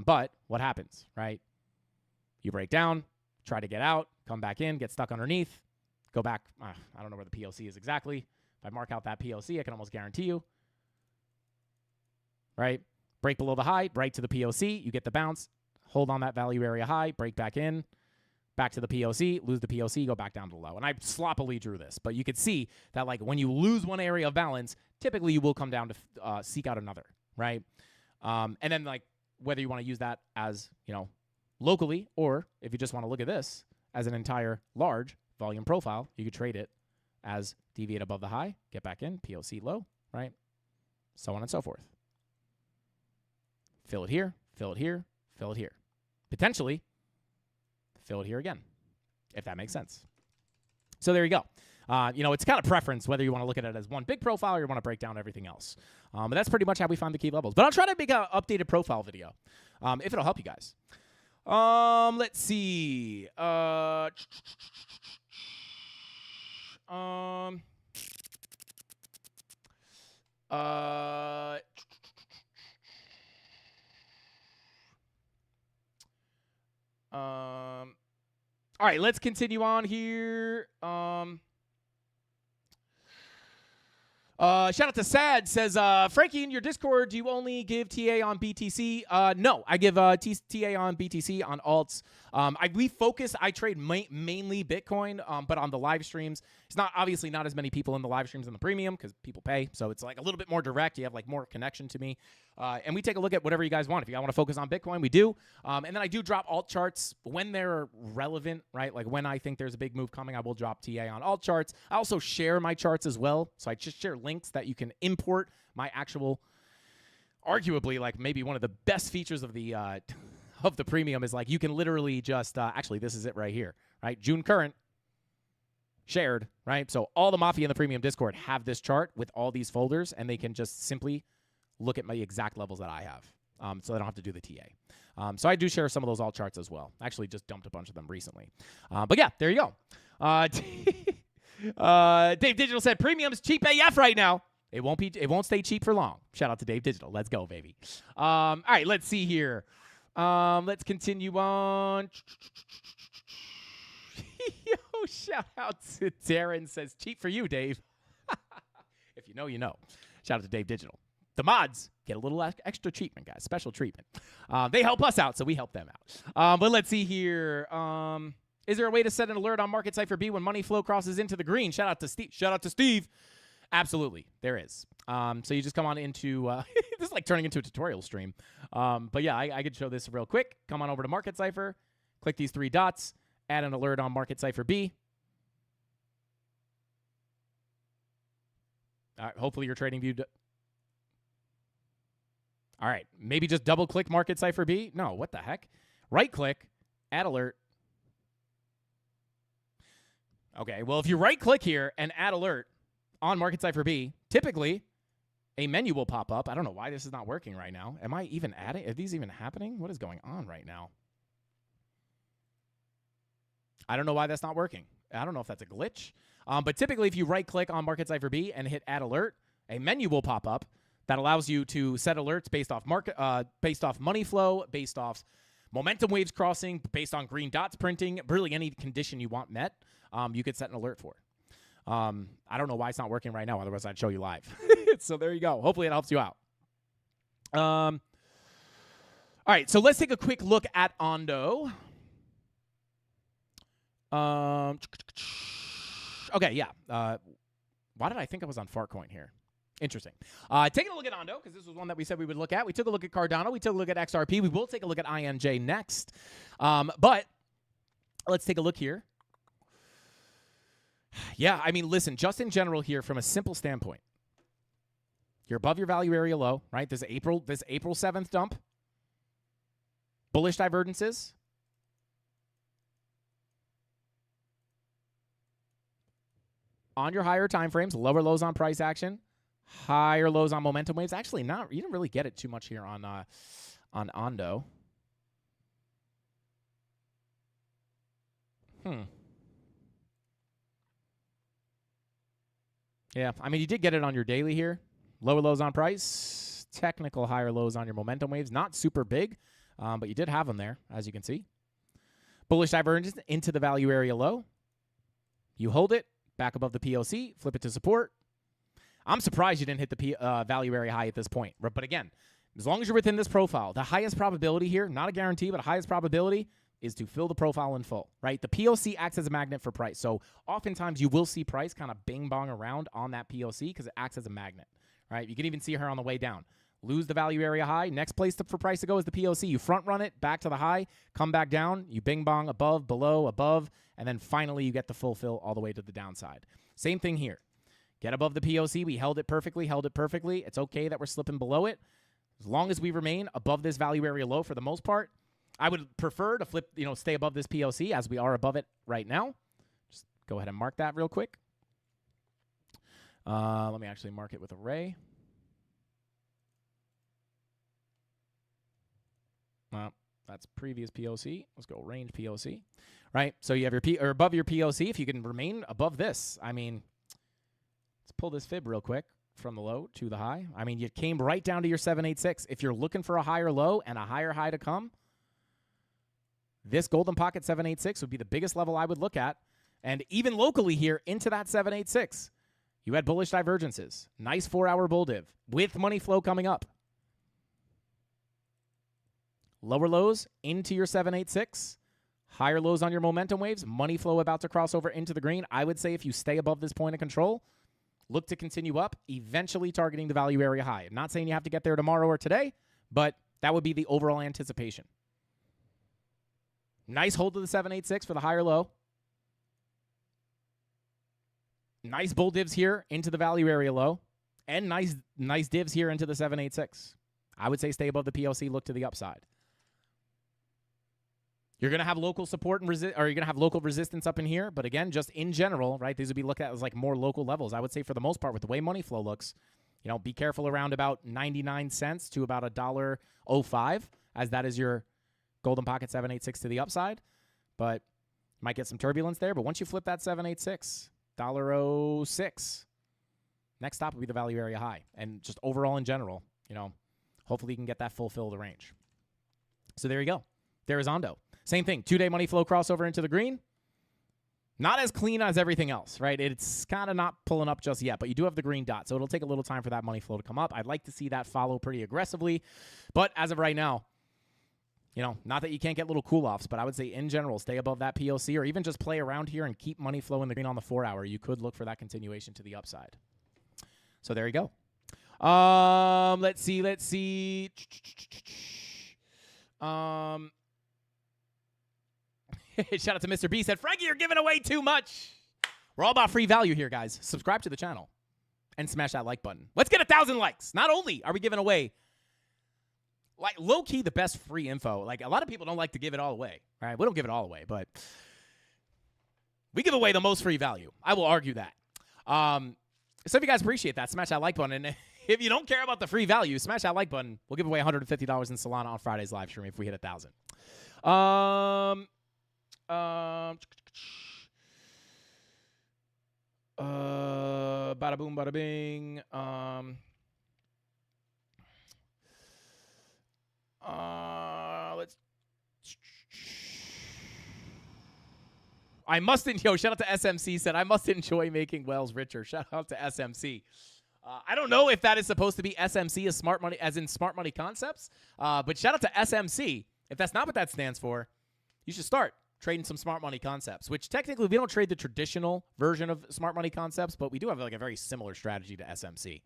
But what happens, right? You break down, try to get out, come back in, get stuck underneath, go back. I don't know where the POC is exactly. If I mark out that POC, I can almost guarantee you, right? Break below the high, right to the POC, you get the bounce, hold on that value area high, break back in, back to the POC, lose the POC, go back down to the low. And I sloppily drew this, but you could see that like when you lose one area of balance, typically you will come down to seek out another, right? And then like whether you want to use that as, you know, locally, or if you just want to look at this as an entire large volume profile, you could trade it as deviate above the high, get back in, POC low, right? So on and so forth. Fill it here, fill it here, fill it here. Potentially, fill it here again, if that makes sense. So there you go. You know, it's kind of preference whether you want to look at it as one big profile or you want to break down everything else. But that's pretty much how we find the key levels. But I'll try to make an updated profile video if it'll help you guys. Let's see. All right, let's continue on here. Shout out to Sad, says, Frankie, in your Discord, do you only give TA on BTC? No, I give TA on BTC, on alts. I trade mainly Bitcoin, but on the live streams, it's obviously not as many people in the live streams in the premium because people pay. So it's like a little bit more direct. You have like more connection to me. And we take a look at whatever you guys want. If you guys want to focus on Bitcoin, we do. And then I do drop alt charts when they're relevant, right? Like when I think there's a big move coming, I will drop TA on alt charts. I also share my charts as well. So I just share links that you can import my actual, arguably like maybe one of the best features of the premium is like you can literally just, actually this is it right here, right? June current. Shared, right? So all the Mafia in the premium Discord have this chart with all these folders, and they can just simply look at my exact levels that I have. So they don't have to do the TA. So I do share some of those alt charts as well. I actually just dumped a bunch of them recently. But yeah, there you go. Dave Digital said premium's cheap AF right now. It won't stay cheap for long. Shout out to Dave Digital. Let's go, baby. All right, let's see here. Let's continue on. Yo, shout out to Darren, says cheap for you, Dave. If you know, you know. Shout out to Dave Digital. The mods get a little extra treatment, guys. Special treatment. They help us out, so we help them out. But let's see here. Is there a way to set an alert on Market Cipher B when money flow crosses into the green? Shout out to Steve. Shout out to Steve. Absolutely, there is. So you just come on into this is like turning into a tutorial stream. But yeah, I could show this real quick. Come on over to Market Cipher. Click these three dots. Add an alert on Market Cipher B. All right, hopefully your trading view. All right, maybe just double click Market Cipher B. No, what the heck? Right click, add alert. Okay, well, if you right click here and add alert on Market Cipher B, typically a menu will pop up. I don't know why this is not working right now. Am I even adding? Are these even happening? What is going on right now? I don't know why that's not working. I don't know if that's a glitch. But typically, if you right-click on Market Cipher B and hit Add Alert, a menu will pop up that allows you to set alerts based off based off money flow, based off momentum waves crossing, based on green dots printing, really any condition you want met, you could set an alert for. I don't know why it's not working right now. Otherwise, I'd show you live. So there you go. Hopefully, it helps you out. All right, so let's take a quick look at Ondo. Okay, yeah. Why did I think I was on Fartcoin here? Interesting. Taking a look at Ondo, because this was one that we said we would look at. We took a look at Cardano. We took a look at XRP. We will take a look at INJ next. But let's take a look here. Yeah, I mean, listen, just in general here, from a simple standpoint, you're above your value area low, right? This April 7th dump. Bullish divergences. On your higher time frames, lower lows on price action, higher lows on momentum waves. Actually, not. You didn't really get it too much here on Ondo. Yeah, I mean, you did get it on your daily here. Lower lows on price, technical higher lows on your momentum waves. Not super big, but you did have them there, as you can see. Bullish divergence into the value area low. You hold it back above the POC, flip it to support. I'm surprised you didn't hit the value area high at this point. But again, as long as you're within this profile, the highest probability here, not a guarantee, but the highest probability is to fill the profile in full, right? The POC acts as a magnet for price. So oftentimes you will see price kind of bing-bong around on that POC because it acts as a magnet, right? You can even see her on the way down. Lose the value area high. Next place for price to go is the POC. You front run it back to the high, come back down. You bing-bong above, below, above, and then finally you get the full fill all the way to the downside. Same thing here. Get above the POC. We held it perfectly, It's okay that we're slipping below it. As long as we remain above this value area low for the most part, I would prefer to flip, stay above this POC as we are above it right now. Just go ahead and mark that real quick. Let me actually mark it with a ray. Well, that's previous POC. Let's go range POC. Right? So you have your above your POC. If you can remain above this, I mean, let's pull this fib real quick from the low to the high. I mean, you came right down to your 786. If you're looking for a higher low and a higher high to come, this golden pocket 786 would be the biggest level I would look at. And even locally here into that 786, you had bullish divergences. Nice 4-hour bull div with money flow coming up. Lower lows into your 786. Higher lows on your momentum waves. Money flow about to cross over into the green. I would say if you stay above this point of control, look to continue up, eventually targeting the value area high. I'm not saying you have to get there tomorrow or today, but that would be the overall anticipation. Nice hold of the 786 for the higher low. Nice bull divs here into the value area low. And nice divs here into the 786. I would say stay above the POC, look to the upside. You're going to have local support and you're going to have local resistance up in here. But again, just in general, right, these would be looked at as like more local levels. I would say for the most part, with the way money flow looks, be careful around about 99 cents to about $1.05, as that is your golden pocket 786 to the upside. But you might get some turbulence there. But once you flip that 786, $1.06, next stop will be the value area high. And just overall in general, hopefully you can get that full fill of the range. So there you go. There is Ondo. Same thing, 2-day money flow crossover into the green. Not as clean as everything else, right? It's kind of not pulling up just yet, but you do have the green dot, so it'll take a little time for that money flow to come up. I'd like to see that follow pretty aggressively, but as of right now, not that you can't get little cool-offs, but I would say in general, stay above that POC or even just play around here and keep money flow in the green on the 4-hour. You could look for that continuation to the upside. So there you go. Let's see. Shout out to Mr. B. Said, Frankie, you're giving away too much. We're all about free value here, guys. Subscribe to the channel and smash that like button. Let's get 1,000 likes. Not only are we giving away, like, low-key the best free info. Like, a lot of people don't like to give it all away. All right, we don't give it all away, but we give away the most free value. I will argue that. So if you guys appreciate that, smash that like button. And if you don't care about the free value, smash that like button. We'll give away $150 in Solana on Friday's live stream if we hit 1,000. Bada boom, bada bing. Shout out to SMC said, I must enjoy making Wells richer. Shout out to SMC. I don't know if that is supposed to be SMC as smart money, as in smart money concepts. But shout out to SMC. If that's not what that stands for, you should start trading some smart money concepts, which technically we don't trade the traditional version of smart money concepts, but we do have like a very similar strategy to SMC.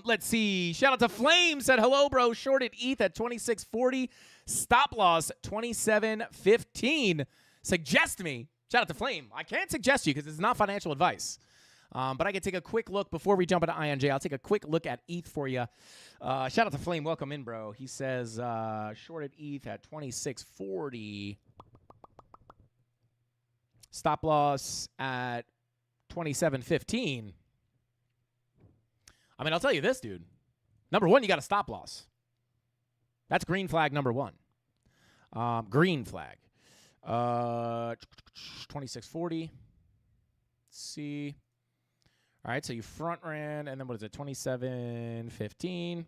Let's see. Shout out to Flame said, hello, bro. Shorted ETH at 26.40. Stop loss 27.15. Suggest me. Shout out to Flame. I can't suggest you because it's not financial advice. But I can take a quick look before we jump into INJ. I'll take a quick look at ETH for you. Shout out to Flame. Welcome in, bro. He says shorted ETH at 26.40. Stop loss at 27.15. I mean, I'll tell you this, dude. Number one, you got a stop loss. That's green flag number one. Green flag. 26.40. Let's see. All right, so you front ran, and then what is it, 27.15.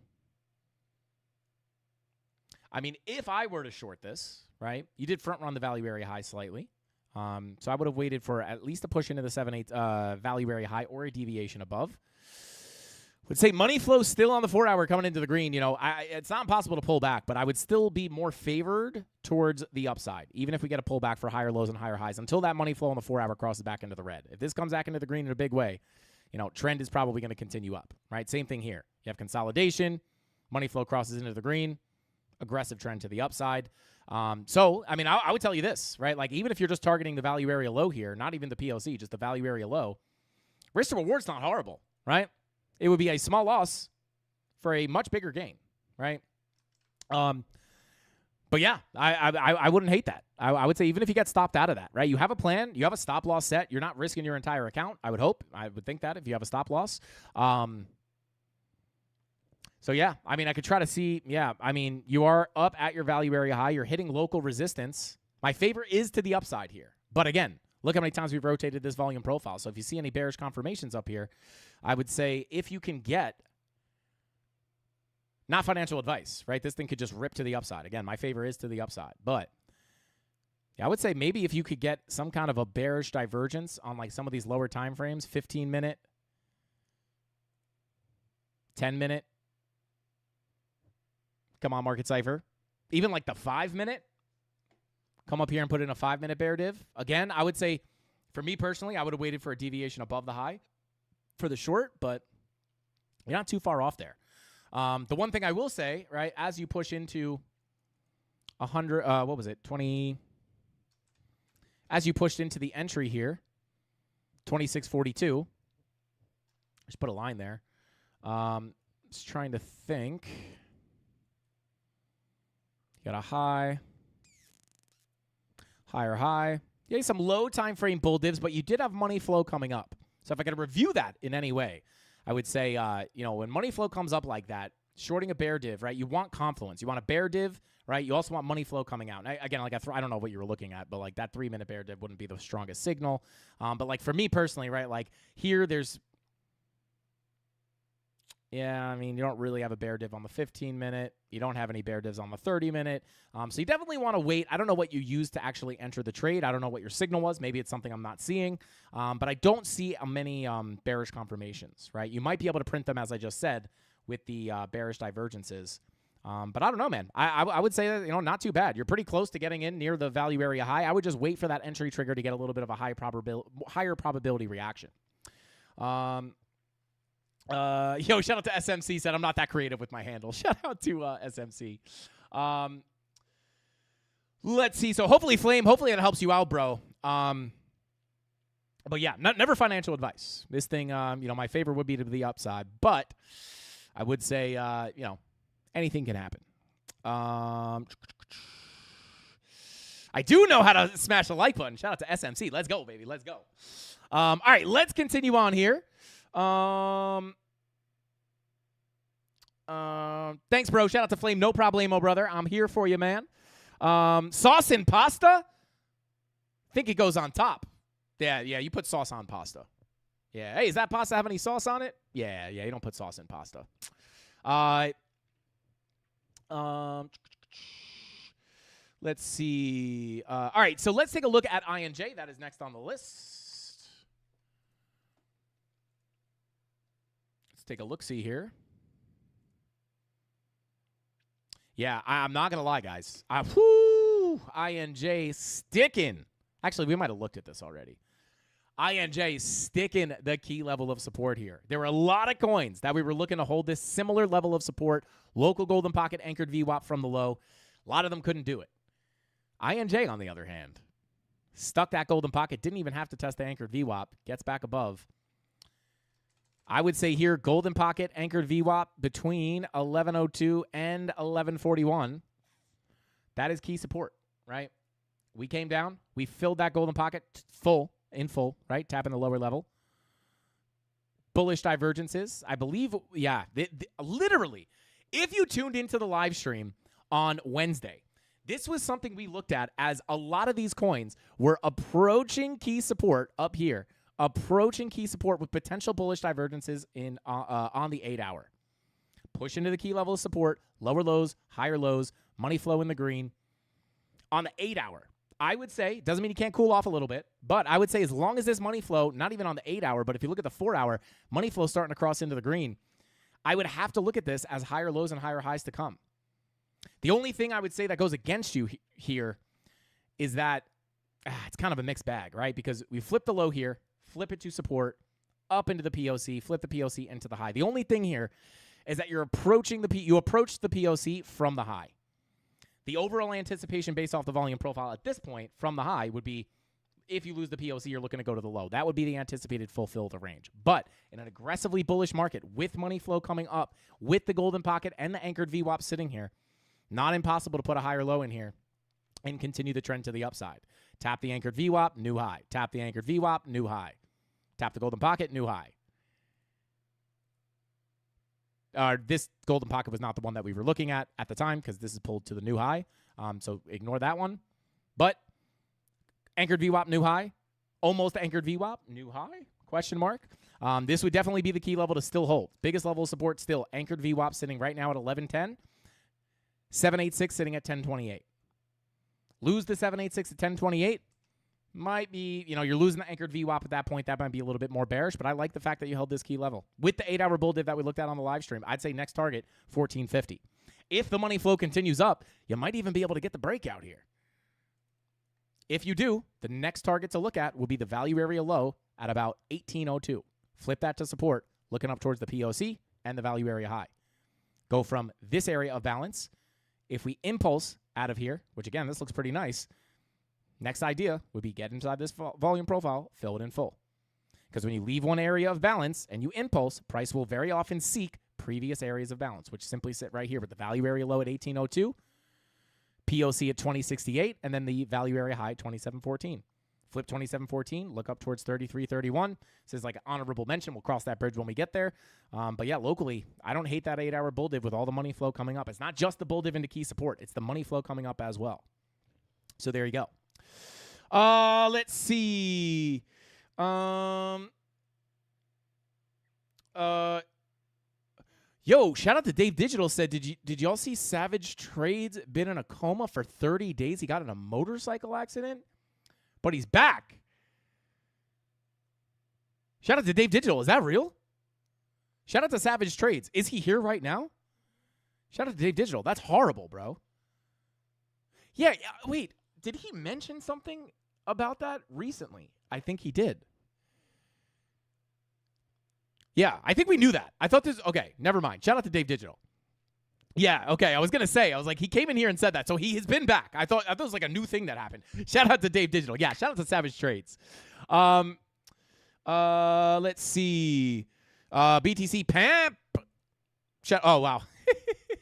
I mean, if I were to short this, right, you did front run the value area high slightly. So I would have waited for at least a push into the 7/8 value area high or a deviation above. Would say money flow still on the 4 hour coming into the green. You know, it's not impossible to pull back, but I would still be more favored towards the upside, even if we get a pullback for higher lows and higher highs until that money flow on the 4 hour crosses back into the red. If this comes back into the green in a big way, you know, trend is probably going to continue up, right? Same thing here. You have consolidation, money flow crosses into the green, aggressive trend to the upside. So, I mean, I would tell you this, right? Like, even if you're just targeting the value area low here, not even the POC, just the value area low, risk to reward's not horrible, right? It would be a small loss for a much bigger gain, right? But yeah, I wouldn't hate that. I would say even if you get stopped out of that, right? You have a plan, you have a stop loss set, you're not risking your entire account. I would hope. I would think that if you have a stop loss. So yeah, I mean, I could try to see. Yeah, I mean, you are up at your value area high. You're hitting local resistance. My favor is to the upside here. But again, look how many times we've rotated this volume profile. So if you see any bearish confirmations up here, I would say if you can get, not financial advice, right? This thing could just rip to the upside. Again, my favor is to the upside. But yeah, I would say maybe if you could get some kind of a bearish divergence on like some of these lower time frames, 15-minute, 10-minute. Come on, Market Cipher. Even like the 5-minute. Come up here and put in a 5-minute bear div. Again, I would say, for me personally, I would have waited for a deviation above the high for the short, but you're not too far off there. The one thing I will say, right, as you push into 20, as you pushed into the entry here, 26.42, just put a line there. Just trying to think. You got a high, higher high. You had some low time frame bull divs, but you did have money flow coming up. So if I could review that in any way, I would say, you know, when money flow comes up like that, shorting a bear div, right? You want confluence. You want a bear div, right? You also want money flow coming out. And again, like I don't know what you were looking at, but like that 3-minute bear div wouldn't be the strongest signal. But like for me personally, right? Like here, there's, yeah, I mean, you don't really have a bear div on the 15-minute. You don't have any bear divs on the 30-minute. So you definitely want to wait. I don't know what you used to actually enter the trade. I don't know what your signal was. Maybe it's something I'm not seeing. But I don't see many bearish confirmations, right? You might be able to print them, as I just said, with the bearish divergences. But I don't know, man. I would say that, you know, not too bad. You're pretty close to getting in near the value area high. I would just wait for that entry trigger to get a little bit of a higher probability reaction. Yo, shout out to SMC said I'm not that creative with my handle. Shout out to SMC. Let's see. So hopefully, Flame, hopefully that helps you out, bro. But yeah, never financial advice. This thing, you know, my favor would be to the upside, but I would say, you know, anything can happen. I do know how to smash the like button. Shout out to SMC. Let's go, baby. Let's go. All right, let's continue on here. Thanks, bro. Shout out to Flame. No problemo, brother. I'm here for you, man. Sauce and pasta? I think it goes on top. Yeah, you put sauce on pasta. Yeah. Hey, does that pasta have any sauce on it? Yeah, you don't put sauce in pasta. Let's see. All right, so let's take a look at INJ. That is next on the list. Let's take a look-see here. Yeah, I'm not going to lie, guys. INJ sticking. Actually, we might have looked at this already. INJ sticking the key level of support here. There were a lot of coins that we were looking to hold this similar level of support. Local golden pocket anchored VWAP from the low. A lot of them couldn't do it. INJ, on the other hand, stuck that golden pocket. Didn't even have to test the anchored VWAP. Gets back above. I would say here, golden pocket anchored VWAP between 1102 and 1141. That is key support, right? We came down. We filled that golden pocket in full, right? Tapping the lower level. Bullish divergences. I believe, yeah, literally, if you tuned into the live stream on Wednesday, this was something we looked at as a lot of these coins were approaching key support up here, approaching key support with potential bullish divergences in on the 8-hour. Push into the key level of support, lower lows, higher lows, money flow in the green. On the 8-hour, I would say, doesn't mean you can't cool off a little bit, but I would say as long as this money flow, not even on the 8-hour, but if you look at the 4-hour, money flow starting to cross into the green, I would have to look at this as higher lows and higher highs to come. The only thing I would say that goes against you here is that it's kind of a mixed bag, right? Because we flip the low here, flip it to support, up into the POC, flip the POC into the high. The only thing here is that you approach the POC from the high. The overall anticipation based off the volume profile at this point from the high would be if you lose the POC, you're looking to go to the low. That would be the anticipated fulfill the range. But in an aggressively bullish market with money flow coming up, with the golden pocket and the anchored VWAP sitting here, not impossible to put a higher low in here and continue the trend to the upside. Tap the anchored VWAP, new high. Tap the anchored VWAP, new high. Tap the golden pocket, new high. This golden pocket was not the one that we were looking at the time because this is pulled to the new high. So ignore that one. But anchored VWAP, new high. Almost anchored VWAP, new high? Question mark. This would definitely be the key level to still hold. Biggest level of support still. Anchored VWAP sitting right now at 1110. 786 sitting at 1028. Lose the 786 at 1028. Might be, you're losing the anchored VWAP at that point. That might be a little bit more bearish, but I like the fact that you held this key level. With the 8-hour bull div that we looked at on the live stream, I'd say next target, 1450. If the money flow continues up, you might even be able to get the breakout here. If you do, the next target to look at will be the value area low at about 1802. Flip that to support, looking up towards the POC and the value area high. Go from this area of balance. If we impulse out of here, which again, this looks pretty nice, next idea would be get inside this volume profile, fill it in full. Because when you leave one area of balance and you impulse, price will very often seek previous areas of balance, which simply sit right here with the value area low at 1802, POC at 2068, and then the value area high at 2714. Flip 2714, look up towards 3331. This is like an honorable mention. We'll cross that bridge when we get there. But yeah, locally, I don't hate that 8-hour bull div with all the money flow coming up. It's not just the bull div into key support. It's the money flow coming up as well. So there you go. Let's see. Yo, shout out to Dave Digital said, did y'all see Savage Trades been in a coma for 30 days? He got in a motorcycle accident, but he's back. Shout out to Dave Digital. Is that real? Shout out to Savage Trades. Is he here right now? Shout out to Dave Digital. That's horrible, bro. Yeah, wait. Did he mention something about that recently? I think he did. Yeah, I think we knew that. I thought this... Okay, never mind. Shout out to Dave Digital. Yeah, okay. I was going to say, I was like, he came in here and said that. So he has been back. I thought it was like a new thing that happened. Shout out to Dave Digital. Yeah, shout out to Savage Trades. Let's see. BTC Pamp. Oh, wow.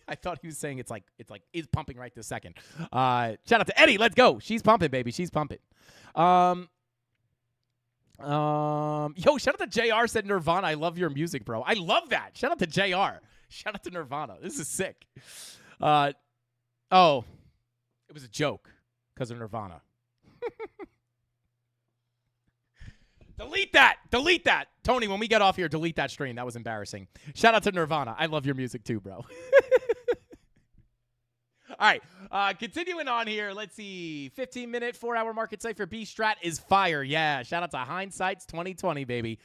I thought he was saying it's is pumping right this second. Shout out to Eddie. Let's go. She's pumping, baby. She's pumping. Yo, shout out to JR said Nirvana. I love your music, bro. I love that. Shout out to JR. Shout out to Nirvana. This is sick. Oh, it was a joke because of Nirvana. Delete that. Delete that. Tony, when we get off here, delete that stream. That was embarrassing. Shout out to Nirvana. I love your music too, bro. All right. Continuing on here. Let's see. 15-minute, 4-hour market cipher B strat is fire. Yeah. Shout out to Hindsight's 2020, baby.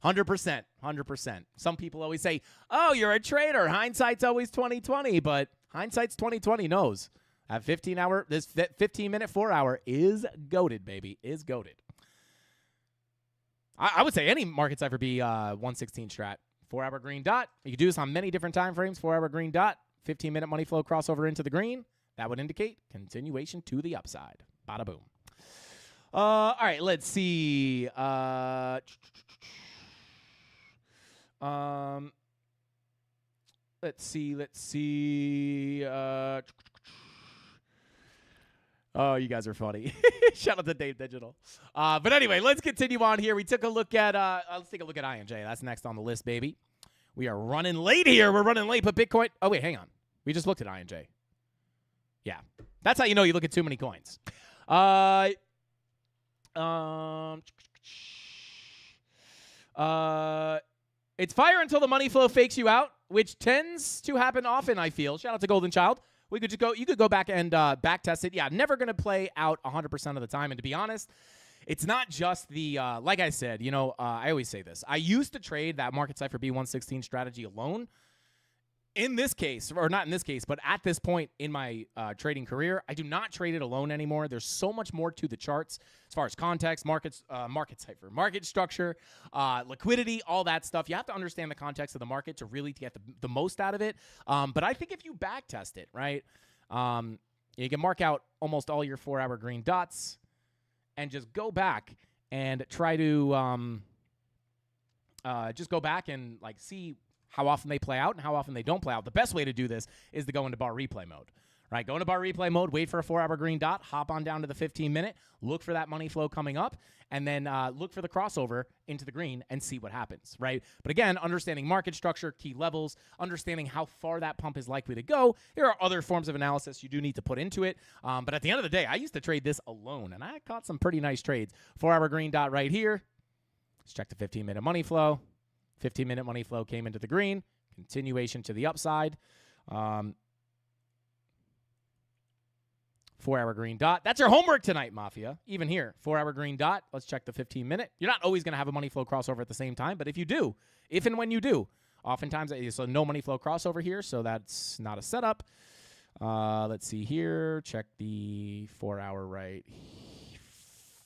100%. 100%. Some people always say, oh, you're a trader. Hindsight's always 2020. But Hindsight's 2020 knows. That 15-hour, this 15-minute, 4-hour is goated, baby. Is goated. I would say any market cipher B 116 strat. 4-hour green dot. You can do this on many different time frames. 4-hour green dot. 15-minute money flow crossover into the green. That would indicate continuation to the upside. Bada boom. All right, let's see. Let's see. Oh, you guys are funny. Shout out to Dave Digital. But anyway, let's continue on here. We took a look at let's take a look at INJ. That's next on the list, baby. We are running late here. We're running late, but Bitcoin. Oh wait, hang on. We just looked at INJ. Yeah, that's how you know you look at too many coins. It's fire until the money flow fakes you out, which tends to happen often, I feel. Shout out to Golden Child. You could go back and back test it. Yeah, never going to play out 100% of the time. And to be honest, it's not just the, like I said, I always say this. I used to trade that market cipher B116 strategy alone. In this case, or not in this case, but at this point in my trading career, I do not trade it alone anymore. There's so much more to the charts as far as context, market cipher, market structure, liquidity, all that stuff. You have to understand the context of the market to really get the most out of it. But I think if you back test it, right, you can mark out almost all your 4-hour green dots and just go back and try to just go back and see how often they play out and how often they don't play out. The best way to do this is to go into bar replay mode, right? Go into bar replay mode, wait for a 4-hour green dot, hop on down to the 15-minute, look for that money flow coming up, and then look for the crossover into the green and see what happens, right? But again, understanding market structure, key levels, understanding how far that pump is likely to go. There are other forms of analysis you do need to put into it. But at the end of the day, I used to trade this alone, and I caught some pretty nice trades. 4-hour green dot right here. Let's check the 15-minute money flow. 15-minute money flow came into the green. Continuation to the upside. 4-hour green dot. That's your homework tonight, Mafia. Even here, 4-hour green dot. Let's check the 15-minute. You're not always going to have a money flow crossover at the same time, but if you do, if and when you do, oftentimes, so no money flow crossover here, so that's not a setup. Let's see here. Check the 4-hour right.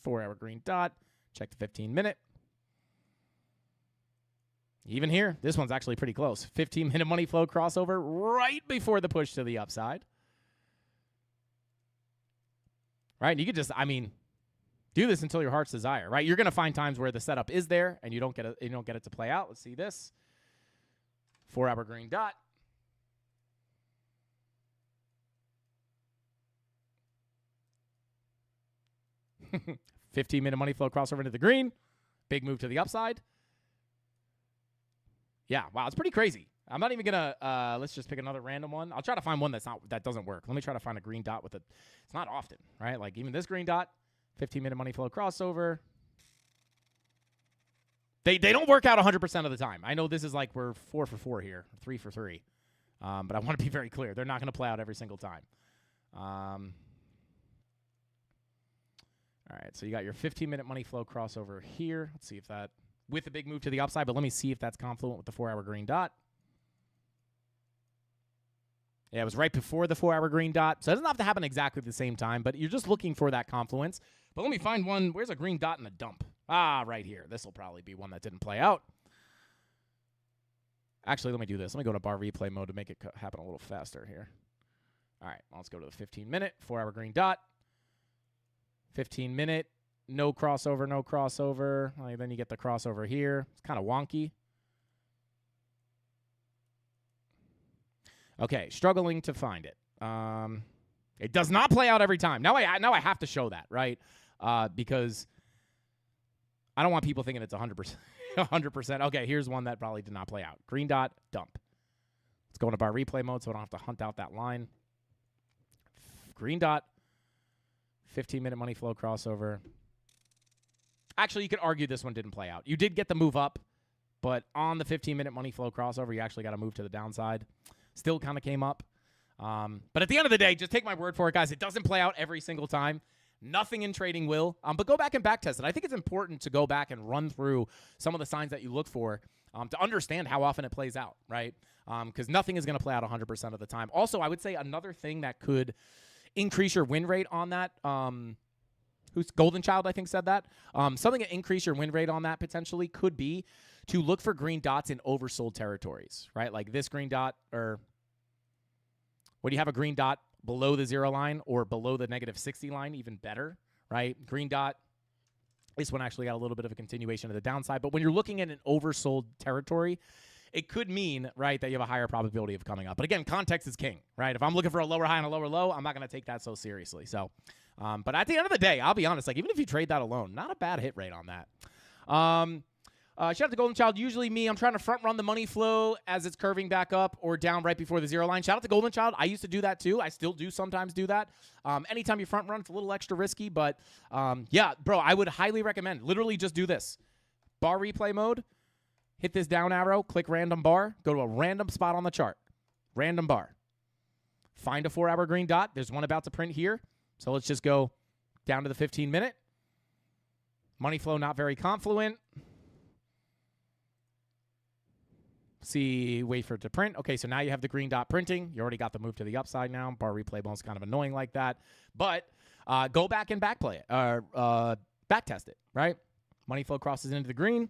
4-hour green dot. Check the 15-minute. Even here, this one's actually pretty close. 15-minute money flow crossover right before the push to the upside. Right? And you could just, do this until your heart's desire, right? You're going to find times where the setup is there and you don't get it to play out. Let's see this. 4-hour green dot. $15-minute money flow crossover into the green. Big move to the upside. Yeah, wow, it's pretty crazy. I'm not even gonna. Let's just pick another random one. I'll try to find one that doesn't work. Let me try to find a green dot with it. It's not often, right? Like even this green dot, 15-minute money flow crossover. They don't work out 100% of the time. I know this is like we're 4 for 4 here, 3 for 3. But I want to be very clear. They're not going to play out every single time. All right, so you got your 15-minute money flow crossover here. Let's see if that, with a big move to the upside, but let me see if that's confluent with the 4-hour green dot. Yeah, it was right before the 4-hour green dot. So it doesn't have to happen exactly at the same time, but you're just looking for that confluence. But let me find one. Where's a green dot in the dump? Ah, right here. This will probably be one that didn't play out. Actually, let me do this. Let me go to bar replay mode to make it happen a little faster here. All right, let's go to the 15-minute, 4-hour green dot. 15-minute, no crossover, no crossover. Then you get the crossover here. It's kind of wonky. Okay, struggling to find it. It does not play out every time. Now I have to show that, right? Because I don't want people thinking it's 100%. 100%. Okay, here's one that probably did not play out. Green dot, dump. Let's go into bar replay mode so I don't have to hunt out that line. Green dot, 15-minute money flow crossover. Actually, you could argue this one didn't play out. You did get the move up, but on the 15-minute money flow crossover, you actually got to move to the downside. Still kind of came up. But at the end of the day, just take my word for it, guys. It doesn't play out every single time. Nothing in trading will. But go back and back test it. I think it's important to go back and run through some of the signs that you look for to understand how often it plays out, right? Because nothing is going to play out 100% of the time. Also, I would say another thing that could increase your win rate on that, who's Golden Child, I think, said that. Something to increase your win rate on that potentially could be to look for green dots in oversold territories, right? Like this green dot, or when you have a green dot below the 0 line or below the -60 line, even better, right? Green dot, this one actually got a little bit of a continuation of the downside. But when you're looking at an oversold territory, it could mean, right, that you have a higher probability of coming up. But again, context is king, right? If I'm looking for a lower high and a lower low, I'm not going to take that so seriously. So, but at the end of the day, I'll be honest, like even if you trade that alone, not a bad hit rate on that. Shout out to Golden Child. Usually me, I'm trying to front run the money flow as it's curving back up or down right before the 0 line. Shout out to Golden Child. I used to do that too. I still do sometimes do that. Anytime you front run, it's a little extra risky, but yeah, bro, I would highly recommend literally just do this. Bar replay mode, hit this down arrow, click random bar, go to a random spot on the chart. Random bar. Find a 4-hour green dot. There's one about to print here. So let's just go down to the 15-minute. Money flow not very confluent. See, wait for it to print. Okay, so now you have the green dot printing. You already got the move to the upside now. Bar replay mode's kind of annoying like that. But go back and back play it, or back test it, right? Money flow crosses into the green.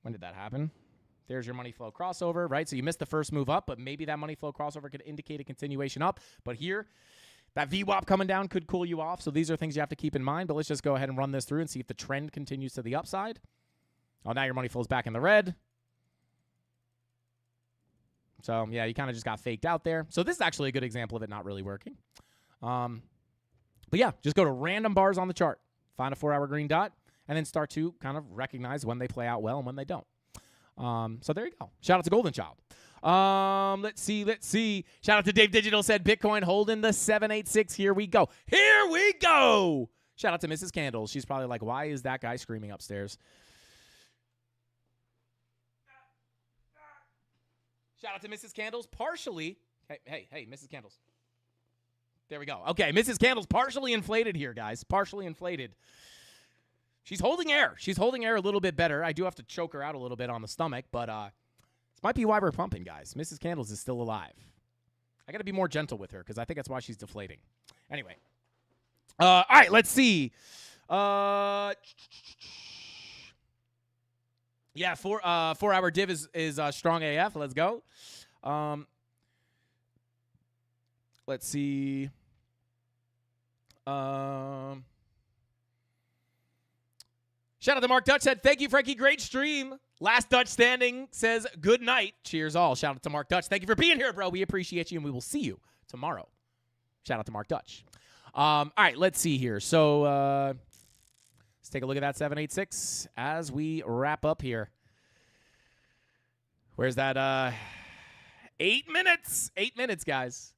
When did that happen? There's your money flow crossover, right? So you missed the first move up, but maybe that money flow crossover could indicate a continuation up. But here, that VWAP coming down could cool you off. So these are things you have to keep in mind. But let's just go ahead and run this through and see if the trend continues to the upside. Oh, now your money flow's back in the red. So, yeah, you kind of just got faked out there. So this is actually a good example of it not really working. But, yeah, just go to random bars on the chart. Find a 4-hour green dot. And then start to kind of recognize when they play out well and when they don't. So there you go. Shout out to Golden Child. Let's see. Shout out to Dave Digital, said Bitcoin holding the 786. Here we go. Shout out to Mrs. Candles. She's probably like, why is that guy screaming upstairs? Shout out to Mrs. Candles. Partially. Hey, Mrs. Candles. There we go. Okay, Mrs. Candles partially inflated here, guys. Partially inflated. She's holding air. She's holding air a little bit better. I do have to choke her out a little bit on the stomach, but this might be why we're pumping, guys. Mrs. Candles is still alive. I got to be more gentle with her because I think that's why she's deflating. Anyway. All right, let's see. Yeah, 4-hour div is strong AF. Let's go. Let's see. Shout out to Mark Dutch, said, thank you, Frankie. Great stream. Last Dutch standing says, good night. Cheers all. Shout out to Mark Dutch. Thank you for being here, bro. We appreciate you, and we will see you tomorrow. Shout out to Mark Dutch. All right, let's see here. So let's take a look at that 786 as we wrap up here. Where's that? 8 minutes. 8 minutes, guys.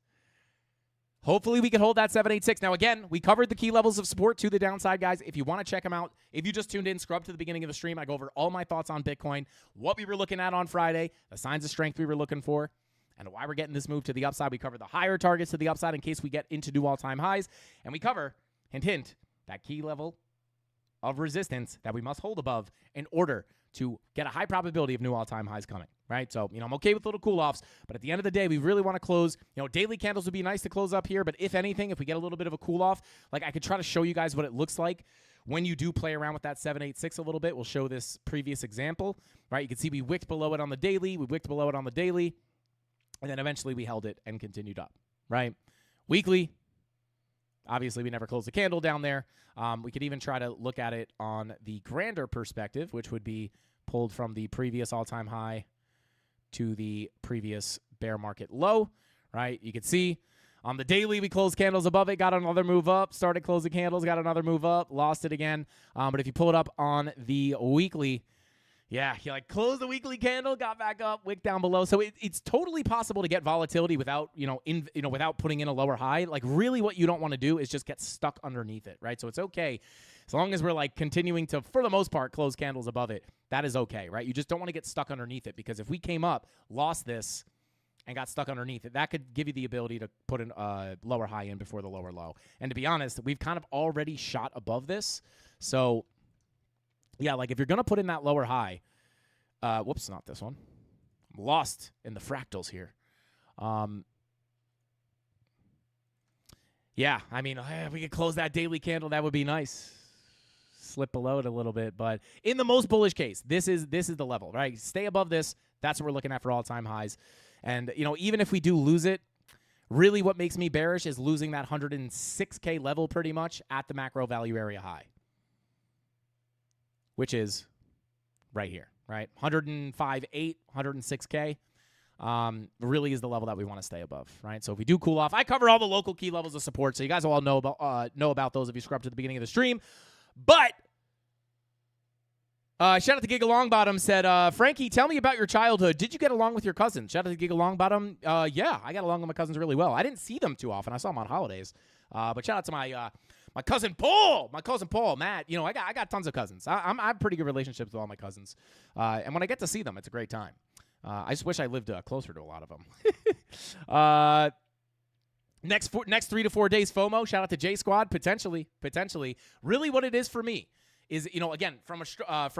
Hopefully we can hold that 786. Now, again, we covered the key levels of support to the downside, guys. If you want to check them out, if you just tuned in, scrub to the beginning of the stream. I go over all my thoughts on Bitcoin, what we were looking at on Friday, the signs of strength we were looking for, and why we're getting this move to the upside. We cover the higher targets to the upside in case we get into new all-time highs. And we cover, hint, hint, that key level of resistance that we must hold above in order to get a high probability of new all-time highs coming, right? So, I'm okay with little cool-offs, but at the end of the day, we really want to close. Daily candles would be nice to close up here, but if anything, if we get a little bit of a cool-off, like I could try to show you guys what it looks like when you do play around with that 786 a little bit. We'll show this previous example, right? You can see we wicked below it on the daily, and then eventually we held it and continued up, right? Weekly, obviously we never closed the candle down there. We could even try to look at it on the grander perspective, which would be pulled from the previous all-time high to the previous bear market low, right? You can see on the daily, we closed candles above it, got another move up, started closing candles, got another move up, lost it again. But if you pull it up on the weekly, yeah, you closed the weekly candle, got back up, wick down below. So it's totally possible to get volatility without, without putting in a lower high. Really what you don't want to do is just get stuck underneath it, right? So it's okay. As long as we're continuing to, for the most part, close candles above it, that is okay, right? You just don't want to get stuck underneath it because if we came up, lost this, and got stuck underneath it, that could give you the ability to put a lower high in before the lower low. And to be honest, we've kind of already shot above this. So, yeah, like if you're going to put in that lower high, whoops, not this one. I'm lost in the fractals here. Yeah, I mean, if we could close that daily candle, that would be nice. Slip below it a little bit, but in the most bullish case, this is the level, right? Stay above this. That's what we're looking at for all-time highs. And, you know, even if we do lose it, really what makes me bearish is losing that 106K level pretty much at the macro value area high, which is right here, right? 105.8, 106K. Really is the level that we want to stay above, right? So if we do cool off, I cover all the local key levels of support, so you guys will all know about those if you scrub to the beginning of the stream. But shout out to Giga Longbottom, said, Frankie, tell me about your childhood. Did you get along with your cousins? Shout out to Giga Longbottom. Yeah, I got along with my cousins really well. I didn't see them too often. I saw them on holidays. But shout out to my cousin Paul. My cousin Paul, Matt. You know, I got tons of cousins. I have pretty good relationships with all my cousins. And when I get to see them, it's a great time. I just wish I lived closer to a lot of them. Next 3 to 4 days, FOMO. Shout out to J Squad. Potentially. Really, what it is for me is, you know, again, from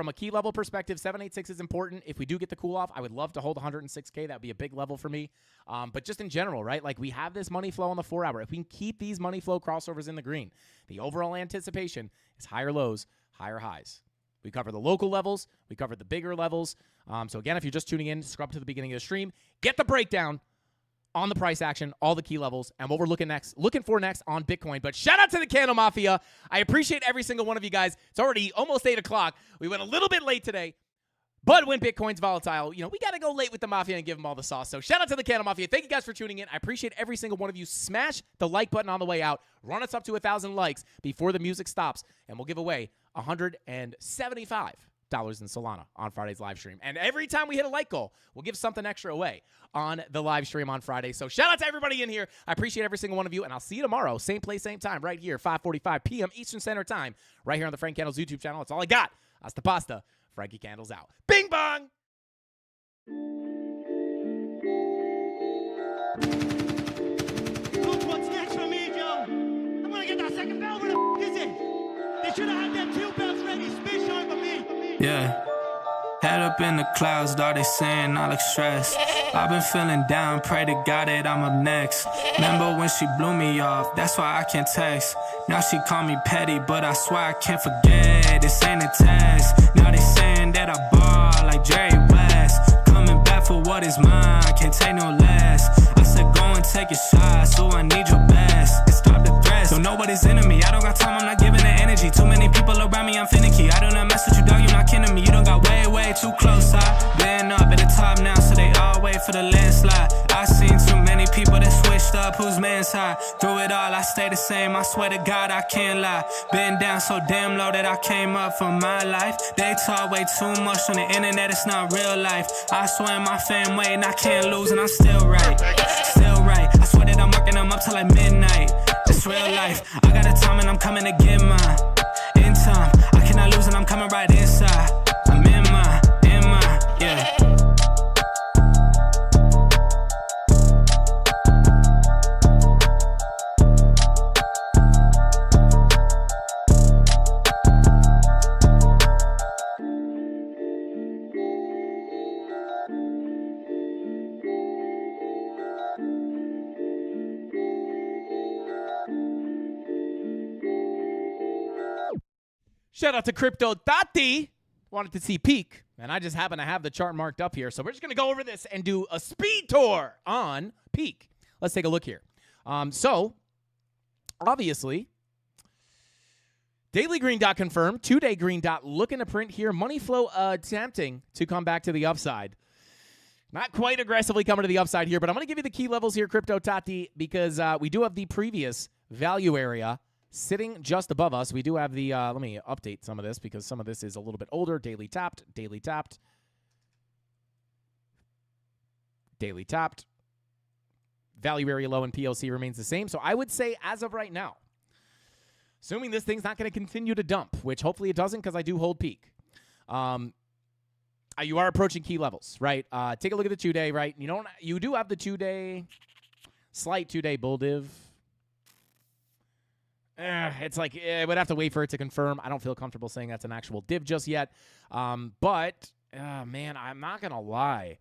a key level perspective, 786 is important. If we do get the cool off, I would love to hold 106K. That would be a big level for me. But just in general, right? Like we have this money flow on the 4 hour. If we can keep these money flow crossovers in the green, the overall anticipation is higher lows, higher highs. We cover the local levels. We cover the bigger levels. So again, if you're just tuning in, scrub to the beginning of the stream, get the breakdown on the price action, all the key levels, and what we're looking for next on Bitcoin. But shout out to the Candle Mafia. I appreciate every single one of you guys. It's already almost 8 o'clock. We went a little bit late today. But when Bitcoin's volatile, you know, we got to go late with the Mafia and give them all the sauce. So shout out to the Candle Mafia. Thank you guys for tuning in. I appreciate every single one of you. Smash the like button on the way out. Run us up to 1,000 likes before the music stops. And we'll give away $175 in Solana on Friday's live stream. And every time we hit a like goal, we'll give something extra away on the live stream on Friday. So shout out to everybody in here. I appreciate every single one of you. And I'll see you tomorrow. Same place, same time, right here, 5:45 p.m. Eastern Standard Time, right here on the Frank Candles YouTube channel. That's all I got. Hasta pasta. Frankie Candles out. Bing bong! Look what's next for me, Joe. I'm gonna get that second bell. Where the f is it? They should have had them 2 bells ready. Space shine for me. Yeah. Head up in the clouds, dog, they saying I look stressed. I've been feeling down, pray to God that I'm up next. Remember when she blew me off, that's why I can't text. Now she call me petty, but I swear I can't forget. This ain't a test. Now they saying that I ball like Jerry West. Coming back for what is mine, can't take no less. I said go and take a shot, so I need your best. And stop the threats, so nobody's into me. I don't got time, I'm not giving the energy. Too many people around me, I'm finicky. I do not mess with you, dog, you're not kidding me. You don't got way too close. I've been up at the top now, so they all wait for the landslide. I seen too many people that switched up, whose man's high. Through it all, I stay the same, I swear to God, I can't lie. Been down so damn low that I came up for my life. They talk way too much on the internet, it's not real life. I swear my fam waiting, I can't lose, and I'm still right. Still right, I swear that I'm working them up till like midnight. It's real life, I got a time and I'm coming to get mine. In time, I cannot lose and I'm coming right inside. I'm in mine, yeah. Shout out to Crypto Tati. Wanted to see peak, and I just happen to have the chart marked up here. So we're just going to go over this and do a speed tour on peak. Let's take a look here. So, obviously, daily green dot confirmed, 2-day green dot looking to print here. Money flow attempting to come back to the upside. Not quite aggressively coming to the upside here, but I'm going to give you the key levels here, Crypto Tati, because we do have the previous value area sitting just above us. We do have the, let me update some of this because some of this is a little bit older. Daily tapped, daily tapped, daily tapped. Value area low and PLC remains the same. So I would say as of right now, assuming this thing's not going to continue to dump, which hopefully it doesn't because I do hold peak. You are approaching key levels, right? Take a look at the 2-day, right? You do have the 2-day, slight 2-day bull div. It's like I would have to wait for it to confirm. I don't feel comfortable saying that's an actual div just yet. But man, I'm not gonna lie.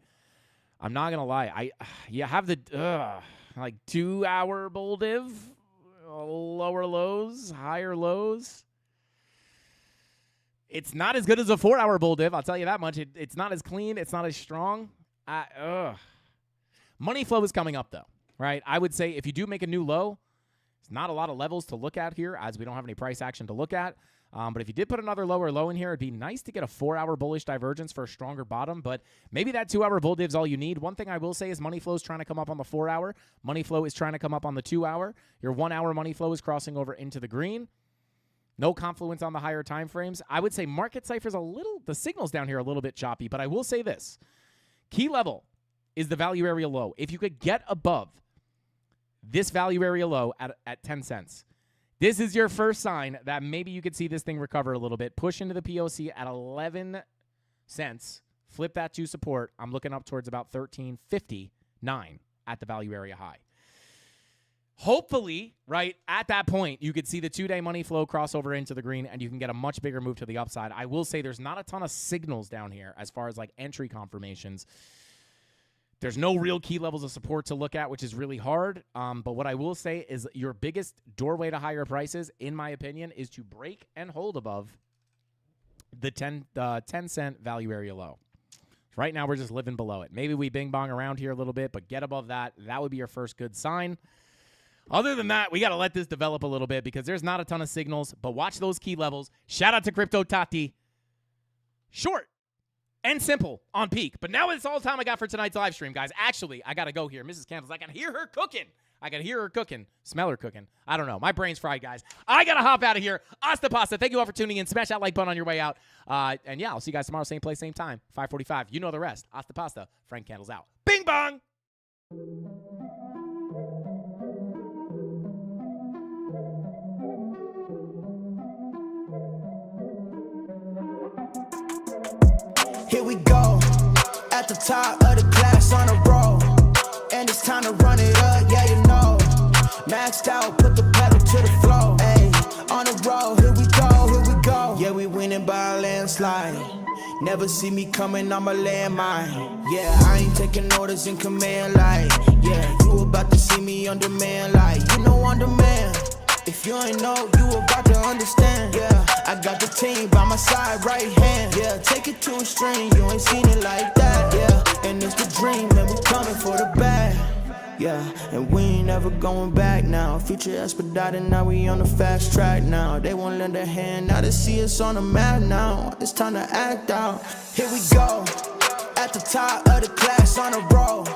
You have the like 2-hour bull div, lower lows, higher lows. It's not as good as a 4-hour bull div, I'll tell you that much. It's not as clean. It's not as strong. Money flow is coming up, though, right? I would say if you do make a new low, it's not a lot of levels to look at here as we don't have any price action to look at. But if you did put another lower low in here, it'd be nice to get a 4-hour bullish divergence for a stronger bottom. But maybe that 2-hour bull div is all you need. One thing I will say is money flow is trying to come up on the 4-hour. Money flow is trying to come up on the 2-hour. Your 1-hour money flow is crossing over into the green. No confluence on the higher time frames. I would say market ciphers the signals down here are a little bit choppy, but I will say this. Key level is the value area low. If you could get above this value area low at 10 cents, this is your first sign that maybe you could see this thing recover a little bit. Push into the POC at 11 cents. Flip that to support. I'm looking up towards about 13.59 at the value area high. Hopefully, right, at that point, you could see the 2-day money flow cross over into the green, and you can get a much bigger move to the upside. I will say there's not a ton of signals down here as far as, like, entry confirmations. There's no real key levels of support to look at, which is really hard. But what I will say is your biggest doorway to higher prices, in my opinion, is to break and hold above the 10-cent value area low. Right now, we're just living below it. Maybe we bing-bong around here a little bit, but get above that. That would be your first good sign. Other than that, we got to let this develop a little bit because there's not a ton of signals, but watch those key levels. Shout out to Crypto Tati. Short and simple on peak. But now it's all the time I got for tonight's live stream, guys. Actually, I got to go here. Mrs. Candles, I can hear her cooking. Smell her cooking. I don't know. My brain's fried, guys. I got to hop out of here. Hasta pasta. Thank you all for tuning in. Smash that like button on your way out. And yeah, I'll see you guys tomorrow, same place, same time, 5:45. You know the rest. Hasta pasta. Frank Candles out. Bing bong. Here we go, at the top of the class on a roll, and it's time to run it up, yeah you know. Maxed out, put the pedal to the floor, ayy, on the road, here we go. Yeah, we winning by a landslide. Never see me coming, I'm a landmine. Yeah, I ain't taking orders in command, like, yeah, you about to see me on demand, like, you know on demand. If you ain't know, you about to understand. Yeah, I got the team by my side, right hand. Yeah, take it to a string, you ain't seen it like that. Yeah, and it's the dream, and we coming for the bag. Yeah, and we ain't ever going back now. Future expedited, now we on the fast track now. They won't lend a hand, now they see us on the map now. It's time to act out. Here we go, at the top of the class on a roll,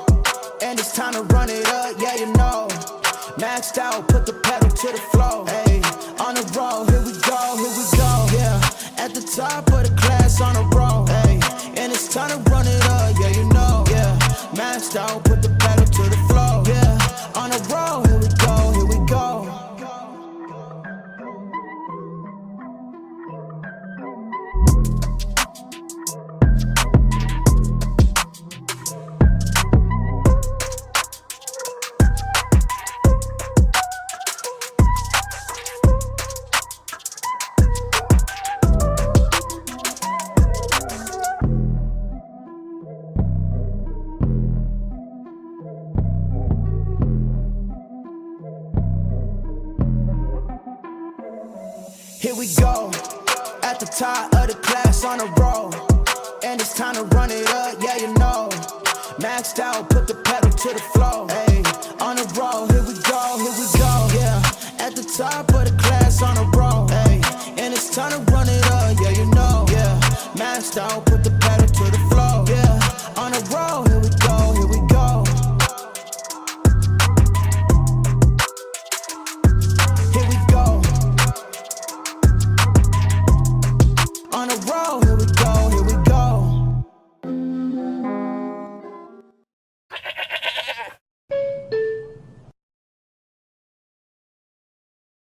and it's time to run it up, yeah you know. Maxed out, put the pedal to the floor, ayy, on the road, here we go, yeah, at the top of the class on a roll, ayy, and it's time to run it up, yeah, you know, yeah, maxed out, put the pedal to the floor, yeah, on the road, here we go, here we go. Here we go, at the top of the class on a roll, and it's time to run it up, yeah you know. Maxed out, put the pedal to the floor.